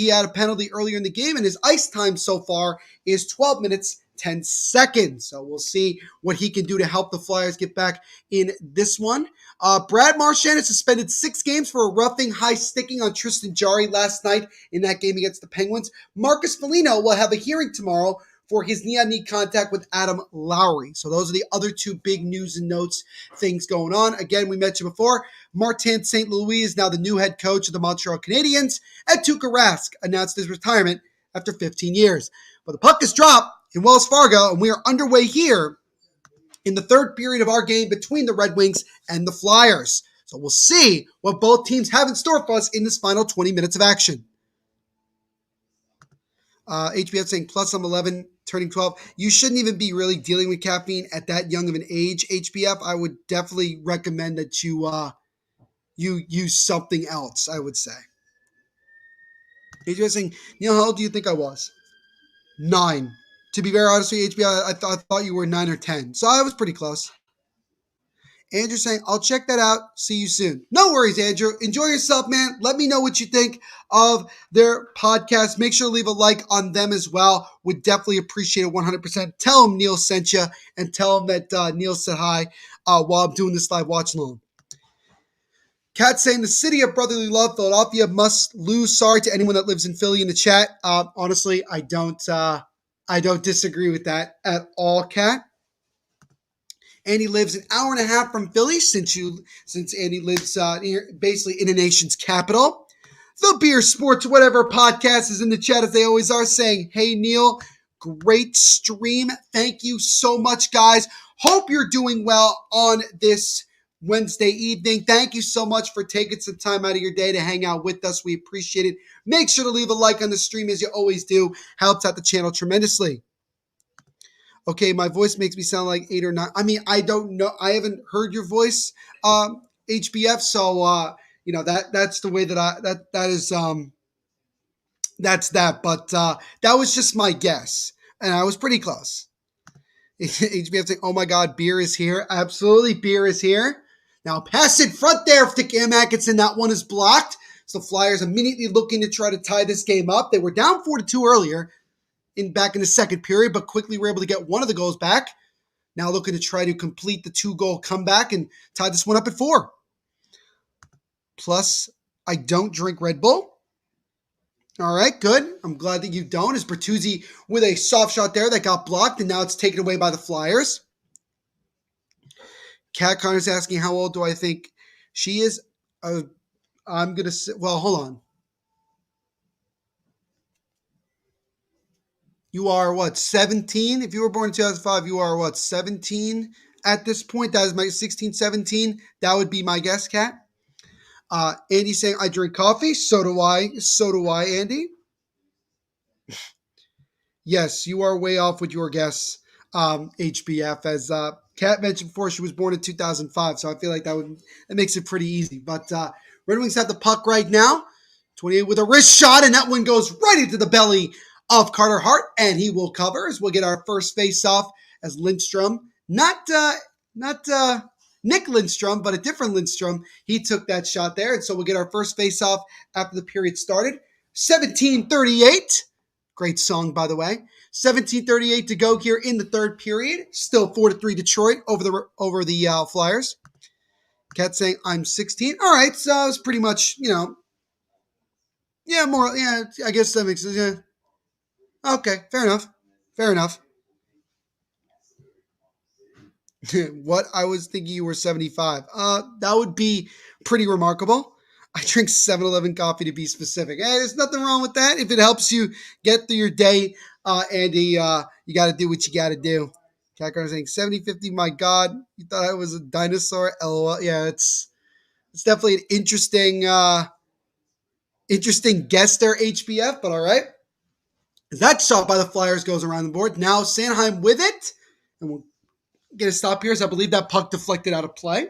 had a penalty earlier in the game, and his ice time so far is 12 minutes 10 seconds. So we'll see what he can do to help the Flyers get back in this one. Brad Marchand is suspended 6 games for a roughing high sticking on Tristan Jarry last night in that game against the Penguins. Marcus Foligno will have a hearing tomorrow for his knee-on-knee contact with Adam Lowry. So those are the other 2 big news and notes things going on. Again, we mentioned before, Martin St. Louis is now the new head coach of the Montreal Canadiens, and Tuukka Rask announced his retirement after 15 years. But the puck is dropped in Wells Fargo, and we are underway here in the third period of our game between the Red Wings and the Flyers. So we'll see what both teams have in store for us in this final 20 minutes of action. HBF saying plus I'm 11, turning 12. You shouldn't even be really dealing with caffeine at that young of an age, HBF. I would definitely recommend that you use something else, I would say. HBF saying, Neil, how old do you think I was? 9. To be very honest with you, HBF, I thought you were 9 or 10. So I was pretty close. Andrew saying, I'll check that out. See you soon. No worries, Andrew. Enjoy yourself, man. Let me know what you think of their podcast. Make sure to leave a like on them as well. Would definitely appreciate it 100%. Tell them Neil sent you and tell them that Neil said hi while I'm doing this live watch along. Kat saying, the city of brotherly love, Philadelphia must lose. Sorry to anyone that lives in Philly in the chat. Honestly, I don't disagree with that at all, Kat. Andy lives an hour and a half from Philly since Andy lives basically in the nation's capital. The Beer Sports Whatever podcast is in the chat as they always are saying, hey, Neil, great stream. Thank you so much, guys. Hope you're doing well on this Wednesday evening. Thank you so much for taking some time out of your day to hang out with us. We appreciate it. Make sure to leave a like on the stream as you always do. Helps out the channel tremendously. Okay, my voice makes me sound like 8 or 9. I mean, I don't know. I haven't heard your voice, HBF. So, that's the way that that's that. But that was just my guess. And I was pretty close. HBF saying, oh my God, beer is here. Absolutely, beer is here. Now, pass in front there to Cam Atkinson. That one is blocked. So the Flyers immediately looking to try to tie this game up. They were down 4-2 earlier. Back in the second period, but quickly were able to get one of the goals back. Now looking to try to complete the 2-goal comeback and tie this one up at 4. Plus, I don't drink Red Bull. All right, good. I'm glad that you don't. As Bertuzzi with a soft shot there that got blocked, and now it's taken away by the Flyers. Kat Connor's asking, how old do I think she is? I'm going to say, well, hold on. You are what, 17? If you were born in 2005, you are what, 17 at this point? That is my 16, 17. That would be my guess, Kat. Andy saying, I drink coffee. So do I. So do I, Andy. Yes, you are way off with your guess, HBF. As Kat mentioned before, she was born in 2005. So I feel like that makes it pretty easy. But Red Wings have the puck right now. 28 with a wrist shot, and that one goes right into the belly of Carter Hart, and he will cover as we'll get our first face-off as Lindstrom, not Nick Lindstrom, but a different Lindstrom. He took that shot there, and so we'll get our first face-off after the period started. 17:38. Great song, by the way. 17:38 to go here in the third period. Still 4-3 Detroit over the Flyers. Kat saying, I'm 16. All right, so it's pretty much, I guess that makes sense, yeah. Okay, fair enough. What? I was thinking you were 75. That would be pretty remarkable. I drink 7-Eleven coffee to be specific. Hey, there's nothing wrong with that. If it helps you get through your day, Andy, you got to do what you got to do. Catcar saying 70-50. My God, you thought I was a dinosaur? LOL. Yeah, it's definitely an interesting guess there, HBF. But all right, as that shot by the Flyers goes around the board, now Sanheim with it, and we'll get a stop here. As I believe that puck deflected out of play.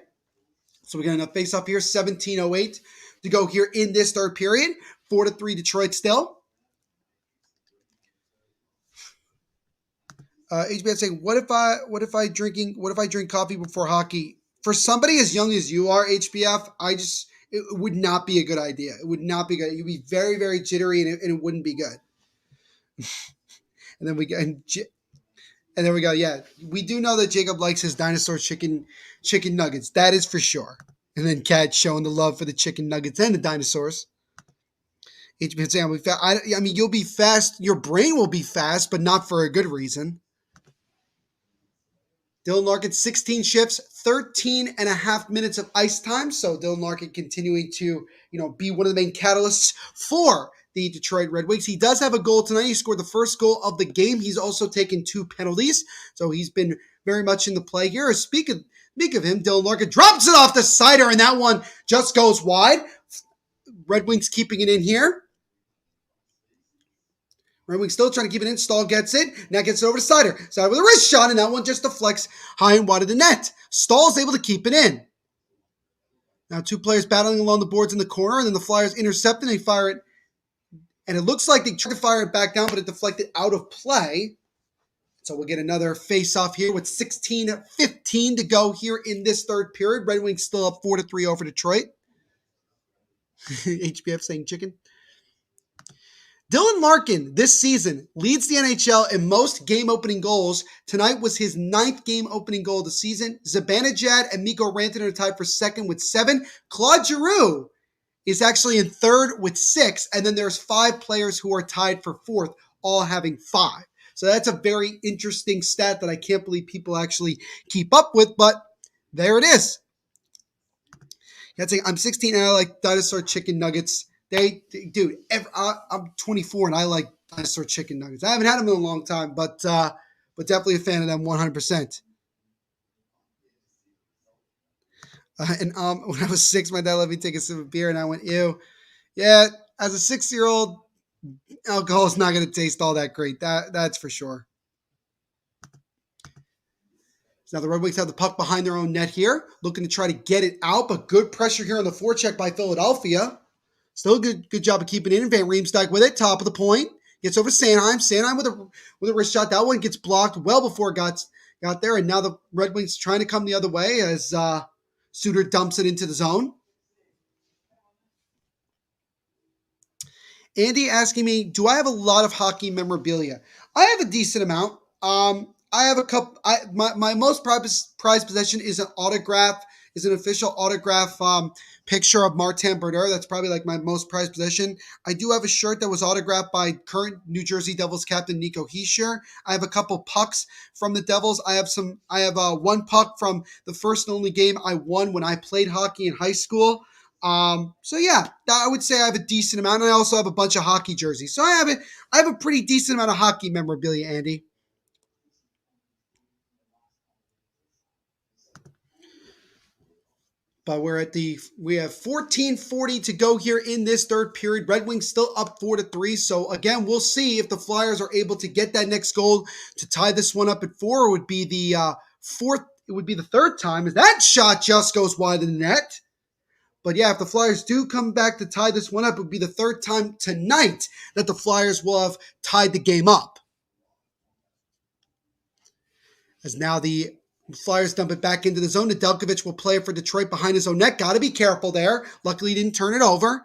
So we're going to face off here, 17:08 to go here in this third period. 4-3 Detroit still. HBN saying, what if I drink coffee before hockey? For somebody as young as you are, HBF, it would not be a good idea. It would not be good. You'd be very, very jittery, and it wouldn't be good. And then we go. Yeah, we do know that Jacob likes his dinosaur chicken nuggets. That is for sure. And then Cat showing the love for the chicken nuggets and the dinosaurs. HBN saying, I mean, you'll be fast. Your brain will be fast, but not for a good reason. Dylan Larkin, 16 shifts, 13 and a half minutes of ice time. So Dylan Larkin continuing to, be one of the main catalysts for the Detroit Red Wings. He does have a goal tonight. He scored the first goal of the game. He's also taken 2 penalties. So he's been very much in the play here. Speak of him, Dylan Larkin drops it off the cider, and that one just goes wide. Red Wings keeping it in here. Red Wings still trying to keep it in. Stahl gets it. Now gets it over to Sider. Sider with a wrist shot, and that one just deflects high and wide of the net. Stahl's able to keep it in. Now 2 players battling along the boards in the corner, and then the Flyers intercept and they fire it. And it looks like they tried to fire it back down, but it deflected out of play. So we'll get another face-off here with 16:15 to go here in this third period. Red Wings still up 4-3 over Detroit. HBF saying chicken. Dylan Larkin this season leads the NHL in most game-opening goals. Tonight was his 9th game-opening goal of the season. Zibanejad and Mikko Rantanen are tied for second with 7. Claude Giroux is actually in third with 6. And then there's 5 players who are tied for fourth, all having 5. So that's a very interesting stat that I can't believe people actually keep up with, but there it is. I'm 16 and I like dinosaur chicken nuggets. Dude, I'm 24 and I like dinosaur chicken nuggets. I haven't had them in a long time, but definitely a fan of them 100%. When I was 6, my dad let me take a sip of beer, and I went, ew. Yeah, as a 6-year-old, alcohol is not going to taste all that great. That's for sure. So now the Red Wings have the puck behind their own net here, looking to try to get it out, but good pressure here on the forecheck by Philadelphia. Still a good job of keeping it in. Van Riemsdyk with it, top of the point. Gets over Sanheim. Sanheim with a wrist shot. That one gets blocked well before it got there. And now the Red Wings trying to come the other way as Suter dumps it into the zone. Andy asking me, do I have a lot of hockey memorabilia? I have a decent amount. I have a couple. My most prized possession is an official autograph picture of Martin Brodeur. That's probably like my most prized possession. I do have a shirt that was autographed by current New Jersey Devils captain Nico Hischier. I have a couple pucks from the Devils. I have one puck from the first and only game I won when I played hockey in high school. So yeah, I would say I have a decent amount. And I also have a bunch of hockey jerseys. So I have a pretty decent amount of hockey memorabilia, Andy. But we have 14:40 to go here in this third period. Red Wings still up 4-3. So again, we'll see if the Flyers are able to get that next goal to tie this one up at 4. It would be the fourth. It would be the third time as that shot just goes wide of the net. But yeah, if the Flyers do come back to tie this one up, it would be the third time tonight that the Flyers will have tied the game up. As now the Flyers dump it back into the zone. Nedeljkovic will play it for Detroit behind his own net. Got to be careful there. Luckily, he didn't turn it over.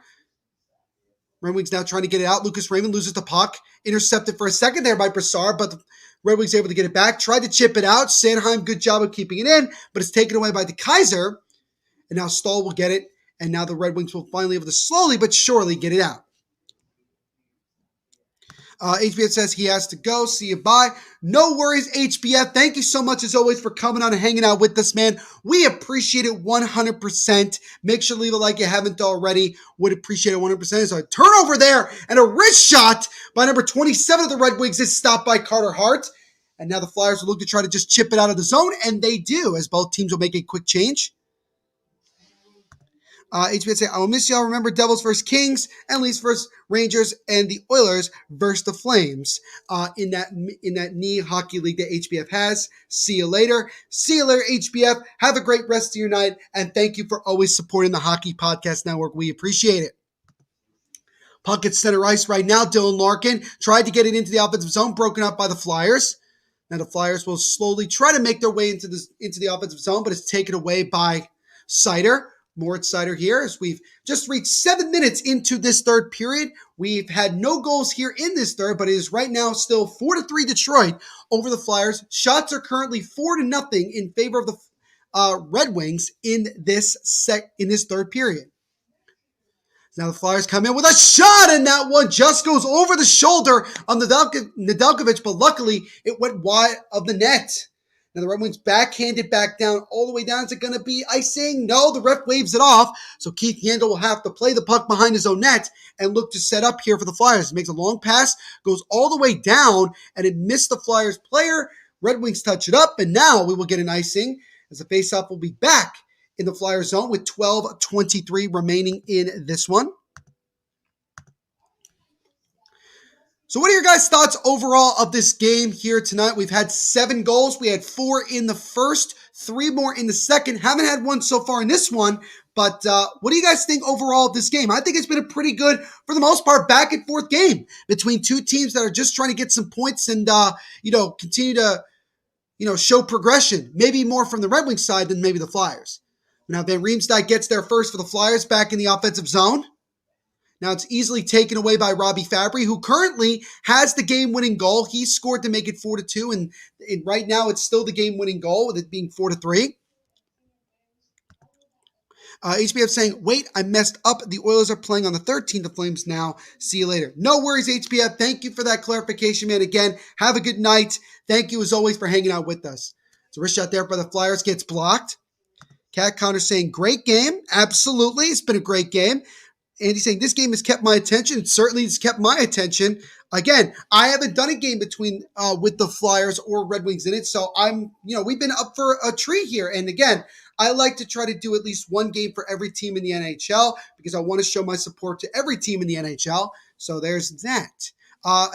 Red Wings now trying to get it out. Lucas Raymond loses the puck. Intercepted for a second there by Brassard, but the Red Wings able to get it back. Tried to chip it out. Sanheim, good job of keeping it in, but it's taken away by the Kaiser. And now Stahl will get it. And now the Red Wings will finally able to slowly but surely get it out. HBF says he has to go. See you, bye. No worries, HBF. Thank you so much, as always, for coming on and hanging out with us, man. We appreciate it 100%. Make sure to leave a like if you haven't already. Would appreciate it 100%. So a turnover there and a wrist shot by number 27 of the Red Wings is stopped by Carter Hart. And now the Flyers will look to try to just chip it out of the zone, and they do, as both teams will make a quick change. HBS say, I will miss y'all. Remember Devils versus Kings, and Leafs versus Rangers, and the Oilers versus the Flames in that knee hockey league that HBF has. See you later. See you later, HBF. Have a great rest of your night, and thank you for always supporting the Hockey Podcast Network. We appreciate it. Puck at center ice right now. Dylan Larkin tried to get it into the offensive zone, broken up by the Flyers. Now the Flyers will slowly try to make their way into the offensive zone, but it's taken away by Seider. Moritz Seider here, as we've just reached 7 minutes into this third period. We've had no goals here in this third, but it is right now still 4-3 Detroit over the Flyers. Shots are currently 4-0 in favor of the Red Wings in this third period. Now the Flyers come in with a shot, and that one just goes over the shoulder on Nedeljkovic, but luckily it went wide of the net. Now the Red Wings backhanded back down, all the way down. Is it going to be icing? No, the ref waves it off. So Keith Yandel will have to play the puck behind his own net and look to set up here for the Flyers. He makes a long pass, goes all the way down, and it missed the Flyers player. Red Wings touch it up, and now we will get an icing as the faceoff will be back in the Flyers zone with 12:23 remaining in this one. So what are your guys' thoughts overall of this game here tonight? We've had 7 goals. We had 4 in the first, 3 more in the second. Haven't had one so far in this one, but what do you guys think overall of this game? I think it's been a pretty good, for the most part, back and forth game between two teams that are just trying to get some points and, continue to, show progression. Maybe more from the Red Wings side than maybe the Flyers. Now, Van Riemsdyk gets there first for the Flyers back in the offensive zone. Now it's easily taken away by Robbie Fabry, who currently has the game-winning goal. He scored to make it 4-2, and right now it's still the game-winning goal, with it being 4-3. HBF saying, wait, I messed up. The Oilers are playing on the 13th of Flames now. See you later. No worries, HBF. Thank you for that clarification, man. Again, have a good night. Thank you, as always, for hanging out with us. So wrist shot there by the Flyers gets blocked. Cat Connor saying, great game. Absolutely. It's been a great game. Andy saying, this game has kept my attention. It certainly has kept my attention. Again, I haven't done a game with the Flyers or Red Wings in it, so we've been up for a treat here. And again, I like to try to do at least one game for every team in the NHL because I want to show my support to every team in the NHL. So there's that.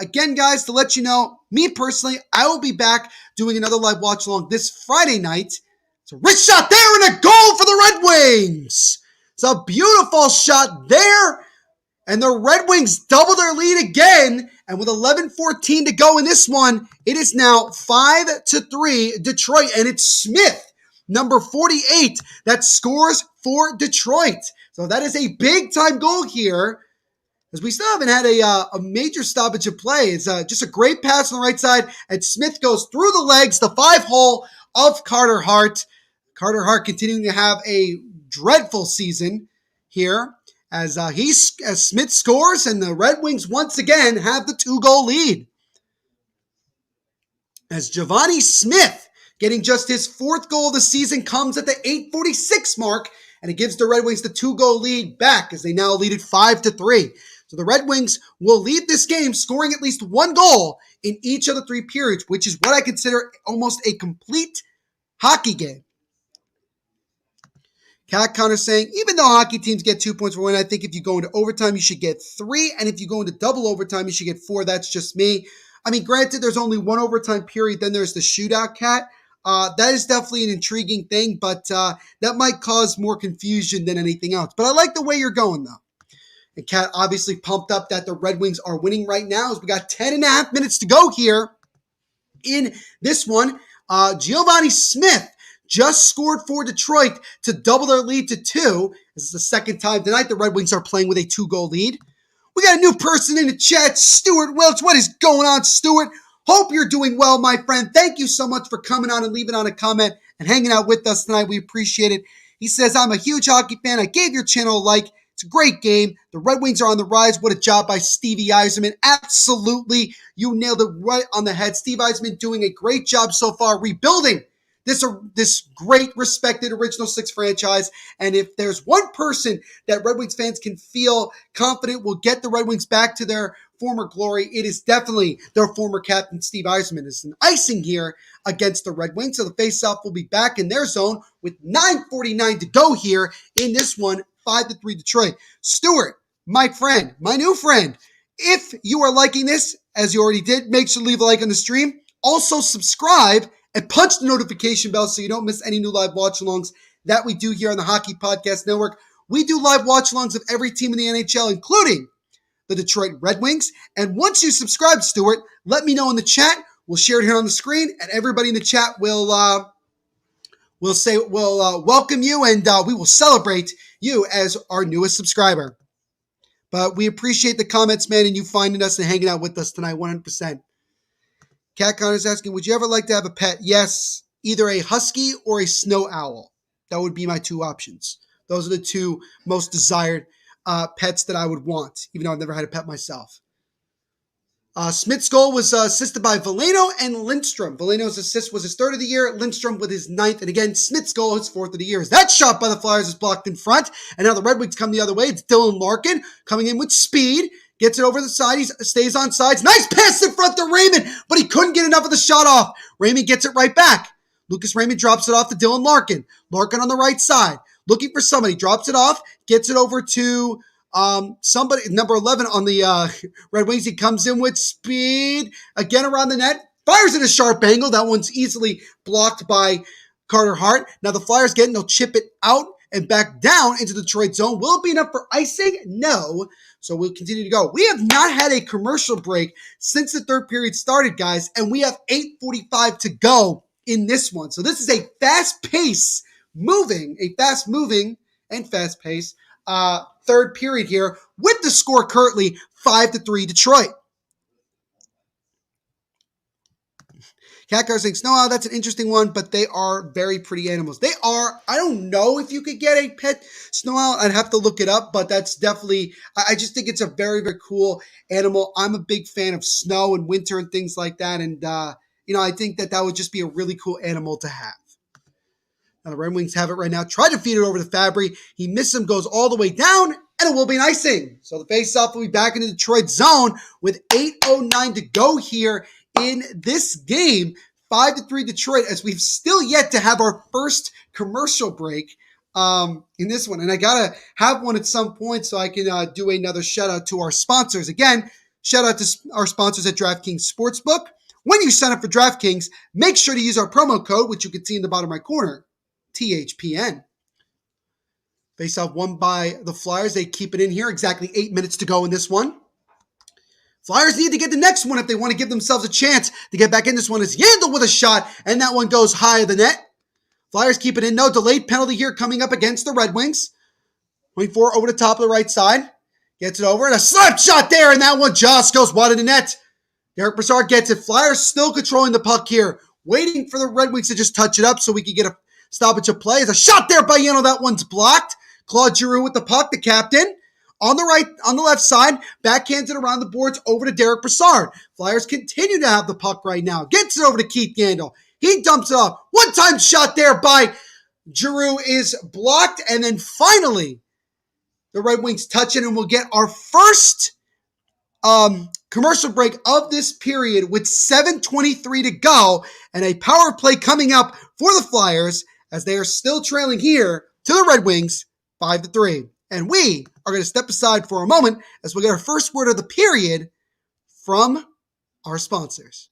Again, guys, to let you know, me personally, I will be back doing another live watch along this Friday night. It's a wrist shot there and a goal for the Red Wings. It's a beautiful shot there, and the Red Wings double their lead again, and with 11:14 to go in this one, it is now 5-3 Detroit, and it's Smith, number 48, that scores for Detroit. So that is a big-time goal here, as we still haven't had a major stoppage of play. It's just a great pass on the right side, and Smith goes through the legs, the 5-hole of Carter Hart. Carter Hart continuing to have a dreadful season here as Smith scores, and the Red Wings once again have the 2-goal lead. As Giovanni Smith, getting just his 4th goal of the season, comes at the 8:46 mark, and it gives the Red Wings the 2-goal lead back as they now lead it 5-3. So the Red Wings will lead this game scoring at least 1 goal in each of the 3 periods, which is what I consider almost a complete hockey game. Cat Connor saying, even though hockey teams get 2 points for win, I think if you go into overtime, you should get 3. And if you go into double overtime, you should get 4. That's just me. I mean, granted, there's only 1 overtime period. Then there's the shootout, Cat. That is definitely an intriguing thing, but that might cause more confusion than anything else. But I like the way you're going, though. And Cat obviously pumped up that the Red Wings are winning right now, as we got 10.5 minutes to go here in this one. Giovanni Smith just scored for Detroit to double their lead to 2. This is the second time tonight the Red Wings are playing with a 2-goal lead. We got a new person in the chat, Stuart Welch. What is going on, Stuart? Hope you're doing well, my friend. Thank you so much for coming on and leaving on a comment and hanging out with us tonight. We appreciate it. He says, I'm a huge hockey fan. I gave your channel a like. It's a great game. The Red Wings are on the rise. What a job by Stevie Yzerman. Absolutely. You nailed it right on the head. Steve Yzerman doing a great job so far rebuilding this great, respected Original Six franchise. And if there's one person that Red Wings fans can feel confident will get the Red Wings back to their former glory, it is definitely their former captain, Steve Yzerman. It's an icing here against the Red Wings. So the faceoff will be back in their zone with 9:49 to go here in this one, 5-3 Detroit. Stuart, my friend, my new friend, if you are liking this, as you already did, make sure to leave a like on the stream. Also subscribe and punch the notification bell so you don't miss any new live watch-alongs that we do here on the Hockey Podcast Network. We do live watch-alongs of every team in the NHL, including the Detroit Red Wings. And once you subscribe, Stuart, let me know in the chat. We'll share it here on the screen, and everybody in the chat will welcome you, and we will celebrate you as our newest subscriber. But we appreciate the comments, man, and you finding us and hanging out with us tonight, 100%. Cat Connor is asking, would you ever like to have a pet? Yes, either a husky or a snow owl. That would be my two options. Those are the two most desired pets that I would want, even though I've never had a pet myself. Smith's goal was assisted by Veleno and Lindstrom. Veleno's assist was his third of the year, Lindstrom with his ninth, and again, Smith's goal, his fourth of the year. That shot by the Flyers is blocked in front, and now the Red Wings come the other way. It's Dylan Larkin coming in with speed. Gets it over the side. He stays on sides. Nice pass in front to Raymond, but he couldn't get enough of the shot off. Raymond gets it right back. Lucas Raymond drops it off to Dylan Larkin. Larkin on the right side. Looking for somebody. Drops it off. Gets it over to somebody, number 11 on the Red Wings. He comes in with speed. Again around the net. Fires at a sharp angle. That one's easily blocked by Carter Hart. Now the Flyers get it. They'll chip it out and back down into the Detroit zone. Will it be enough for icing? No. So we'll continue to go. We have not had a commercial break since the third period started, guys, and we have 8:45 to go in this one. So this is a fast-paced and fast-paced third period here with the score currently 5-3 Detroit. Catcar saying, Snow Owl, that's an interesting one, but they are very pretty animals. They are. I don't know if you could get a pet Snow Owl. I'd have to look it up, but that's definitely, I just think it's a very, very cool animal. I'm a big fan of snow and winter and things like that, and, I think that would just be a really cool animal to have. Now the Red Wings have it right now. Try to feed it over to Fabry. He misses him, goes all the way down, and it will be an icing. So the faceoff will be back in the Detroit zone with 8:09 to go here in this game, 5-3 Detroit, as we've still yet to have our first commercial break in this one. And I got to have one at some point so I can do another shout out to our sponsors. Again, shout out to our sponsors at DraftKings Sportsbook. When you sign up for DraftKings, make sure to use our promo code, which you can see in the bottom right corner, THPN. Faceoff won by the Flyers. They keep it in here. Exactly 8 minutes to go in this one. Flyers need to get the next one if they want to give themselves a chance to get back in this one. Is Yandel with a shot, and that one goes high of the net. Flyers keep it in. No delayed penalty here coming up against the Red Wings. 24 over the top of the right side. Gets it over, and a slap shot there, and that one just goes wide of the net. Derek Brassard gets it. Flyers still controlling the puck here, waiting for the Red Wings to just touch it up so we can get a stoppage of play. There's a shot there by Yandel. That one's blocked. Claude Giroux with the puck, the captain. On the left side, backhanded around the boards over to Derek Brassard. Flyers continue to have the puck right now. Gets it over to Keith Yandel. He dumps it off. One-time shot there by Giroux is blocked. And then finally, the Red Wings touch it, and we'll get our first commercial break of this period with 7:23 to go, and a power play coming up for the Flyers as they are still trailing here to the Red Wings 5-3. And we are going to step aside for a moment as we get our first word of the period from our sponsors.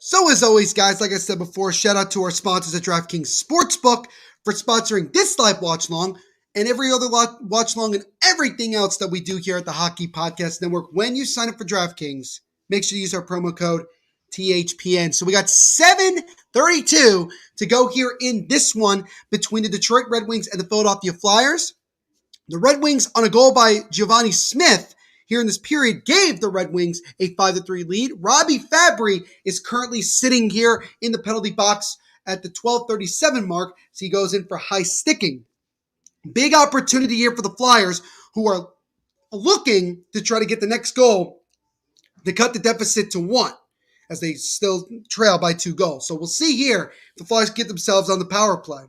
So as always, guys, like I said before, shout out to our sponsors at DraftKings Sportsbook for sponsoring this live watch long and every other watch long and everything else that we do here at the Hockey Podcast Network. When you sign up for DraftKings, make sure you use our promo code THPN. So we got 7:32 to go here in this one between the Detroit Red Wings and the Philadelphia Flyers. The Red Wings, on a goal by Giovanni Smith here in this period, gave the Red Wings a 5-3 lead. Robbie Fabry is currently sitting here in the penalty box at the 12:37 mark, so he goes in for high sticking. Big opportunity here for the Flyers, who are looking to try to get the next goal to cut the deficit to 1, as they still trail by 2 goals. So we'll see here if the Flyers get themselves on the power play.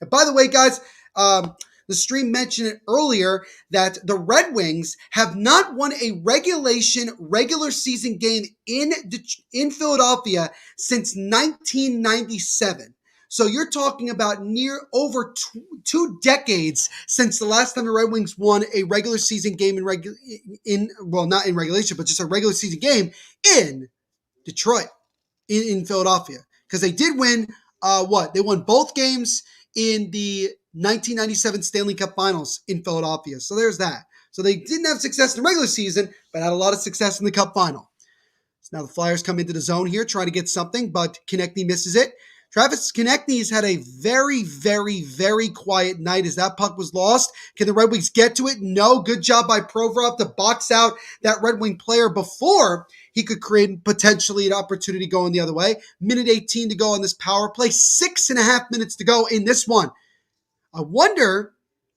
And by the way, guys, the stream mentioned it earlier that the Red Wings have not won a regular season game in Philadelphia since 1997. So you're talking about near over 2 decades since the last time the Red Wings won a regular season game not in regulation, but just a regular season game in Detroit, in Philadelphia. Because they did win, They won both games in the 1997 Stanley Cup Finals in Philadelphia. So there's that. So they didn't have success in the regular season, but had a lot of success in the Cup Final. So now the Flyers come into the zone here, trying to get something, but Konechny misses it. Travis Konechny has had a very, very, very quiet night as that puck was lost. Can the Red Wings get to it? No. Good job by Provorov to box out that Red Wing player before he could create potentially an opportunity going the other way. Minute 18 to go on this power play. 6.5 minutes to go in this one. I wonder,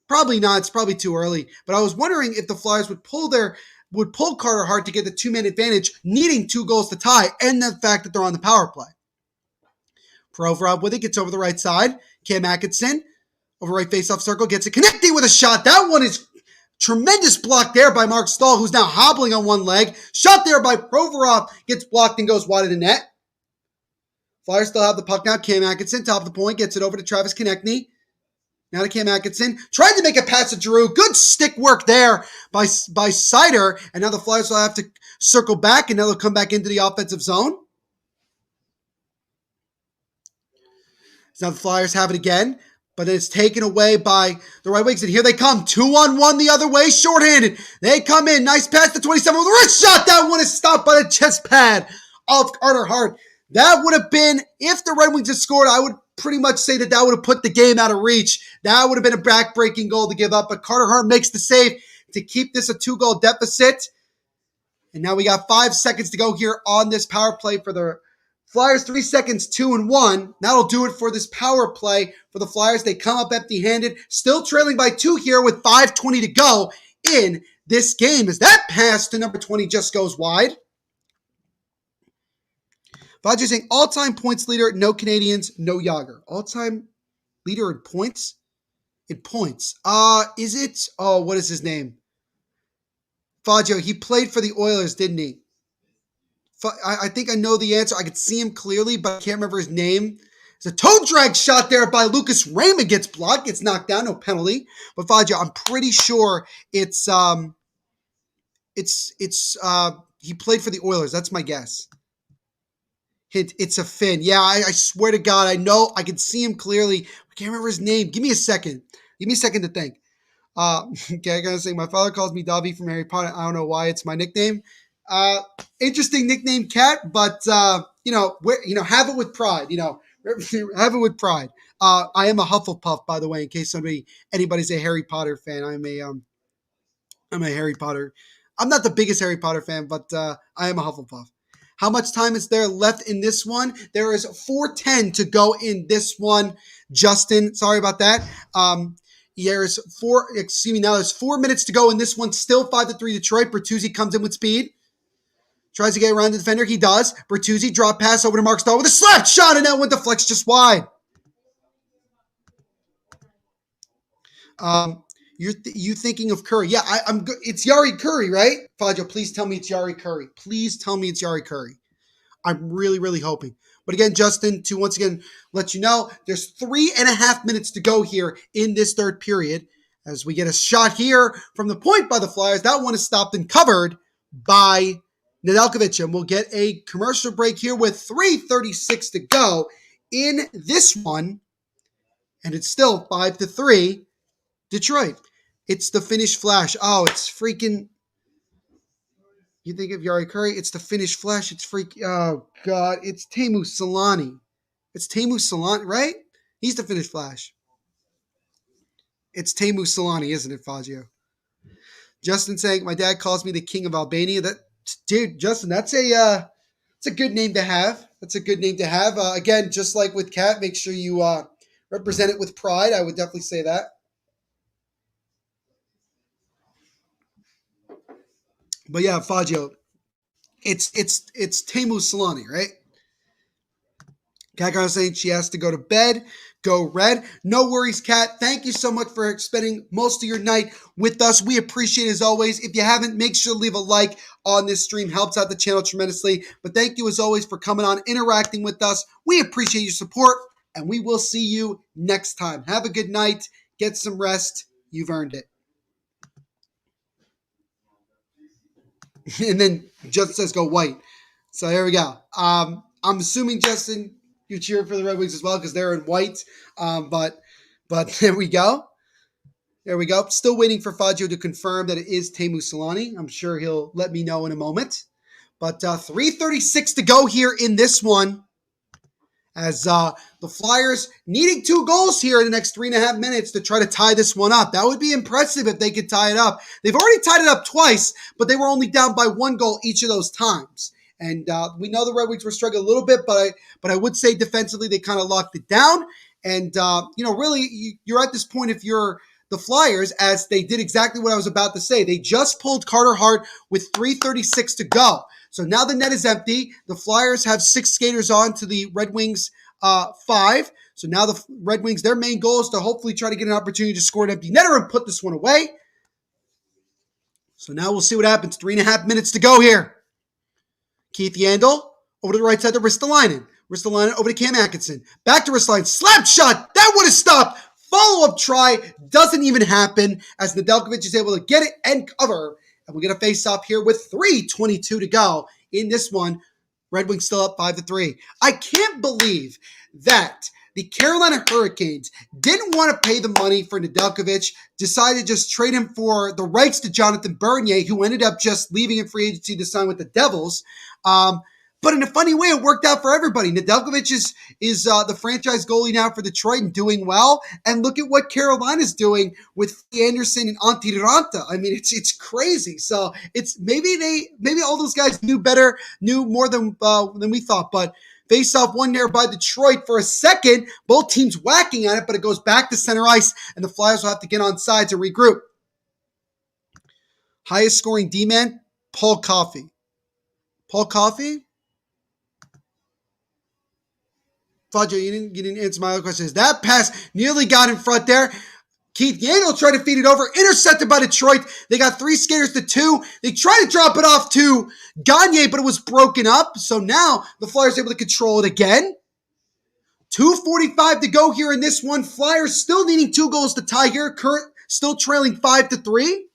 probably not, it's probably too early, but I was wondering if the Flyers would pull Carter Hart to get the 2-man advantage, needing 2 goals to tie, and the fact that they're on the power play. Provorov with it, gets over the right side. Cam Atkinson, over right faceoff circle, gets it. Konechny with a shot. That one is tremendous block there by Mark Stahl, who's now hobbling on one leg. Shot there by Provorov, gets blocked and goes wide of the net. Flyers still have the puck now. Cam Atkinson, top of the point, gets it over to Travis Konechny. Now to Cam Atkinson. Tried to make a pass to Giroux. Good stick work there by Sider. And now the Flyers will have to circle back, and now they'll come back into the offensive zone. So now the Flyers have it again, but it's taken away by the Red Wings. And here they come. 2-on-1 the other way, shorthanded. They come in. Nice pass to 27 with a wrist shot. That one is stopped by the chest pad of Carter Hart. That would have been, if the Red Wings had scored, I would pretty much say that would have put the game out of reach. That would have been a back-breaking goal to give up, but Carter Hart makes the save to keep this a 2-goal deficit. And now we got 5 seconds to go here on this power play for the Flyers. 3 seconds, 2-1. That'll do it for this power play for the Flyers. They come up empty-handed, still trailing by 2 here with 5:20 to go in this game. As that pass to number 20 just goes wide. Fudge saying all-time points leader, no Canadians, no Yager. All-time leader in points? In points. Is it? Oh, what is his name? Faggio, he played for the Oilers, didn't he? I think I know the answer. I could see him clearly, but I can't remember his name. It's a toe drag shot there by Lucas Raymond, gets blocked, gets knocked down, no penalty. But Faggio, I'm pretty sure it's he played for the Oilers. That's my guess. Hint, it's a Finn. Yeah, I swear to God, I know. I can see him clearly. I can't remember his name. Give me a second. Give me a second to think. Okay, I gotta say, my father calls me Dobby from Harry Potter. I don't know why it's my nickname. Interesting nickname, Cat, but have it with pride. Have it with pride. I am a Hufflepuff, by the way, in case anybody's a Harry Potter fan. I'm a Harry Potter. I'm not the biggest Harry Potter fan, but I am a Hufflepuff. How much time is there left in this one? There is 4:10 to go in this one. Justin, sorry about that. There's 4 minutes to go in this one. Still 5-3 Detroit. Bertuzzi comes in with speed. Tries to get around the defender. He does. Bertuzzi drop pass over to Mark Stahl with a slap shot, and that one deflects just wide. You thinking of Curry? Yeah, I'm good. It's Yari Curry, right? Faggio, please tell me it's Yari Curry. Please tell me it's Yari Curry. I'm really, really hoping. But again, Justin, to once again let you know, there's 3.5 minutes to go here in this third period. As we get a shot here from the point by the Flyers. That one is stopped and covered by Nedeljkovic, and we'll get a commercial break here with 3:36 to go in this one, and it's still 5-3 Detroit. It's the Finnish Flash. Oh, it's freaking. You think of Yari Curry? It's the Finnish Flash. It's freaking. Oh God, it's Teemu Selanne. It's Teemu Selanne, right? He's the Finnish Flash. It's Teemu Selanne, isn't it, Fazio? Justin saying, my dad calls me the king of Albania. Dude, Justin, that's a good name to have. That's a good name to have. Again, just like with Kat, make sure you represent it with pride. I would definitely say that. But yeah, Fazio, it's Teemu Selanne, right? Kat saying she has to go to bed. Go Red. No worries, Kat. Thank you so much for spending most of your night with us. We appreciate it as always. If you haven't, make sure to leave a like on this stream. Helps out the channel tremendously. But thank you as always for coming on, interacting with us. We appreciate your support, and we will see you next time. Have a good night. Get some rest. You've earned it. And then Justin says go White. So here we go. I'm assuming, Justin, you cheer for the Red Wings as well because they're in white. But there we go. There we go. Still waiting for Fazio to confirm that it is Teemu Selanne. I'm sure he'll let me know in a moment. But 3:36 to go here in this one. As the Flyers needing 2 goals here in the next 3.5 minutes to try to tie this one up. That would be impressive if they could tie it up. They've already tied it up twice, but they were only down by 1 goal each of those times. And we know the Red Wings were struggling a little bit, but I would say defensively they kind of locked it down. And, really, you're at this point if you're the Flyers, as they did exactly what I was about to say. They just pulled Carter Hart with 3:36 to go. So now the net is empty. The Flyers have 6 skaters on to the Red Wings 5. So now the Red Wings, their main goal is to hopefully try to get an opportunity to score an empty netter and put this one away. So now we'll see what happens. 3.5 minutes to go here. Keith Yandel over to the right side to Ristolainen. Ristolainen over to Cam Atkinson. Back to Ristolainen. Slap shot. That would have stopped. Follow-up try doesn't even happen as Nedeljkovic is able to get it and cover. And we get a face-off here with 3:22 to go in this one. Red Wings still up 5-3. I can't believe that the Carolina Hurricanes didn't want to pay the money for Nedeljkovic, decided to just trade him for the rights to Jonathan Bernier, who ended up just leaving in free agency to sign with the Devils. But in a funny way, it worked out for everybody. Nedeljkovic is the franchise goalie now for Detroit and doing well. And look at what Carolina's doing with Anderson and Antti Ranta. I mean, it's crazy. So it's maybe all those guys knew more than we thought. But face off one there by Detroit for a second. Both teams whacking at it, but it goes back to center ice, and the Flyers will have to get on side to regroup. Highest scoring D-man, Paul Coffey. Paul Coffey? Fudge, you didn't answer my other question. That pass nearly got in front there. Keith Yandel tried to feed it over, intercepted by Detroit. They got 3 skaters to 2. They tried to drop it off to Gagne, but it was broken up. So now the Flyers are able to control it again. 2:45 to go here in this one. Flyers still needing 2 goals to tie here. Still trailing 5-3.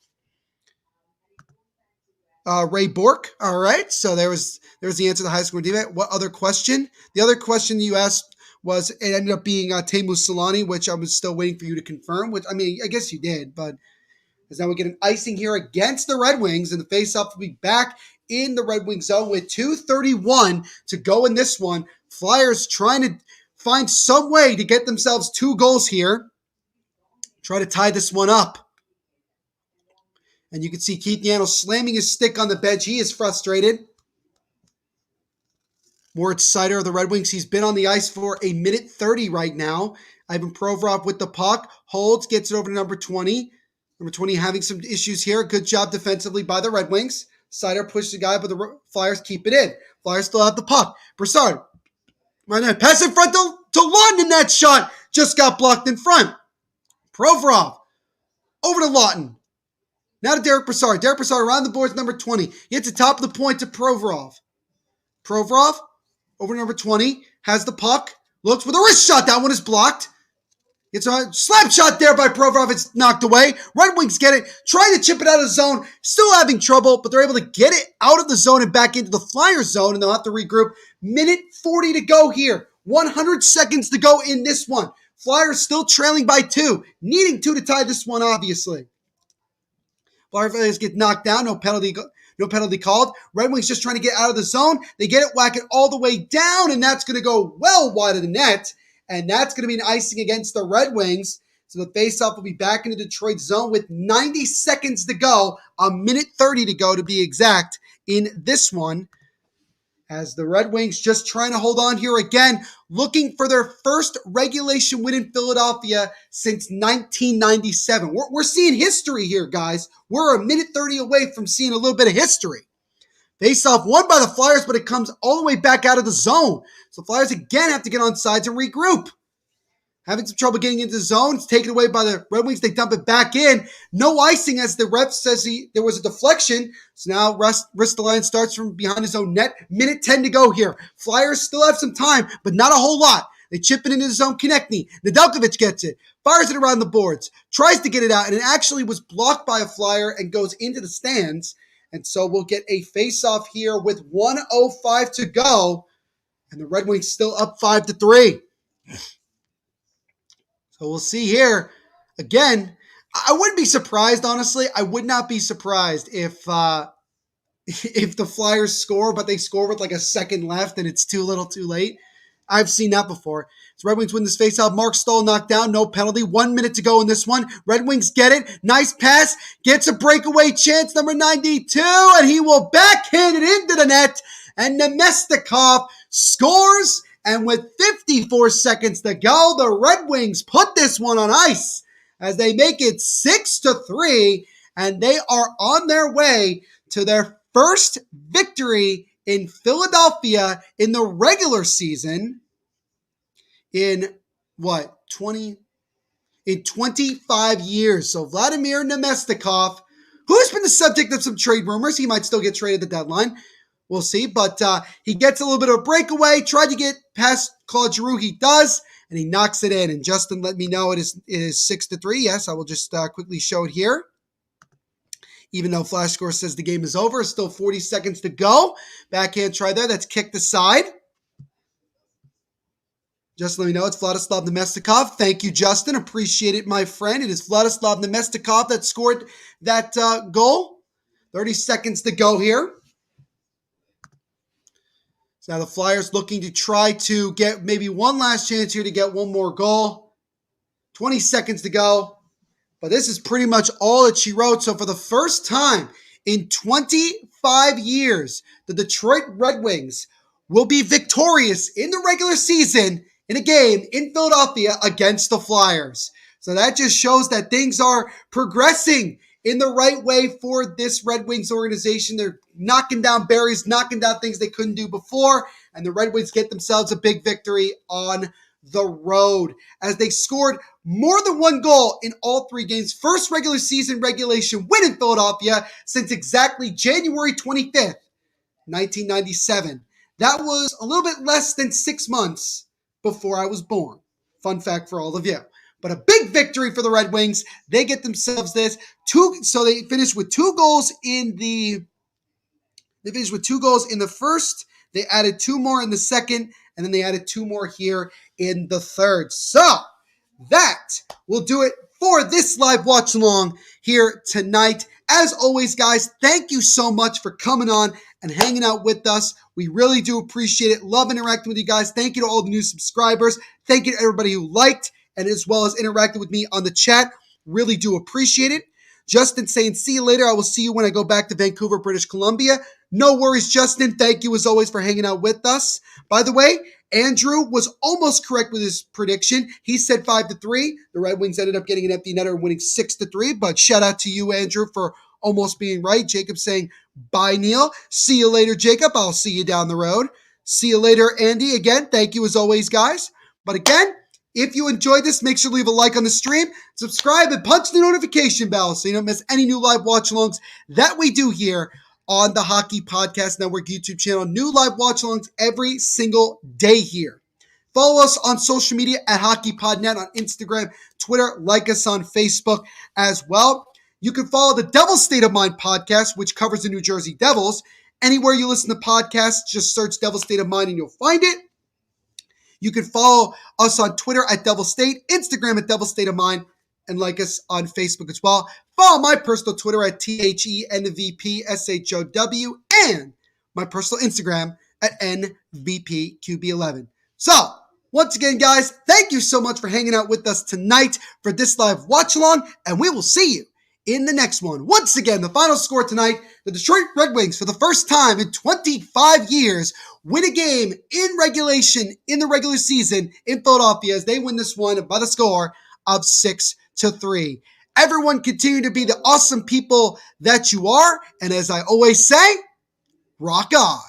Ray Bork. All right. So there was the answer to the high score defense. What other question? The other question you asked was it ended up being Teemu Selanne, which I was still waiting for you to confirm. Which I mean, I guess you did, but as now we get an icing here against the Red Wings, and the faceoff will be back in the Red Wings zone with 2:31 to go in this one. Flyers trying to find some way to get themselves 2 goals here. Try to tie this one up. And you can see Keith Yandel slamming his stick on the bench. He is frustrated. Moritz Seider of the Red Wings. He's been on the ice for 1:30 right now. Ivan Provorov with the puck. Holds, gets it over to number 20. Number 20 having some issues here. Good job defensively by the Red Wings. Seider pushed the guy, but the Flyers keep it in. Flyers still have the puck. Brassard. Right now, pass in front to Lawton. That shot just got blocked in front. Provorov. Over to Lawton. Now to Derek Brassard. Derek Brassard around the boards, number 20. He hits the top of the point to Provorov. Provorov, over number 20, has the puck. Looks with a wrist shot. That one is blocked. It's a slap shot there by Provorov. It's knocked away. Red Wings get it. Trying to chip it out of the zone. Still having trouble, but they're able to get it out of the zone and back into the Flyers zone, and they'll have to regroup. Minute 40 to go here. 100 seconds to go in this one. Flyers still trailing by 2. Needing 2 to tie this one, obviously. Flyers get knocked down. No penalty called. Red Wings just trying to get out of the zone. They get it, whack it all the way down, and that's going to go well wide of the net. And that's going to be an icing against the Red Wings. So the faceoff will be back into Detroit zone with 90 seconds to go, a minute 30 to go to be exact in this one. As the Red Wings just trying to hold on here again, looking for their first regulation win in Philadelphia since 1997. We're seeing history here, guys. We're a minute 30 away from seeing a little bit of history. Face-off won by the Flyers, but it comes all the way back out of the zone. So Flyers again have to get on sides and regroup. Having some trouble getting into the zone. It's taken away by the Red Wings. They dump it back in. No icing as the ref says there was a deflection. So now Ristolainen starts from behind his own net. Minute 10 to go here. Flyers still have some time, but not a whole lot. They chip it into the zone. Konechny. Nedeljkovic gets it. Fires it around the boards. Tries to get it out, and it actually was blocked by a Flyer and goes into the stands. And so we'll get a face-off here with 1:05 to go. And the Red Wings still up 5-3. So we'll see here. Again, I wouldn't be surprised, honestly. I would not be surprised if the Flyers score, but they score with like a second left and it's too little too late. I've seen that before. So Red Wings win this faceoff. Mark Stahl knocked down. No penalty. 1 minute to go in this one. Red Wings get it. Nice pass. Gets a breakaway chance. Number 92. And he will backhand it into the net. And Nemestikov scores. And with 54 seconds to go, the Red Wings put this one on ice as they make it 6-3. And they are on their way to their first victory in Philadelphia in the regular season in 25 years. So Vladimir Nemestikov, who's been the subject of some trade rumors, he might still get traded at the deadline. We'll see, but he gets a little bit of a breakaway, tried to get past Claude Giroux, he does, and he knocks it in. And Justin let me know it is 6-3. Yes, I will just quickly show it here. Even though Flash Score says the game is over, still 40 seconds to go. Backhand try there. That's kicked aside. Just let me know it's Vladislav Nemestikov. Thank you, Justin. Appreciate it, my friend. It is Vladislav Nemestikov that scored that goal. 30 seconds to go here. So now the Flyers looking to try to get maybe one last chance here to get one more goal. 20 seconds to go. But this is pretty much all that she wrote. So for the first time in 25 years, the Detroit Red Wings will be victorious in the regular season in a game in Philadelphia against the Flyers. So that just shows that things are progressing in the right way for this Red Wings organization. They're knocking down barriers, knocking down things they couldn't do before, and the Red Wings get themselves a big victory on the road as they scored more than one goal in all 3 games. First regular season regulation win in Philadelphia since exactly January 25th, 1997. That was a little bit less than 6 months before I was born. Fun fact for all of you. But a big victory for the Red Wings. They get themselves this. So they finished with 2 goals in the... They finished with 2 goals in the first. They added 2 more in the second. And then they added 2 more here in the third. So that will do it for this live watch along here tonight. As always, guys, thank you so much for coming on and hanging out with us. We really do appreciate it. Love interacting with you guys. Thank you to all the new subscribers. Thank you to everybody who liked and as well as interacted with me on the chat. Really do appreciate it. Justin saying, see you later. I will see you when I go back to Vancouver, British Columbia. No worries, Justin. Thank you as always for hanging out with us. By the way, Andrew was almost correct with his prediction. He said 5-3. The Red Wings ended up getting an empty netter and winning 6-3. But shout out to you, Andrew, for almost being right. Jacob saying, bye, Neil. See you later, Jacob. I'll see you down the road. See you later, Andy. Again, thank you as always, guys. But again, if you enjoyed this, make sure to leave a like on the stream, subscribe, and punch the notification bell so you don't miss any new live watch-alongs that we do here on the Hockey Podcast Network YouTube channel. New live watch-alongs every single day here. Follow us on social media at HockeyPodNet on Instagram, Twitter. Like us on Facebook as well. You can follow the Devil's State of Mind podcast, which covers the New Jersey Devils. Anywhere you listen to podcasts, just search Devil's State of Mind and you'll find it. You can follow us on Twitter at Devil State, Instagram at Devil State of Mind, and like us on Facebook as well. Follow my personal Twitter at THENVPSHOW and my personal Instagram at NVPQB11. So, once again, guys, thank you so much for hanging out with us tonight for this live watch along, and we will see you in the next one. Once again, the final score tonight, the Detroit Red Wings, for the first time in 25 years, win a game in regulation in the regular season in Philadelphia as they win this one by the score of 6-3. Everyone continue to be the awesome people that you are. And as I always say, rock on.